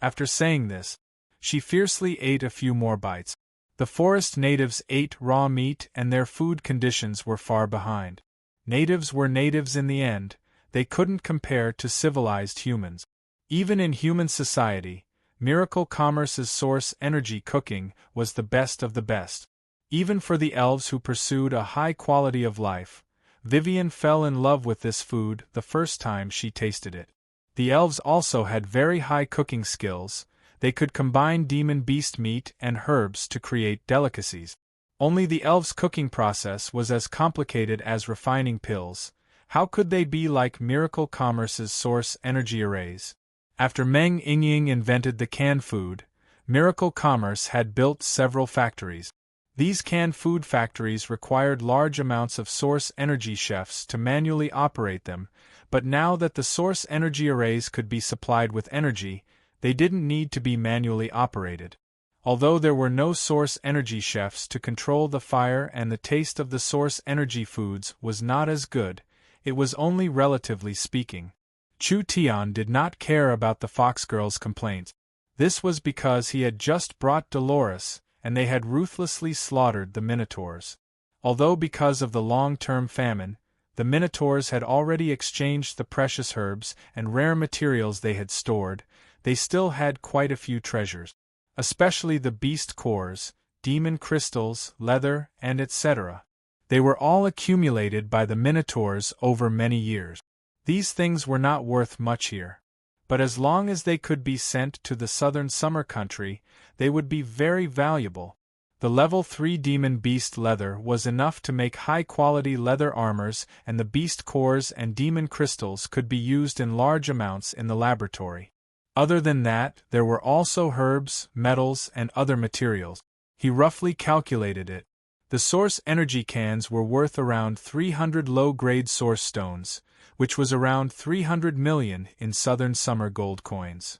Speaker 1: After saying this, she fiercely ate a few more bites. The forest natives ate raw meat and their food conditions were far behind. Natives were natives in the end, they couldn't compare to civilized humans. Even in human society, Miracle Commerce's source energy cooking was the best of the best. Even for the elves who pursued a high quality of life, Vivian fell in love with this food the first time she tasted it. The elves also had very high cooking skills. They could combine demon beast meat and herbs to create delicacies. Only the elves' cooking process was as complicated as refining pills. How could they be like Miracle Commerce's source energy arrays? After Meng Yingying invented the canned food, Miracle Commerce had built several factories. These canned food factories required large amounts of source energy chefs to manually operate them, but now that the source energy arrays could be supplied with energy, they didn't need to be manually operated. Although there were no source energy chefs to control the fire and the taste of the source energy foods was not as good, it was only relatively speaking. Chu Tian did not care about the fox girl's complaints. This was because he had just brought Dolores, and they had ruthlessly slaughtered the Minotaurs. Although because of the long-term famine, the Minotaurs had already exchanged the precious herbs and rare materials they had stored, they still had quite a few treasures. Especially the beast cores, demon crystals, leather, and etc. They were all accumulated by the Minotaurs over many years. These things were not worth much here. But as long as they could be sent to the southern summer country, they would be very valuable. The level 3 demon beast leather was enough to make high-quality leather armors, and the beast cores and demon crystals could be used in large amounts in the laboratory. Other than that, there were also herbs, metals, and other materials. He roughly calculated it. The source energy cans were worth around 300 low-grade source stones, which was around 300 million in southern summer gold coins.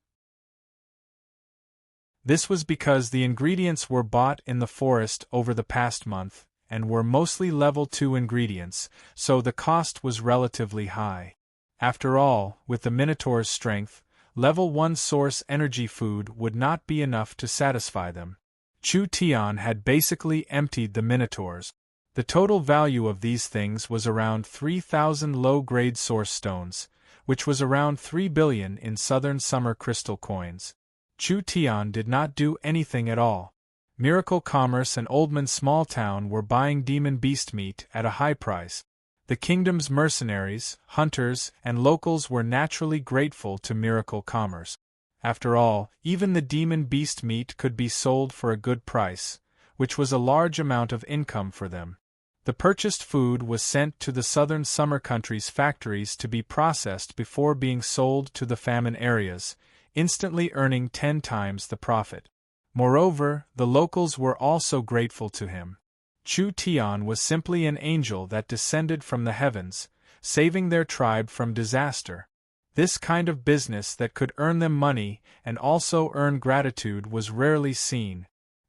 Speaker 1: This was because the ingredients were bought in the forest over the past month, and were mostly level 2 ingredients, so the cost was relatively high. After all, with the Minotaur's strength, level 1 source energy food would not be enough to satisfy them. Chu Tian had basically emptied the Minotaurs. The total value of these things was around 3,000 low-grade source stones, which was around 3 billion in southern summer crystal coins. Chu Tian did not do anything at all. Miracle Commerce and Oldman's small town were buying demon beast meat at a high price. The kingdom's mercenaries, hunters, and locals were naturally grateful to Miracle Commerce. After all, even the demon beast meat could be sold for a good price, which was a large amount of income for them. The purchased food was sent to the southern summer country's factories to be processed before being sold to the famine areas, instantly earning 10 times the profit. Moreover, the locals were also grateful to him. Chu Tian was simply an angel that descended from the heavens, saving their tribe from disaster. This kind of business that could earn them money and also earn gratitude was rarely seen.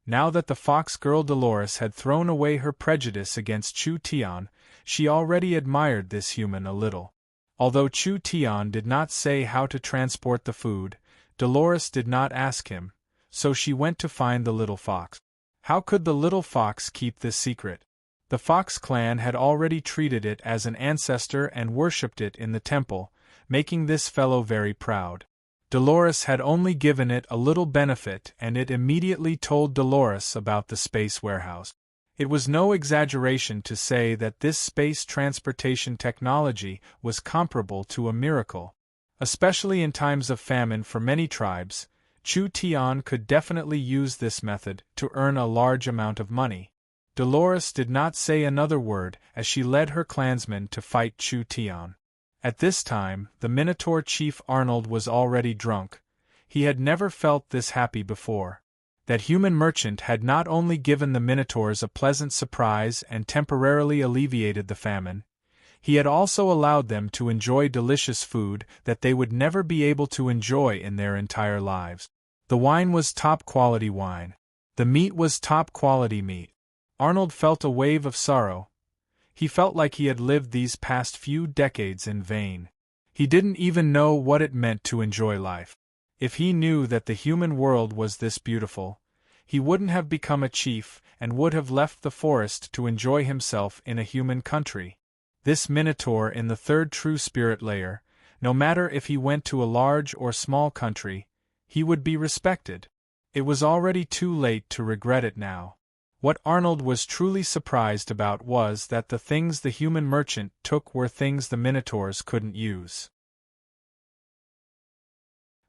Speaker 1: Now that the fox girl Dolores had thrown away her prejudice against Chu Tian, she already admired this human a little. Although Chu Tian did not say how to transport the food, Dolores did not ask him, so she went to find the little fox. How could the little fox keep this secret? The Fox clan had already treated it as an ancestor and worshipped it in the temple, making this fellow very proud. Dolores had only given it a little benefit and it immediately told Dolores about the space warehouse. It was no exaggeration to say that this space transportation technology was comparable to a miracle. Especially in times of famine for many tribes, Chu Tian could definitely use this method to earn a large amount of money. Dolores did not say another word as she led her clansmen to fight Chu Tian. At this time, the Minotaur chief Arnold was already drunk. He had never felt this happy before. That human merchant had not only given the Minotaurs a pleasant surprise and temporarily alleviated the famine, he had also allowed them to enjoy delicious food that they would never be able to enjoy in their entire lives. The wine was top-quality wine. The meat was top-quality meat. Arnold felt a wave of sorrow. He felt like he had lived these past few decades in vain. He didn't even know what it meant to enjoy life. If he knew that the human world was this beautiful, he wouldn't have become a chief and would have left the forest to enjoy himself in a human country. This Minotaur in the third true spirit layer, no matter if he went to a large or small country, he would be respected. It was already too late to regret it now. What Arnold was truly surprised about was that the things the human merchant took were things the Minotaurs couldn't use.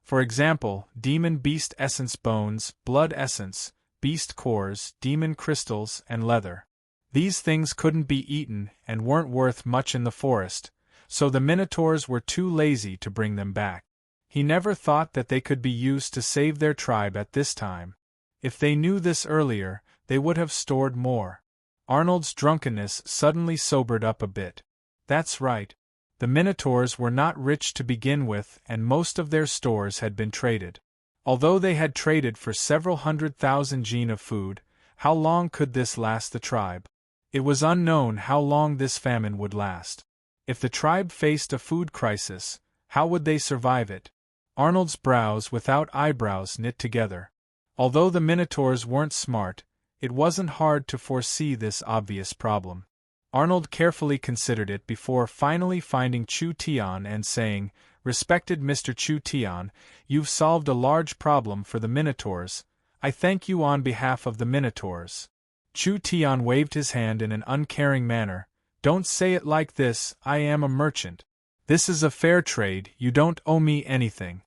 Speaker 1: For example, demon beast essence bones, blood essence, beast cores, demon crystals, and leather. These things couldn't be eaten and weren't worth much in the forest, so the Minotaurs were too lazy to bring them back. He never thought that they could be used to save their tribe at this time. If they knew this earlier, they would have stored more. Arnold's drunkenness suddenly sobered up a bit. That's right. The Minotaurs were not rich to begin with and most of their stores had been traded. Although they had traded for several 100,000 gen of food, how long could this last the tribe? It was unknown how long this famine would last. If the tribe faced a food crisis, how would they survive it? Arnold's brows without eyebrows knit together. Although the Minotaurs weren't smart, it wasn't hard to foresee this obvious problem. Arnold carefully considered it before finally finding Chu Tian and saying, "Respected Mr. Chu Tian, you've solved a large problem for the Minotaurs. I thank you on behalf of the Minotaurs." Chu Tian waved his hand in an uncaring manner. "Don't say it like this, I am a merchant. This is a fair trade, you don't owe me anything."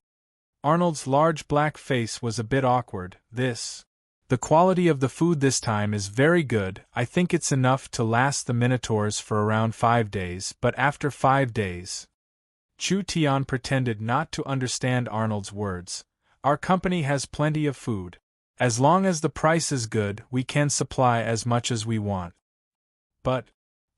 Speaker 1: Arnold's large black face was a bit awkward. The quality of the food this time is very good. I think it's enough to last the Minotaurs for around 5 days, but after 5 days... Chu Tian pretended not to understand Arnold's words. "Our company has plenty of food. As long as the price is good, we can supply as much as we want." But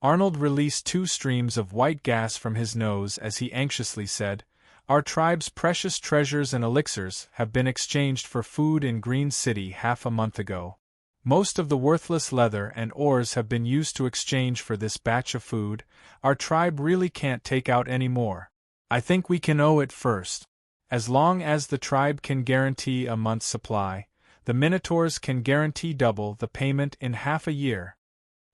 Speaker 1: Arnold released 2 streams of white gas from his nose as he anxiously said, "Our tribe's precious treasures and elixirs have been exchanged for food in Green City half a month ago. Most of the worthless leather and ores have been used to exchange for this batch of food. Our tribe really can't take out any more. I think we can owe it first. As long as the tribe can guarantee a month's supply, the Minotaurs can guarantee double the payment in half a year."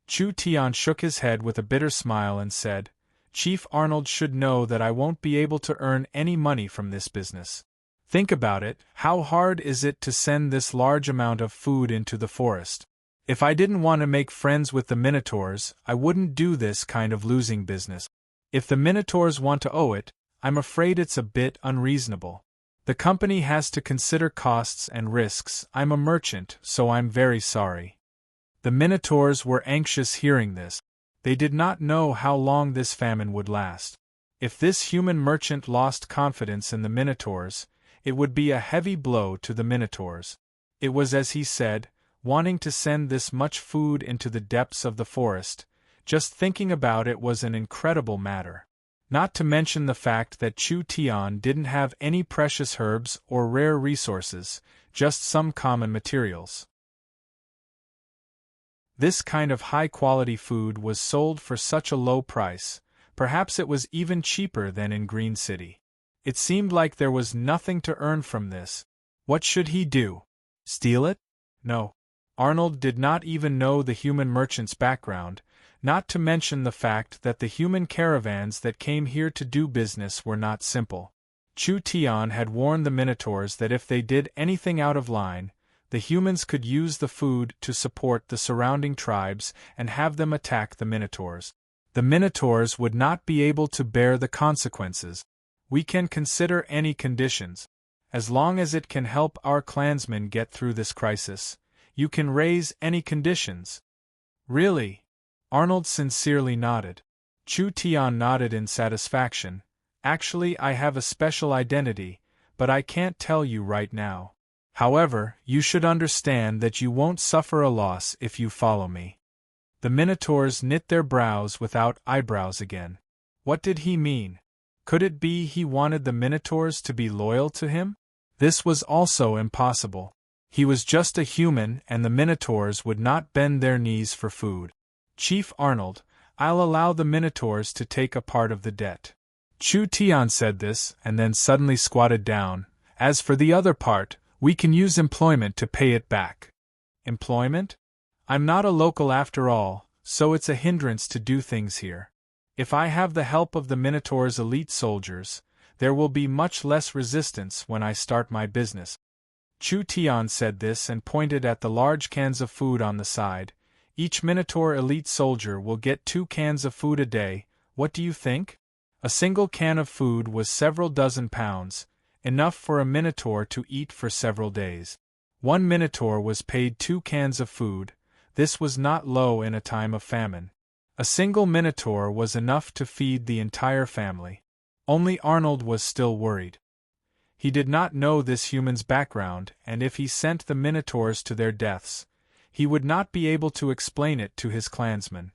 Speaker 1: Chu Tian shook his head with a bitter smile and said, Chief Arnold should know that I won't be able to earn any money from this business. Think about it, how hard is it to send this large amount of food into the forest? If I didn't want to make friends with the Minotaurs, I wouldn't do this kind of losing business. If the Minotaurs want to owe it, I'm afraid it's a bit unreasonable. The company has to consider costs and risks. I'm a merchant, so I'm very sorry. The Minotaurs were anxious hearing this. They did not know how long this famine would last. If this human merchant lost confidence in the Minotaurs, it would be a heavy blow to the Minotaurs. It was as he said, wanting to send this much food into the depths of the forest. Just thinking about it was an incredible matter. Not to mention the fact that Chu Tian didn't have any precious herbs or rare resources, just some common materials. This kind of high-quality food was sold for such a low price, perhaps it was even cheaper than in Green City. It seemed like there was nothing to earn from this. What should he do? Steal it? No. Arnold did not even know the human merchant's background, not to mention the fact that the human caravans that came here to do business were not simple. Chu Tian had warned the Minotaurs that if they did anything out of line, the humans could use the food to support the surrounding tribes and have them attack the Minotaurs. The Minotaurs would not be able to bear the consequences. We can consider any conditions. As long as it can help our clansmen get through this crisis, you can raise any conditions. Really? Arnold sincerely nodded. Chu Tian nodded in satisfaction. Actually, I have a special identity, but I can't tell you right now. However, you should understand that you won't suffer a loss if you follow me. The Minotaurs knit their brows without eyebrows again. What did he mean? Could it be he wanted the Minotaurs to be loyal to him? This was also impossible. He was just a human and the Minotaurs would not bend their knees for food. Chief Arnold, I'll allow the Minotaurs to take a part of the debt. Chu Tian said this and then suddenly squatted down. As for the other part, we can use employment to pay it back. Employment? I'm not a local after all, so it's a hindrance to do things here. If I have the help of the Minotaur's elite soldiers, there will be much less resistance when I start my business. Chu Tian said this and pointed at the large cans of food on the side. Each Minotaur elite soldier will get 2 cans of food a day. What do you think? A single can of food was several dozen pounds, enough for a Minotaur to eat for several days. 1 Minotaur was paid 2 cans of food. This was not low in a time of famine. A single Minotaur was enough to feed the entire family. Only Arnold was still worried. He did not know this human's background, and if he sent the Minotaurs to their deaths, he would not be able to explain it to his clansmen.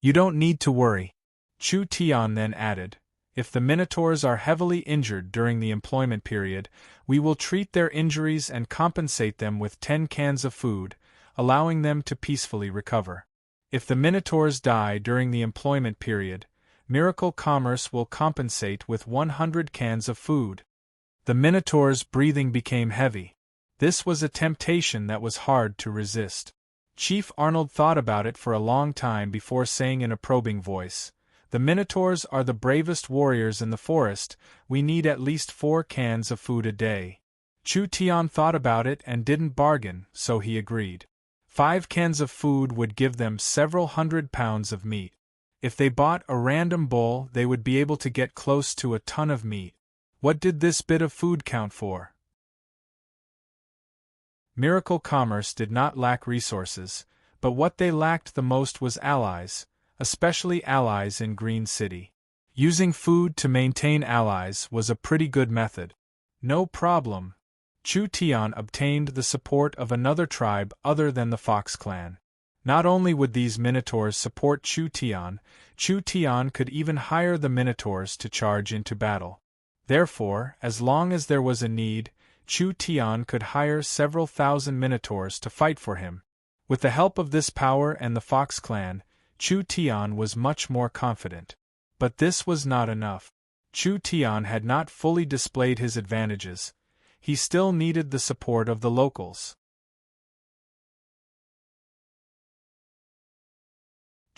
Speaker 1: You don't need to worry. Chu Tian then added, if the Minotaurs are heavily injured during the employment period, we will treat their injuries and compensate them with 10 cans of food, allowing them to peacefully recover. If the Minotaurs die during the employment period, Miracle Commerce will compensate with 100 cans of food. The Minotaur's breathing became heavy. This was a temptation that was hard to resist. Chief Arnold thought about it for a long time before saying in a probing voice, the Minotaurs are the bravest warriors in the forest, we need at least 4 cans of food a day. Chu Tian thought about it and didn't bargain, so he agreed. 5 cans of food would give them several hundred pounds of meat. If they bought a random bull, they would be able to get close to a ton of meat. What did this bit of food count for? Miracle Commerce did not lack resources, but what they lacked the most was allies, especially allies in Green City. Using food to maintain allies was a pretty good method. No problem. Chu Tian obtained the support of another tribe other than the Fox clan. Not only would these Minotaurs support Chu Tian could even hire the Minotaurs to charge into battle. Therefore, as long as there was a need, Chu Tian could hire several thousand Minotaurs to fight for him. With the help of this power and the Fox clan, Chu Tian was much more confident. But this was not enough. Chu Tian had not fully displayed his advantages. He still needed the support of the locals.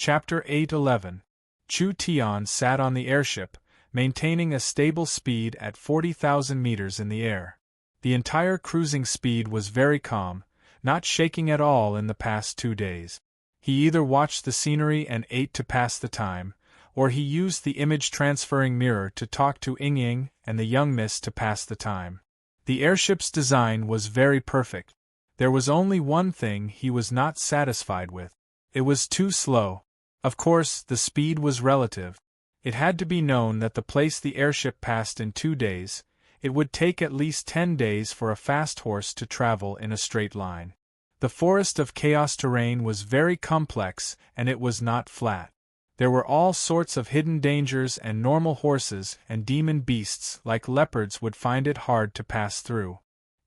Speaker 1: Chapter 8:11. Chu Tian sat on the airship, maintaining a stable speed at 40,000 meters in the air. The entire cruising speed was very calm, not shaking at all in the past 2 days. He either watched the scenery and ate to pass the time, or he used the image-transferring mirror to talk to Ying and the young miss to pass the time. The airship's design was very perfect. There was only one thing he was not satisfied with. It was too slow. Of course, the speed was relative. It had to be known that the place the airship passed in 2 days, it would take at least 10 days for a fast horse to travel in a straight line. The forest of chaos terrain was very complex and it was not flat. There were all sorts of hidden dangers and normal horses and demon beasts like leopards would find it hard to pass through.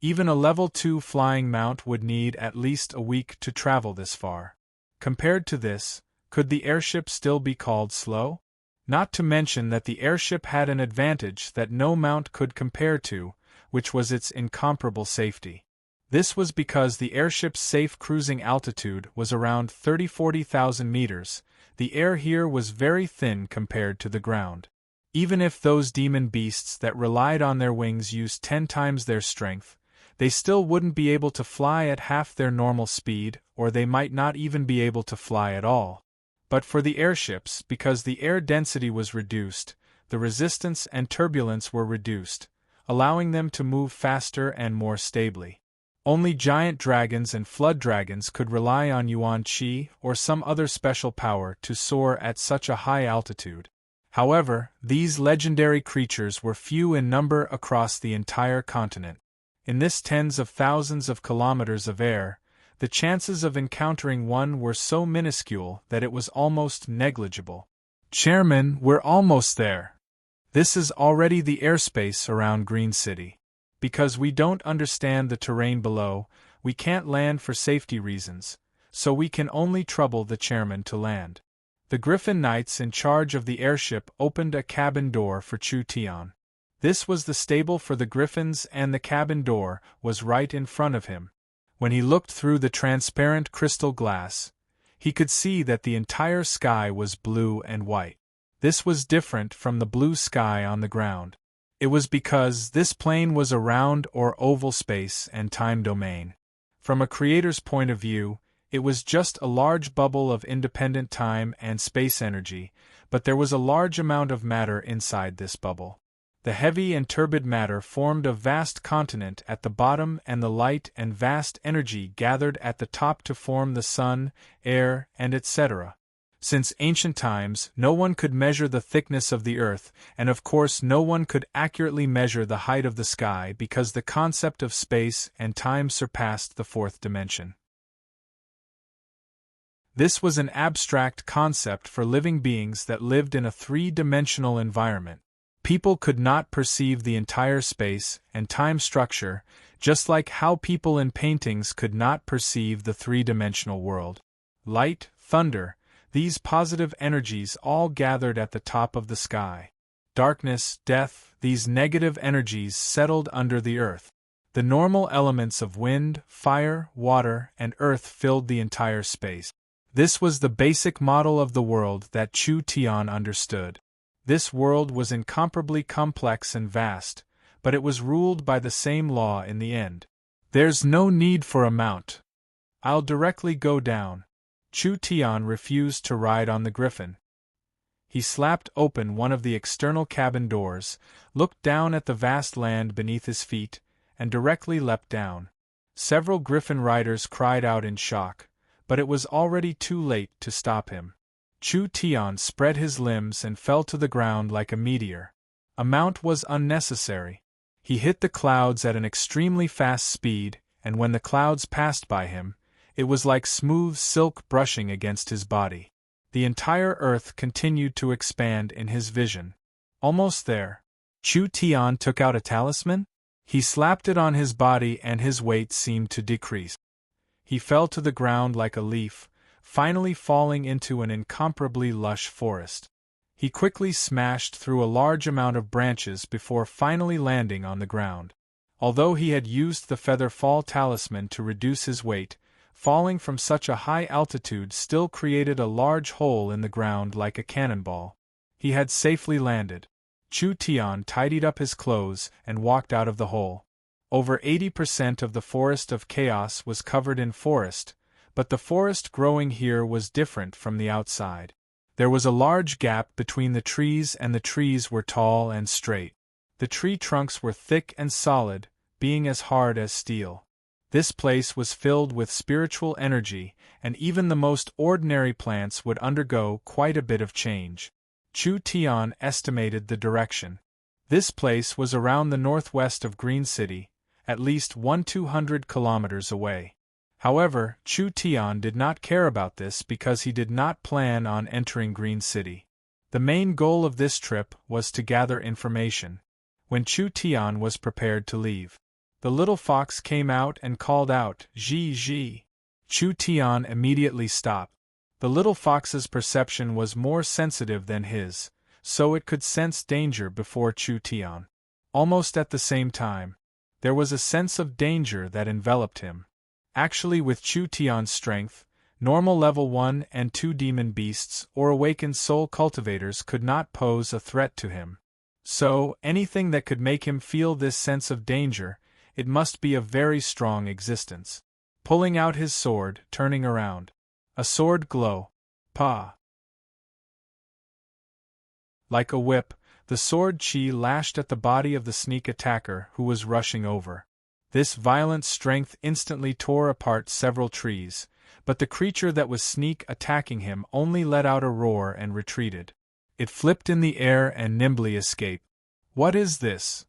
Speaker 1: Even a level 2 flying mount would need at least a week to travel this far. Compared to this, could the airship still be called slow? Not to mention that the airship had an advantage that no mount could compare to, which was its incomparable safety. This was because the airship's safe cruising altitude was around 30–40,000 meters. The air here was very thin compared to the ground. Even if those demon beasts that relied on their wings used 10 times their strength, they still wouldn't be able to fly at half their normal speed, or they might not even be able to fly at all. But for the airships, because the air density was reduced, the resistance and turbulence were reduced, allowing them to move faster and more stably. Only giant dragons and flood dragons could rely on Yuan Qi or some other special power to soar at such a high altitude. However, these legendary creatures were few in number across the entire continent. In this tens of thousands of kilometers of air, the chances of encountering one were so minuscule that it was almost negligible. Chairman, we're almost there. This is already the airspace around Green City. Because we don't understand the terrain below, we can't land for safety reasons, so we can only trouble the chairman to land. The Griffin Knights in charge of the airship opened a cabin door for Chu Tian. This was the stable for the Griffins and the cabin door was right in front of him. When he looked through the transparent crystal glass, he could see that the entire sky was blue and white. This was different from the blue sky on the ground. It was because this plane was a round or oval space and time domain. From a creator's point of view, it was just a large bubble of independent time and space energy, but there was a large amount of matter inside this bubble. The heavy and turbid matter formed a vast continent at the bottom and the light and vast energy gathered at the top to form the sun, air, and etc. Since ancient times, no one could measure the thickness of the earth, and of course no one could accurately measure the height of the sky because the concept of space and time surpassed the fourth dimension. This was an abstract concept for living beings that lived in a three-dimensional environment. People could not perceive the entire space and time structure, just like how people in paintings could not perceive the three-dimensional world. Light, thunder, these positive energies all gathered at the top of the sky. Darkness, death, these negative energies settled under the earth. The normal elements of wind, fire, water, and earth filled the entire space. This was the basic model of the world that Chu Tian understood. This world was incomparably complex and vast, but it was ruled by the same law in the end. There's no need for a mount. I'll directly go down. Chu Tian refused to ride on the Griffin. He slapped open one of the external cabin doors, looked down at the vast land beneath his feet, and directly leapt down. Several Griffin riders cried out in shock, but it was already too late to stop him. Chu Tian spread his limbs and fell to the ground like a meteor. A mount was unnecessary. He hit the clouds at an extremely fast speed, and when the clouds passed by him, it was like smooth silk brushing against his body. The entire earth continued to expand in his vision. Almost there. Chu Tian took out a talisman. He slapped it on his body and his weight seemed to decrease. He fell to the ground like a leaf, finally falling into an incomparably lush forest. He quickly smashed through a large amount of branches before finally landing on the ground. Although he had used the feather fall talisman to reduce his weight, falling from such a high altitude still created a large hole in the ground like a cannonball. He had safely landed. Chu Tian tidied up his clothes and walked out of the hole. Over 80% of the forest of chaos was covered in forest, but the forest growing here was different from the outside. There was a large gap between the trees, and the trees were tall and straight. The tree trunks were thick and solid, being as hard as steel. This place was filled with spiritual energy, and even the most ordinary plants would undergo quite a bit of change. Chu Tian estimated the direction. This place was around the northwest of Green City, at least 200 kilometers away. However, Chu Tian did not care about this because he did not plan on entering Green City. The main goal of this trip was to gather information. When Chu Tian was prepared to leave, the little fox came out and called out, "Zhi Zhi." Chu Tian immediately stopped. The little fox's perception was more sensitive than his, so it could sense danger before Chu Tian. Almost at the same time, there was a sense of danger that enveloped him. Actually, with Chu Tian's strength, normal level 1 and 2 demon beasts or awakened soul cultivators could not pose a threat to him. So, anything that could make him feel this sense of danger, it must be a very strong existence. Pulling out his sword, turning around. A sword glow. Pa! Like a whip, the sword chi lashed at the body of the sneak attacker who was rushing over. This violent strength instantly tore apart several trees, but the creature that was sneak attacking him only let out a roar and retreated. It flipped in the air and nimbly escaped. What is this?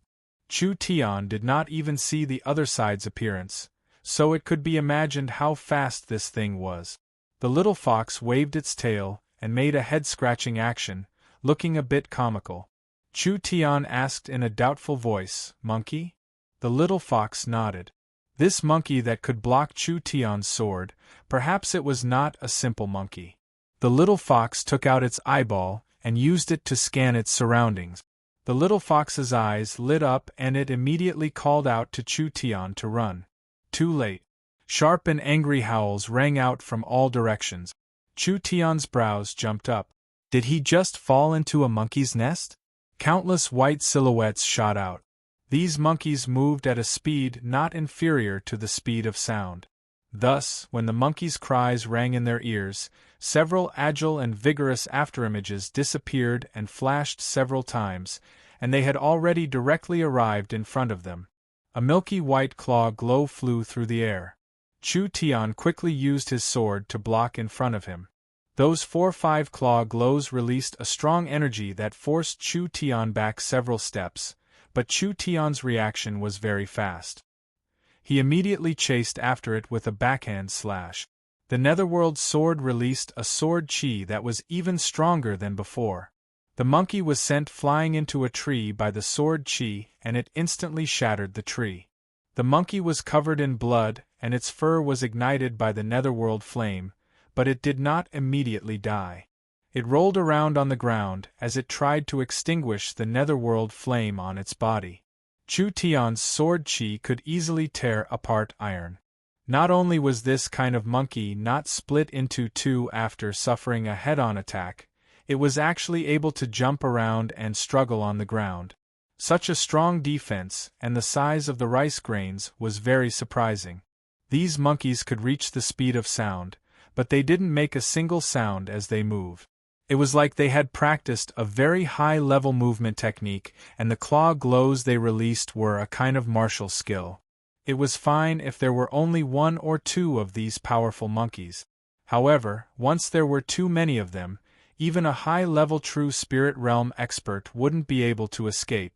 Speaker 1: Chu Tian did not even see the other side's appearance, so it could be imagined how fast this thing was. The little fox waved its tail and made a head-scratching action, looking a bit comical. Chu Tian asked in a doubtful voice, "Monkey?" The little fox nodded. This monkey that could block Chu Tian's sword, perhaps it was not a simple monkey. The little fox took out its eyeball and used it to scan its surroundings. The little fox's eyes lit up and it immediately called out to Chu Tian to run. Too late. Sharp and angry howls rang out from all directions. Chu Tian's brows jumped up. Did he just fall into a monkey's nest? Countless white silhouettes shot out. These monkeys moved at a speed not inferior to the speed of sound. Thus, when the monkeys' cries rang in their ears, several agile and vigorous afterimages disappeared and flashed several times, and they had already directly arrived in front of them. A milky white claw glow flew through the air. Chu Tian quickly used his sword to block in front of him. Those 4-5 claw glows released a strong energy that forced Chu Tian back several steps, but Chu Tian's reaction was very fast. He immediately chased after it with a backhand slash. The Netherworld sword released a sword chi that was even stronger than before. The monkey was sent flying into a tree by the sword chi, and it instantly shattered the tree. The monkey was covered in blood, and its fur was ignited by the Netherworld flame, but it did not immediately die. It rolled around on the ground as it tried to extinguish the Netherworld flame on its body. Chu Tian's sword chi could easily tear apart iron. Not only was this kind of monkey not split into two after suffering a head-on attack, it was actually able to jump around and struggle on the ground. Such a strong defense and the size of the rice grains was very surprising. These monkeys could reach the speed of sound, but they didn't make a single sound as they moved. It was like they had practiced a very high-level movement technique, and the claw glows they released were a kind of martial skill. It was fine if there were only 1 or 2 of these powerful monkeys. However, once there were too many of them, even a high-level true spirit realm expert wouldn't be able to escape.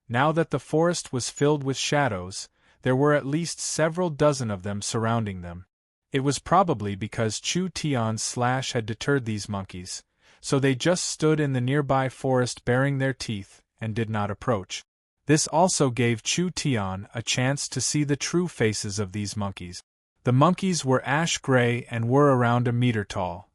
Speaker 1: Now that the forest was filled with shadows, there were at least several dozen of them surrounding them. It was probably because Chu Tian's slash had deterred these monkeys, so they just stood in the nearby forest baring their teeth and did not approach. This also gave Chu Tian a chance to see the true faces of these monkeys. The monkeys were ash gray and were around a meter tall.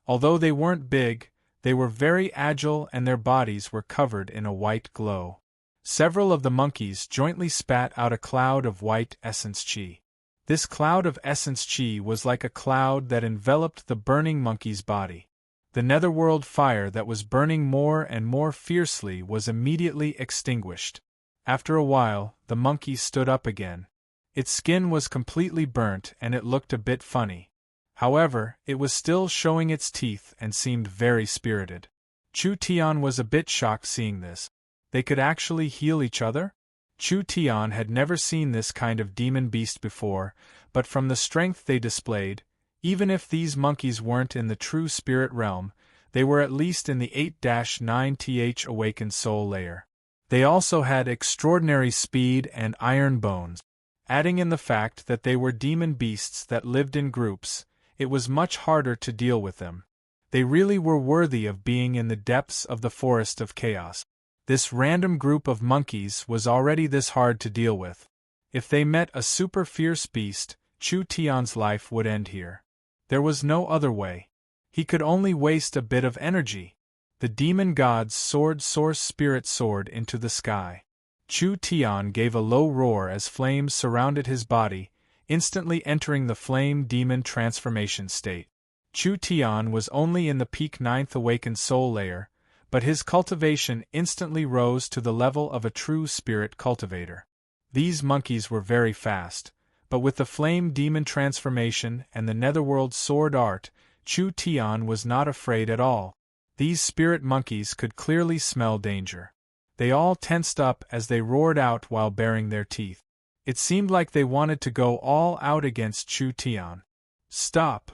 Speaker 1: Although they weren't big, they were very agile and their bodies were covered in a white glow. Several of the monkeys jointly spat out a cloud of white essence chi. This cloud of essence chi was like a cloud that enveloped the burning monkey's body. The netherworld fire that was burning more and more fiercely was immediately extinguished. After a while, the monkey stood up again. Its skin was completely burnt and it looked a bit funny. However, it was still showing its teeth and seemed very spirited. Chu Tian was a bit shocked seeing this. They could actually heal each other? Chu Tian had never seen this kind of demon beast before, but from the strength they displayed, even if these monkeys weren't in the true spirit realm, they were at least in the 8-9th awakened soul layer. They also had extraordinary speed and iron bones. Adding in the fact that they were demon beasts that lived in groups, it was much harder to deal with them. They really were worthy of being in the depths of the forest of chaos. This random group of monkeys was already this hard to deal with. If they met a super fierce beast, Chu Tian's life would end here. There was no other way. He could only waste a bit of energy. The demon god's sword source spirit soared into the sky. Chu Tian gave a low roar as flames surrounded his body, instantly entering the flame demon transformation state. Chu Tian was only in the peak 9th awakened soul layer, but his cultivation instantly rose to the level of a true spirit cultivator. These monkeys were very fast, but with the flame demon transformation and the netherworld sword art, Chu Tian was not afraid at all. These spirit monkeys could clearly smell danger. They all tensed up as they roared out while baring their teeth. It seemed like they wanted to go all out against Chu Tian. "Stop!"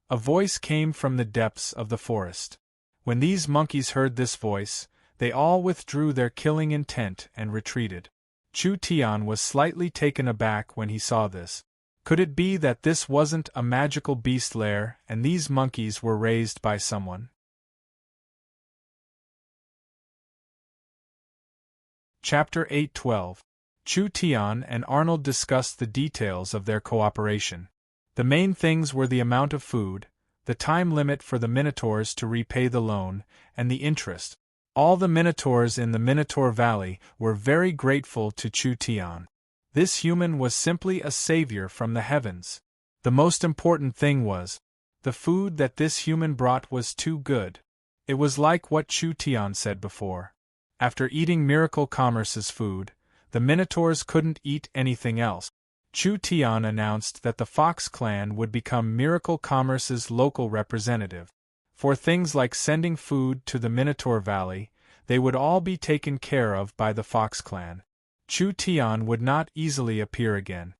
Speaker 1: A voice came from the depths of the forest. When these monkeys heard this voice, they all withdrew their killing intent and retreated. Chu Tian was slightly taken aback when he saw this. Could it be that this wasn't a magical beast lair and these monkeys were raised by someone? Chapter 8:12. Chu Tian and Arnold discussed the details of their cooperation. The main things were the amount of food, the time limit for the Minotaurs to repay the loan, and the interest. All the Minotaurs in the Minotaur Valley were very grateful to Chu Tian. This human was simply a savior from the heavens. The most important thing was, the food that this human brought was too good. It was like what Chu Tian said before. After eating Miracle Commerce's food, the Minotaurs couldn't eat anything else. Chu Tian announced that the Fox clan would become Miracle Commerce's local representative. For things like sending food to the Minotaur Valley, they would all be taken care of by the Fox clan. Chu Tian would not easily appear again.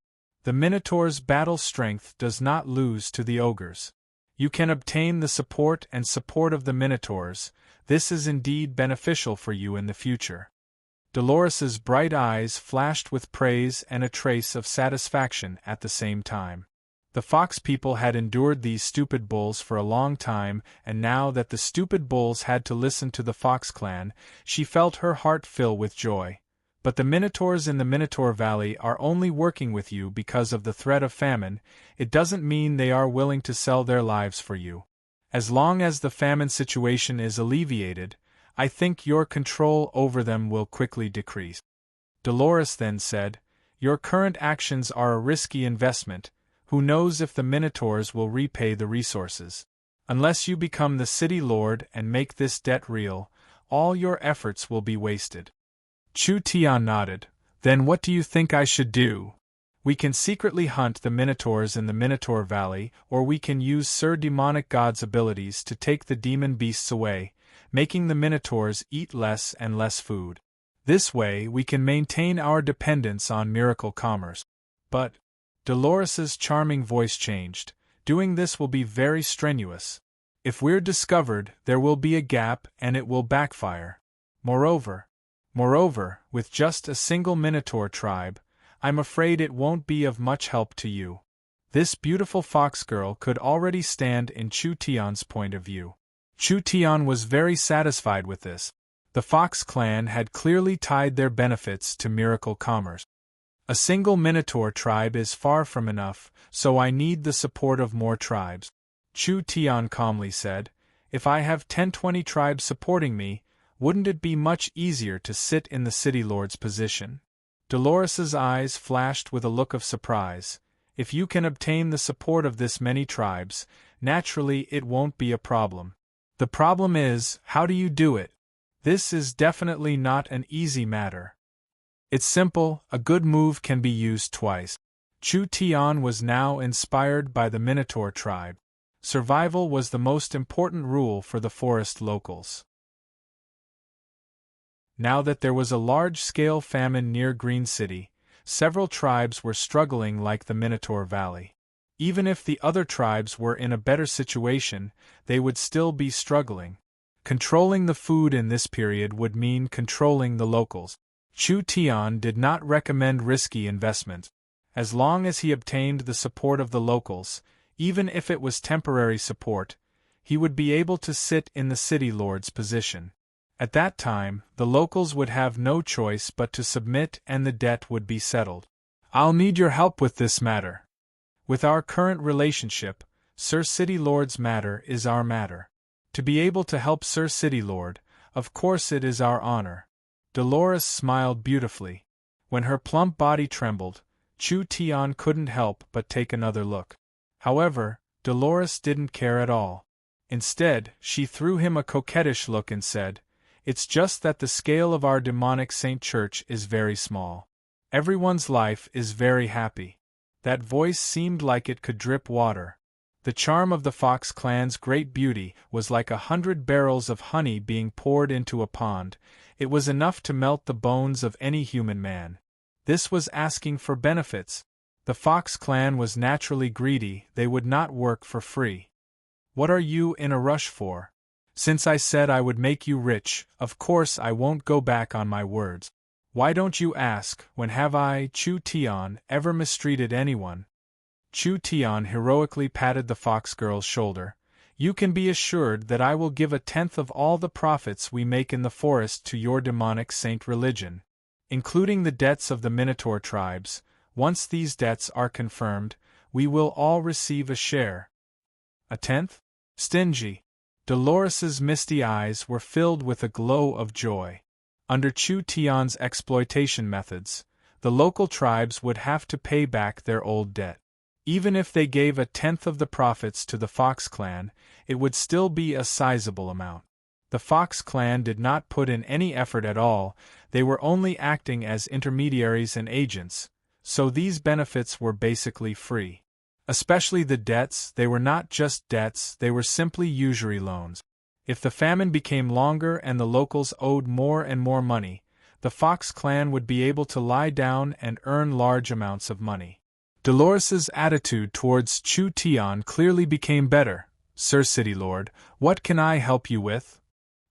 Speaker 1: The Minotaur's battle strength does not lose to the ogres. You can obtain the support of the Minotaurs. This is indeed beneficial for you in the future. Dolores's bright eyes flashed with praise and a trace of satisfaction at the same time. The Fox people had endured these stupid bulls for a long time, and now that the stupid bulls had to listen to the Fox clan, she felt her heart fill with joy. But the Minotaurs in the Minotaur Valley are only working with you because of the threat of famine. It doesn't mean they are willing to sell their lives for you. As long as the famine situation is alleviated, I think your control over them will quickly decrease. Dolores then said, "Your current actions are a risky investment. Who knows if the Minotaurs will repay the resources? Unless you become the city lord and make this debt real, all your efforts will be wasted." Chu Tian nodded. "Then what do you think I should do? We can secretly hunt the Minotaurs in the Minotaur Valley, or we can use Sir Demonic God's abilities to take the demon beasts away, making the Minotaurs eat less and less food. This way we can maintain our dependence on Miracle Commerce." "But," Dolores's charming voice changed, "doing this will be very strenuous. If we're discovered, there will be a gap and it will backfire. Moreover, with just a single Minotaur tribe, I'm afraid it won't be of much help to you." This beautiful fox girl could already stand in Chu Tian's point of view. Chu Tian was very satisfied with this. The Fox clan had clearly tied their benefits to Miracle Commerce. A single Minotaur tribe is far from enough, so I need the support of more tribes. Chu Tian calmly said, "If I have 10-20 tribes supporting me, wouldn't it be much easier to sit in the city lord's position?" Dolores's eyes flashed with a look of surprise. If you can obtain the support of this many tribes, naturally it won't be a problem. The problem is, how do you do it? This is definitely not an easy matter. It's simple, a good move can be used twice. Chu Tian was now inspired by the Minotaur tribe. Survival was the most important rule for the forest locals. Now that there was a large-scale famine near Green City, several tribes were struggling like the Minotaur Valley. Even if the other tribes were in a better situation, they would still be struggling. Controlling the food in this period would mean controlling the locals. Chu Tian did not recommend risky investment. As long as he obtained the support of the locals, even if it was temporary support, he would be able to sit in the city lord's position. At that time, the locals would have no choice but to submit and the debt would be settled. I'll need your help with this matter. With our current relationship, Sir City Lord's matter is our matter. To be able to help Sir City Lord, of course it is our honor. Dolores smiled beautifully. When her plump body trembled, Chu Tian couldn't help but take another look. However, Dolores didn't care at all. Instead, she threw him a coquettish look and said, "It's just that the scale of our demonic Saint Church is very small. Everyone's life is very happy." That voice seemed like it could drip water. The charm of the Fox clan's great beauty was like 100 barrels of honey being poured into a pond. It was enough to melt the bones of any human man. This was asking for benefits. The Fox clan was naturally greedy, they would not work for free. What are you in a rush for? Since I said I would make you rich, of course I won't go back on my words. Why don't you ask, when have I, Chu Tian, ever mistreated anyone? Chu Tian heroically patted the fox girl's shoulder. You can be assured that I will give 1/10 of all the profits we make in the forest to your demonic saint religion, including the debts of the Minotaur tribes. Once these debts are confirmed, we will all receive a share. 1/10? Stingy. Dolores's misty eyes were filled with a glow of joy. Under Chu Tian's exploitation methods, the local tribes would have to pay back their old debt. Even if they gave 1/10 of the profits to the Fox clan, it would still be a sizable amount. The Fox clan did not put in any effort at all, they were only acting as intermediaries and agents, so these benefits were basically free. Especially the debts, they were not just debts, they were simply usury loans. If the famine became longer and the locals owed more and more money, the Fox clan would be able to lie down and earn large amounts of money. Dolores's attitude towards Chu Tian clearly became better. Sir City Lord, what can I help you with?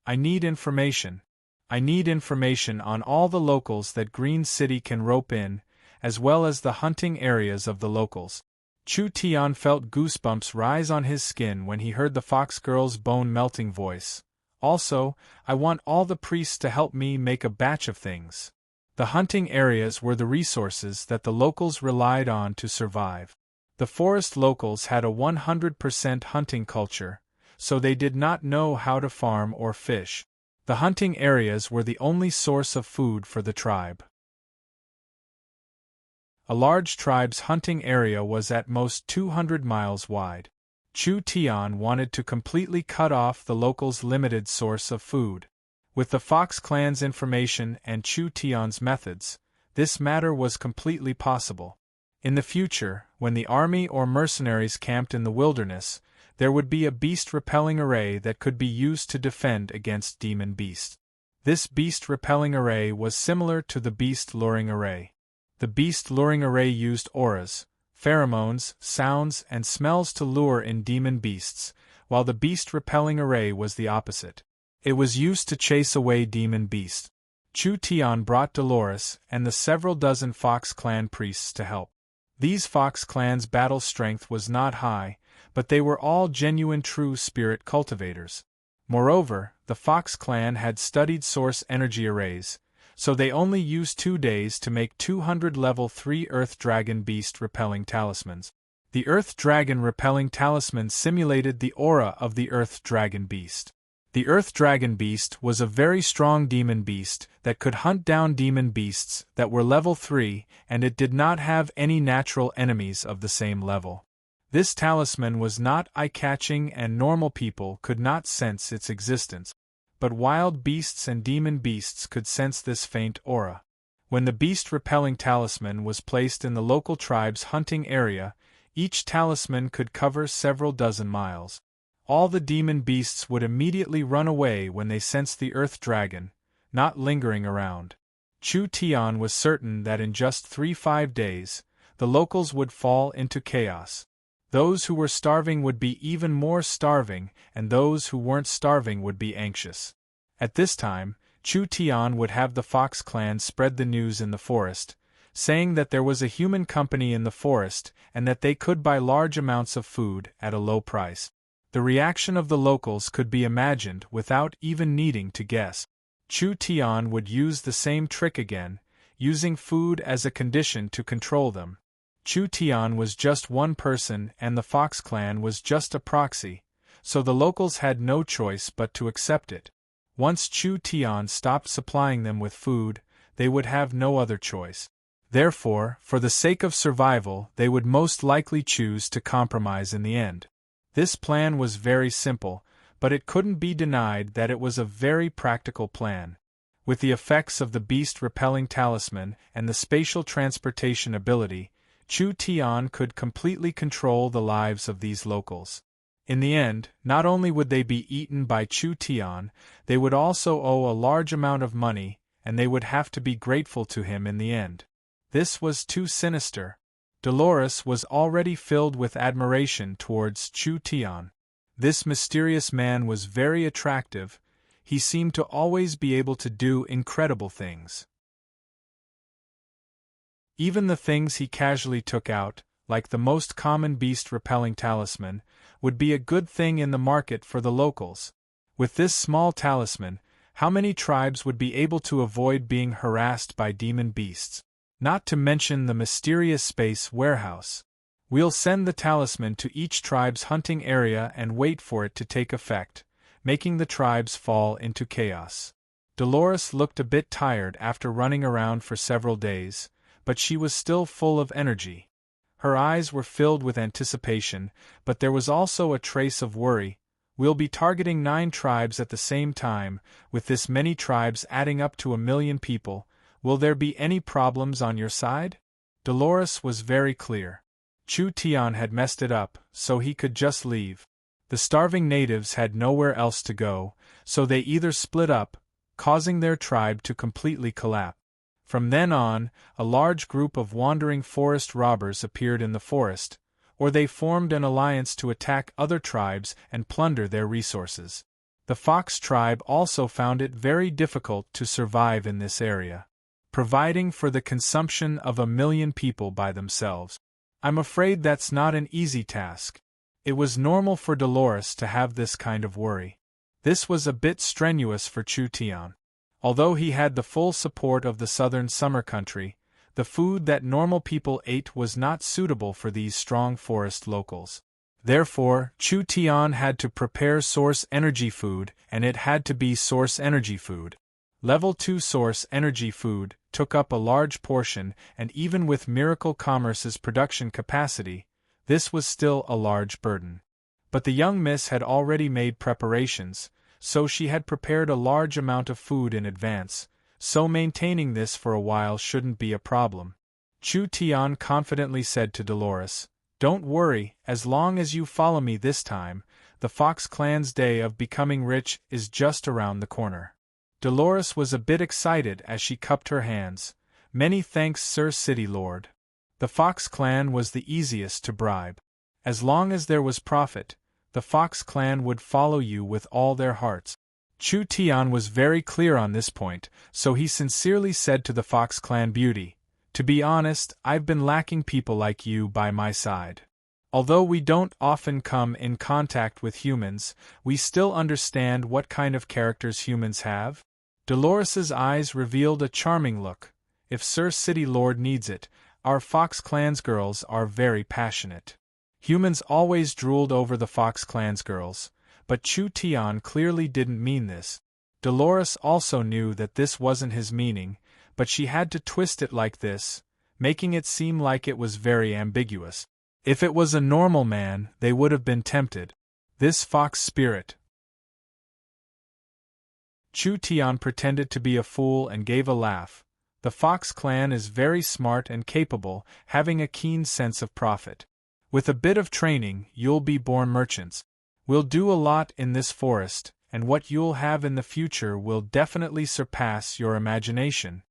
Speaker 1: I need information. I need information on all the locals that Green City can rope in, as well as the hunting areas of the locals. Chu Tian felt goosebumps rise on his skin when he heard the fox girl's bone-melting voice. Also, I want all the priests to help me make a batch of things. The hunting areas were the resources that the locals relied on to survive. The forest locals had a 100% hunting culture, so they did not know how to farm or fish. The hunting areas were the only source of food for the tribe. A large tribe's hunting area was at most 200 miles wide. Chu Tian wanted to completely cut off the locals' limited source of food. With the Fox clan's information and Chu Tian's methods, this matter was completely possible. In the future, when the army or mercenaries camped in the wilderness, there would be a beast-repelling array that could be used to defend against demon beasts. This beast-repelling array was similar to the beast-luring array. The beast-luring array used auras, pheromones, sounds, and smells to lure in demon beasts, while the beast-repelling array was the opposite. It was used to chase away demon beasts. Chu Tian brought Dolores and the several dozen Fox clan priests to help. These Fox clan's battle strength was not high, but they were all genuine true spirit cultivators. Moreover, the Fox clan had studied source energy arrays, so they only used 2 days to make 200 level 3 Earth Dragon beast repelling talismans. The Earth Dragon repelling talisman simulated the aura of the Earth Dragon beast. The Earth Dragon beast was a very strong demon beast that could hunt down demon beasts that were level 3, and it did not have any natural enemies of the same level. This talisman was not eye-catching and normal people could not sense its existence, but wild beasts and demon beasts could sense this faint aura. When the beast-repelling talisman was placed in the local tribe's hunting area, each talisman could cover several dozen miles. All the demon beasts would immediately run away when they sensed the Earth Dragon, not lingering around. Chu Tian was certain that in just 3-5 days, the locals would fall into chaos. Those who were starving would be even more starving, and those who weren't starving would be anxious. At this time, Chu Tian would have the Fox clan spread the news in the forest, saying that there was a human company in the forest and that they could buy large amounts of food at a low price. The reaction of the locals could be imagined without even needing to guess. Chu Tian would use the same trick again, using food as a condition to control them. Chu Tian was just one person and the Fox clan was just a proxy, so the locals had no choice but to accept it. Once Chu Tian stopped supplying them with food, they would have no other choice. Therefore, for the sake of survival, they would most likely choose to compromise in the end. This plan was very simple, but it couldn't be denied that it was a very practical plan. With the effects of the beast-repelling talisman and the spatial transportation ability, Chu Tian could completely control the lives of these locals. In the end, not only would they be eaten by Chu Tian, they would also owe a large amount of money, and they would have to be grateful to him in the end. This was too sinister. Dolores was already filled with admiration towards Chu Tian. This mysterious man was very attractive. He seemed to always be able to do incredible things. Even the things he casually took out, like the most common beast-repelling talisman, would be a good thing in the market for the locals. With this small talisman, how many tribes would be able to avoid being harassed by demon beasts? Not to mention the mysterious space warehouse. We'll send the talisman to each tribe's hunting area and wait for it to take effect, making the tribes fall into chaos. Dolores looked a bit tired after running around for several days, but she was still full of energy. Her eyes were filled with anticipation, but there was also a trace of worry. We'll be targeting 9 tribes at the same time, with this many tribes adding up to 1 million people. Will there be any problems on your side? Dolores was very clear. Chu Tian had messed it up, so he could just leave. The starving natives had nowhere else to go, so they either split up, causing their tribe to completely collapse. From then on, a large group of wandering forest robbers appeared in the forest, or they formed an alliance to attack other tribes and plunder their resources. The Fox tribe also found it very difficult to survive in this area, providing for the consumption of 1 million people by themselves. I'm afraid that's not an easy task. It was normal for Dolores to have this kind of worry. This was a bit strenuous for Chu Tian. Although he had the full support of the southern summer country, the food that normal people ate was not suitable for these strong forest locals. Therefore, Chu Tian had to prepare source energy food, and it had to be source energy food. Level 2 source energy food took up a large portion, and even with Miracle Commerce's production capacity, this was still a large burden. But the young miss had already made preparations, so she had prepared a large amount of food in advance, so maintaining this for a while shouldn't be a problem. Chu Tian confidently said to Dolores, "Don't worry, as long as you follow me this time, the Fox clan's day of becoming rich is just around the corner." Dolores was a bit excited as she cupped her hands. "Many thanks, Sir City Lord." The Fox clan was the easiest to bribe. As long as there was profit, the Fox clan would follow you with all their hearts. Chu Tian was very clear on this point, so he sincerely said to the Fox clan beauty, "To be honest, I've been lacking people like you by my side. Although we don't often come in contact with humans, we still understand what kind of characters humans have." Dolores's eyes revealed a charming look. "If Sir City Lord needs it, our Fox clan's girls are very passionate." Humans always drooled over the Fox clan's girls, but Chu Tian clearly didn't mean this. Dolores also knew that this wasn't his meaning, but she had to twist it like this, making it seem like it was very ambiguous. If it was a normal man, they would have been tempted. This fox spirit. Chu Tian pretended to be a fool and gave a laugh. The Fox clan is very smart and capable, having a keen sense of profit. With a bit of training, you'll be born merchants. We'll do a lot in this forest, and what you'll have in the future will definitely surpass your imagination.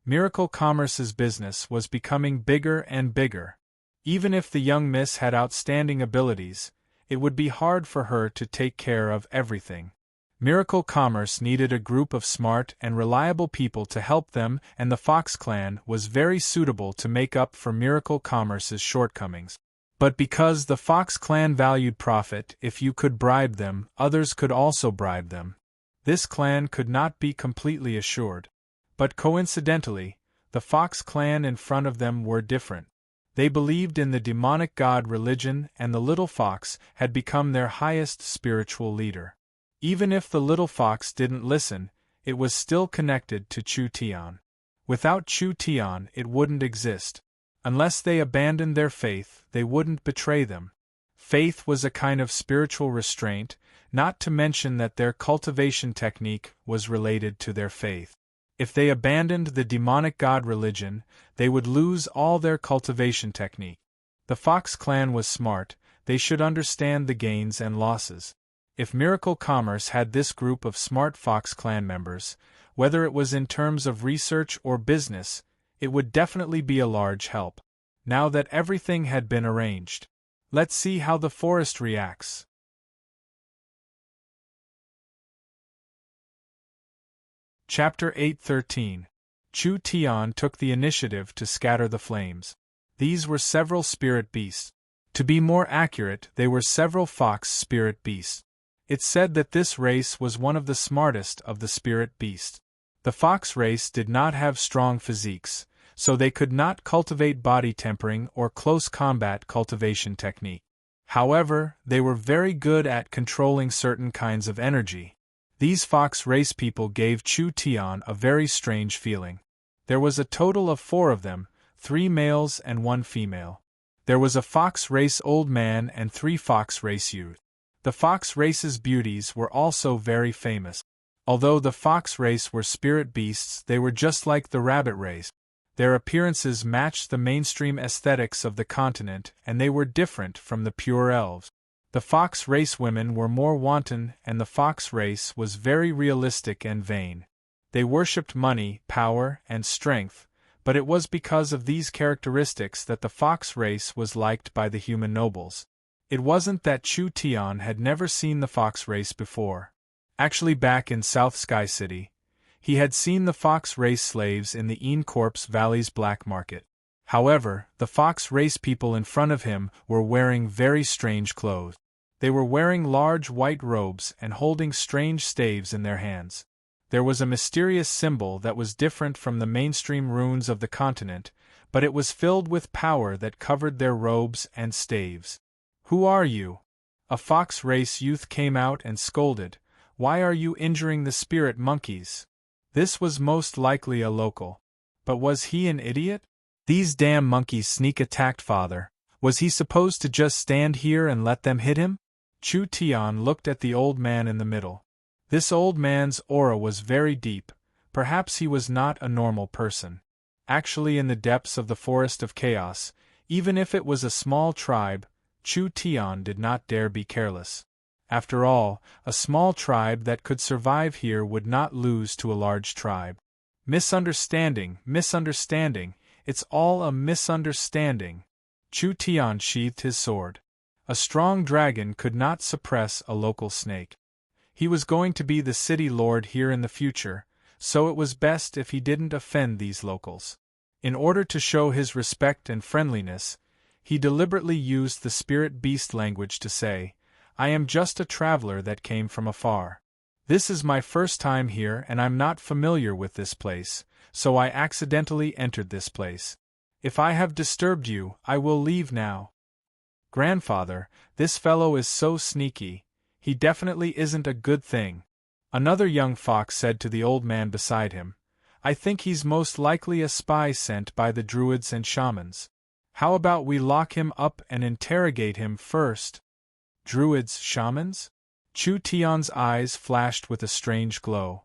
Speaker 1: Miracle Commerce's business was becoming bigger and bigger. Even if the young miss had outstanding abilities, it would be hard for her to take care of everything. Miracle Commerce needed a group of smart and reliable people to help them, and the Fox clan was very suitable to make up for Miracle Commerce's shortcomings. But because the Fox clan valued profit, if you could bribe them, others could also bribe them. This clan could not be completely assured. But coincidentally, the Fox clan in front of them were different. They believed in the demonic god religion, and the little fox had become their highest spiritual leader. Even if the little fox didn't listen, it was still connected to Chu Tian. Without Chu Tian, it wouldn't exist. Unless they abandoned their faith, they wouldn't betray them. Faith was a kind of spiritual restraint, not to mention that their cultivation technique was related to their faith. If they abandoned the demonic god religion, they would lose all their cultivation technique. The Fox clan was smart, they should understand the gains and losses. If Miracle Commerce had this group of smart Fox clan members, whether it was in terms of research or business, it would definitely be a large help. Now that everything had been arranged, let's see how the forest reacts. Chapter 8:13. Chu Tian took the initiative to scatter the flames. These were several spirit beasts. To be more accurate, they were several fox spirit beasts. It's said that this race was one of the smartest of the spirit beasts. The fox race did not have strong physiques, so they could not cultivate body tempering or close combat cultivation technique. However, they were very good at controlling certain kinds of energy. These fox race people gave Chu Tian a very strange feeling. There was a total of 4 of them, 3 males and 1 female. There was a fox race old man and 3 fox race youth. The fox race's beauties were also very famous. Although the fox race were spirit beasts, they were just like the rabbit race. Their appearances matched the mainstream aesthetics of the continent, and they were different from the pure elves. The fox race women were more wanton, and the fox race was very realistic and vain. They worshipped money, power, and strength, but it was because of these characteristics that the fox race was liked by the human nobles. It wasn't that Chu Tian had never seen the fox race before. Actually, back in South Sky City, he had seen the fox race slaves in the Corpse Valley's black market. However, the fox race people in front of him were wearing very strange clothes. They were wearing large white robes and holding strange staves in their hands. There was a mysterious symbol that was different from the mainstream runes of the continent, but it was filled with power that covered their robes and staves. "Who are you?" A fox race youth came out and scolded. "Why are you injuring the spirit monkeys?" This was most likely a local. But was he an idiot? These damn monkeys sneak attacked father. Was he supposed to just stand here and let them hit him? Chu Tian looked at the old man in the middle. This old man's aura was very deep. Perhaps he was not a normal person. Actually, in the depths of the Forest of Chaos, even if it was a small tribe, Chu Tian did not dare be careless. After all, a small tribe that could survive here would not lose to a large tribe. Misunderstanding, it's all a misunderstanding. Chu Tian sheathed his sword. A strong dragon could not suppress a local snake. He was going to be the city lord here in the future, so it was best if he didn't offend these locals. In order to show his respect and friendliness, he deliberately used the spirit beast language to say, "I am just a traveler that came from afar. This is my first time here and I'm not familiar with this place, so I accidentally entered this place. If I have disturbed you, I will leave now." "Grandfather, this fellow is so sneaky. He definitely isn't a good thing. Another young fox said to the old man beside him, I think he's most likely a spy sent by the druids and shamans. How about we lock him up and interrogate him first? Druids, shamans? Chu Tian's eyes flashed with a strange glow.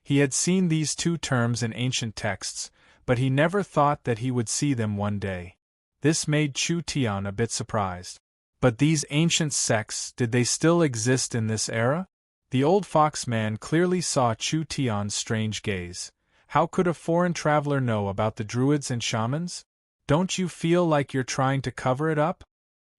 Speaker 1: He had seen these two terms in ancient texts, but he never thought that he would see them one day. This made Chu Tian a bit surprised. But these ancient sects, did they still exist in this era? The old fox man clearly saw Chu Tian's strange gaze. How could a foreign traveler know about the druids and shamans? Don't you feel like you're trying to cover it up?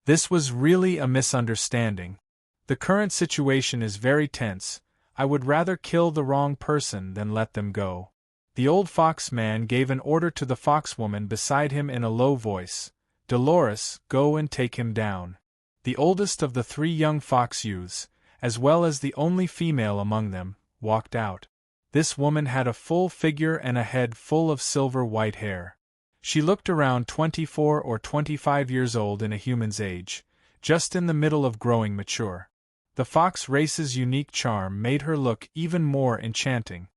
Speaker 1: This was really a misunderstanding. The current situation is very tense. I would rather kill the wrong person than let them go. The old fox man gave an order to the foxwoman beside him in a low voice. Dolores, go and take him down. The oldest of the three young fox youths, as well as the only female among them, walked out. This woman had a full figure and a head full of silver-white hair. She looked around 24 or 25 years old in a human's age, just in the middle of growing mature. The fox race's unique charm made her look even more enchanting.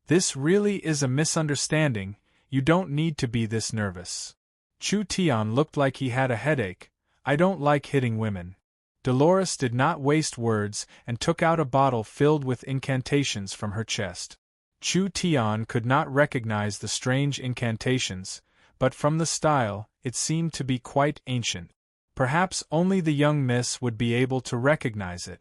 Speaker 1: This really is a misunderstanding, you don't need to be this nervous. Chu Tian looked like he had a headache. I don't like hitting women. Dolores did not waste words and took out a bottle filled with incantations from her chest. Chu Tian could not recognize the strange incantations, but from the style, it seemed to be quite ancient. Perhaps only the young miss would be able to recognize it.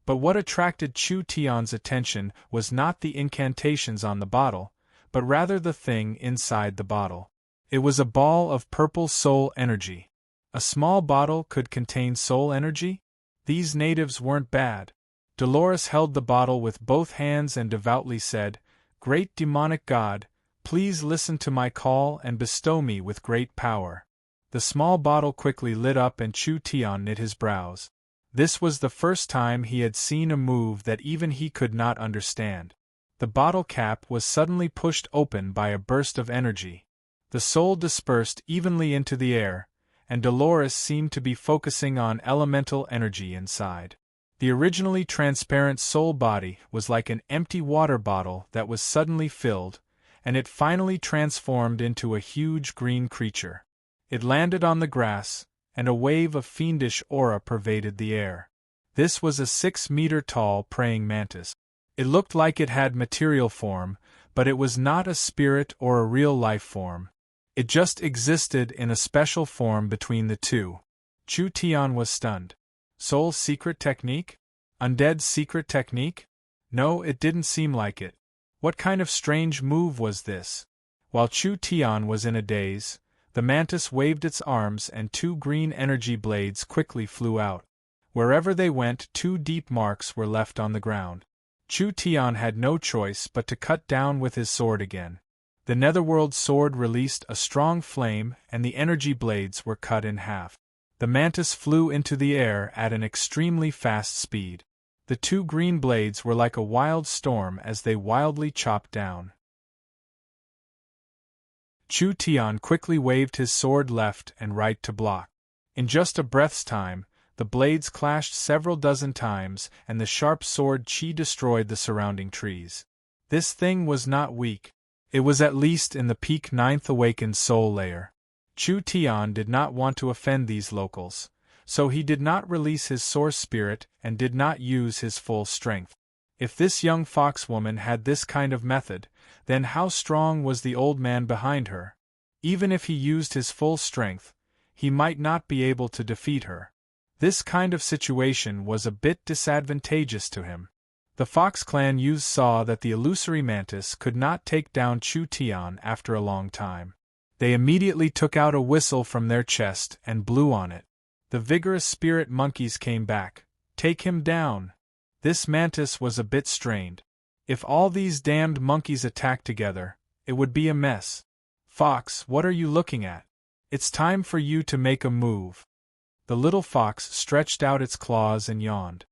Speaker 1: But what attracted Chu Tian's attention was not the incantations on the bottle, but rather the thing inside the bottle. It was a ball of purple soul energy. A small bottle could contain soul energy? These natives weren't bad. Dolores held the bottle with both hands and devoutly said, Great demonic god, please listen to my call and bestow me with great power. The small bottle quickly lit up and Chu Tian knit his brows. This was the first time he had seen a move that even he could not understand. The bottle cap was suddenly pushed open by a burst of energy. The soul dispersed evenly into the air, and Dolores seemed to be focusing on elemental energy inside. The originally transparent soul body was like an empty water bottle that was suddenly filled, and it finally transformed into a huge green creature. It landed on the grass, and a wave of fiendish aura pervaded the air. This was a 6-meter-tall praying mantis. It looked like it had material form, but it was not a spirit or a real life form. It just existed in a special form between the two. Chu Tian was stunned. Soul's secret technique? Undead's secret technique? No, it didn't seem like it. What kind of strange move was this? While Chu Tian was in a daze, the mantis waved its arms and 2 green energy blades quickly flew out. Wherever they went, 2 deep marks were left on the ground. Chu Tian had no choice but to cut down with his sword again. The netherworld sword released a strong flame and the energy blades were cut in half. The mantis flew into the air at an extremely fast speed. The 2 green blades were like a wild storm as they wildly chopped down. Chu Tian quickly waved his sword left and right to block. In just a breath's time, the blades clashed several dozen times and the sharp sword Qi destroyed the surrounding trees. This thing was not weak. It was at least in the peak 9th awakened soul layer. Chu Tian did not want to offend these locals, so he did not release his source spirit and did not use his full strength. If this young foxwoman had this kind of method, then how strong was the old man behind her? Even if he used his full strength, he might not be able to defeat her. This kind of situation was a bit disadvantageous to him. The Fox Clan youths saw that the illusory mantis could not take down Chu Tian after a long time. They immediately took out a whistle from their chest and blew on it. The vigorous spirit monkeys came back. Take him down. This mantis was a bit strained. If all these damned monkeys attacked together, it would be a mess. Fox, what are you looking at? It's time for you to make a move. The little fox stretched out its claws and yawned.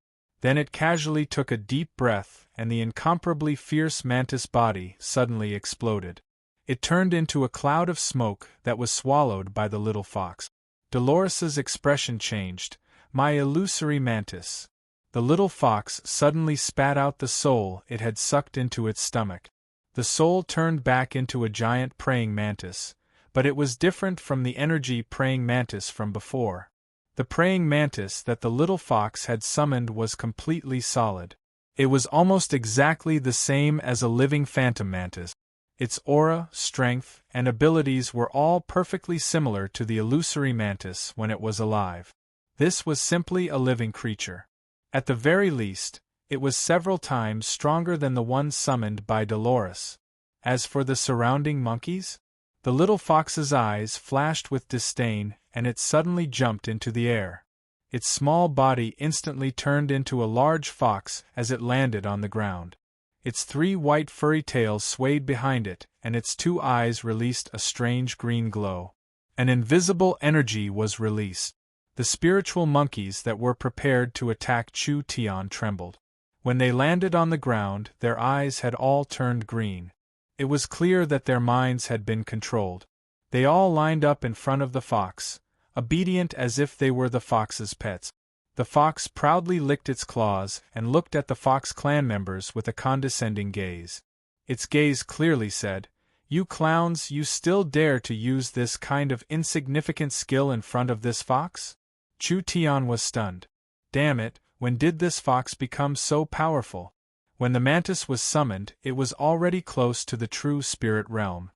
Speaker 1: Then it casually took a deep breath and the incomparably fierce mantis body suddenly exploded. It turned into a cloud of smoke that was swallowed by the little fox. Dolores's expression changed. My illusory mantis. The little fox suddenly spat out the soul it had sucked into its stomach. The soul turned back into a giant praying mantis, but it was different from the energy praying mantis from before. The praying mantis that the little fox had summoned was completely solid. It was almost exactly the same as a living phantom mantis. Its aura, strength, and abilities were all perfectly similar to the illusory mantis when it was alive. This was simply a living creature. At the very least, it was several times stronger than the one summoned by Dolores. As for the surrounding monkeys, the little fox's eyes flashed with disdain, and it suddenly jumped into the air. Its small body instantly turned into a large fox as it landed on the ground. Its 3 white furry tails swayed behind it, and its 2 eyes released a strange green glow. An invisible energy was released. The spiritual monkeys that were prepared to attack Chu Tian trembled. When they landed on the ground, their eyes had all turned green. It was clear that their minds had been controlled. They all lined up in front of the fox, obedient as if they were the fox's pets. The fox proudly licked its claws and looked at the fox clan members with a condescending gaze. Its gaze clearly said, "You clowns, you still dare to use this kind of insignificant skill in front of this fox?" Chu Tian was stunned. Damn it, when did this fox become so powerful? When the mantis was summoned, it was already close to the true spirit realm.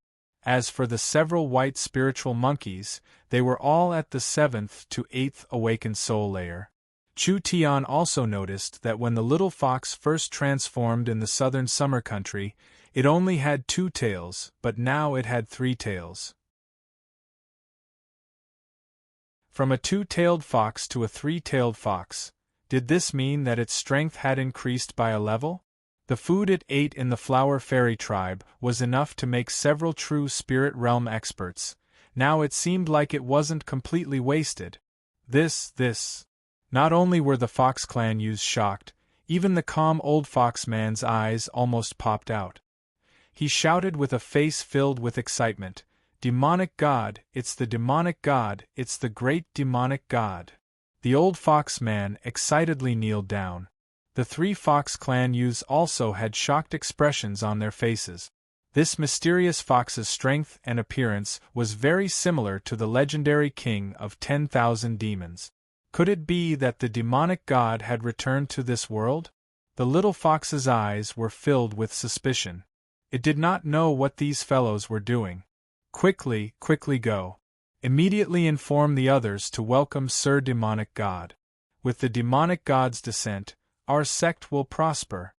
Speaker 1: As for the several white spiritual monkeys, they were all at the 7th to 8th awakened soul layer. Chu Tian also noticed that when the little fox first transformed in the southern summer country, it only had 2 tails, but now it had 3 tails. From a 2-tailed fox to a 3-tailed fox, did this mean that its strength had increased by a level? The food it ate in the Flower Fairy tribe was enough to make several true spirit realm experts. Now it seemed like it wasn't completely wasted. Not only were the Fox Clan youths shocked, even the calm old fox man's eyes almost popped out. He shouted with a face filled with excitement, "Demonic God, it's the demonic God, it's the great demonic God." The old fox man excitedly kneeled down. The 3 Fox Clan youths also had shocked expressions on their faces. This mysterious fox's strength and appearance was very similar to the legendary king of 10,000 demons. Could it be that the demonic god had returned to this world? The little fox's eyes were filled with suspicion. It did not know what these fellows were doing. Quickly go. Immediately inform the others to welcome Sir Demonic God. With the demonic god's descent, our sect will prosper.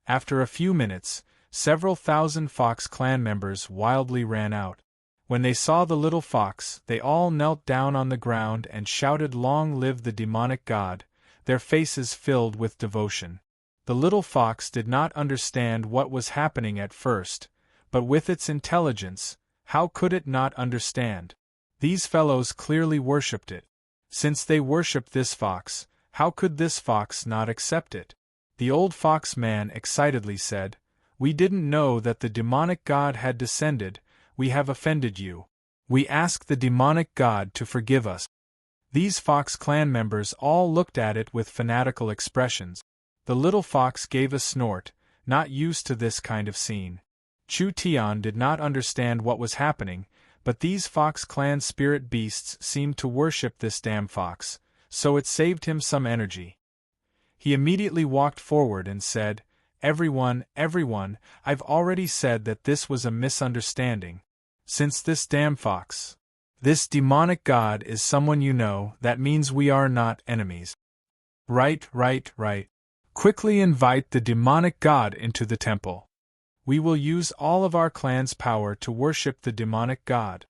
Speaker 1: After a few minutes, several thousand Fox Clan members wildly ran out. When they saw the little fox, they all knelt down on the ground and shouted, "Long live the demonic god," their faces filled with devotion. The little fox did not understand what was happening at first, but with its intelligence, how could it not understand? These fellows clearly worshipped it. Since they worshipped this fox, how could this fox not accept it? The old fox man excitedly said, "We didn't know that the demonic god had descended. We have offended you. We ask the demonic god to forgive us." These Fox Clan members all looked at it with fanatical expressions. The little fox gave a snort, not used to this kind of scene. Chu Tian did not understand what was happening, but these Fox Clan spirit beasts seemed to worship this damn fox, so it saved him some energy. He immediately walked forward and said, Everyone, I've already said that this was a misunderstanding. Since this damn fox, this demonic god is someone you know, that means we are not enemies." Right. Quickly invite the demonic god into the temple. We will use all of our clan's power to worship the demonic god.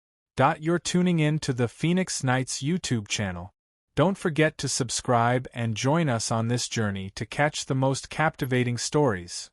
Speaker 1: You're tuning in to the Phoenix Knights YouTube channel. Don't forget to subscribe and join us on this journey to catch the most captivating stories.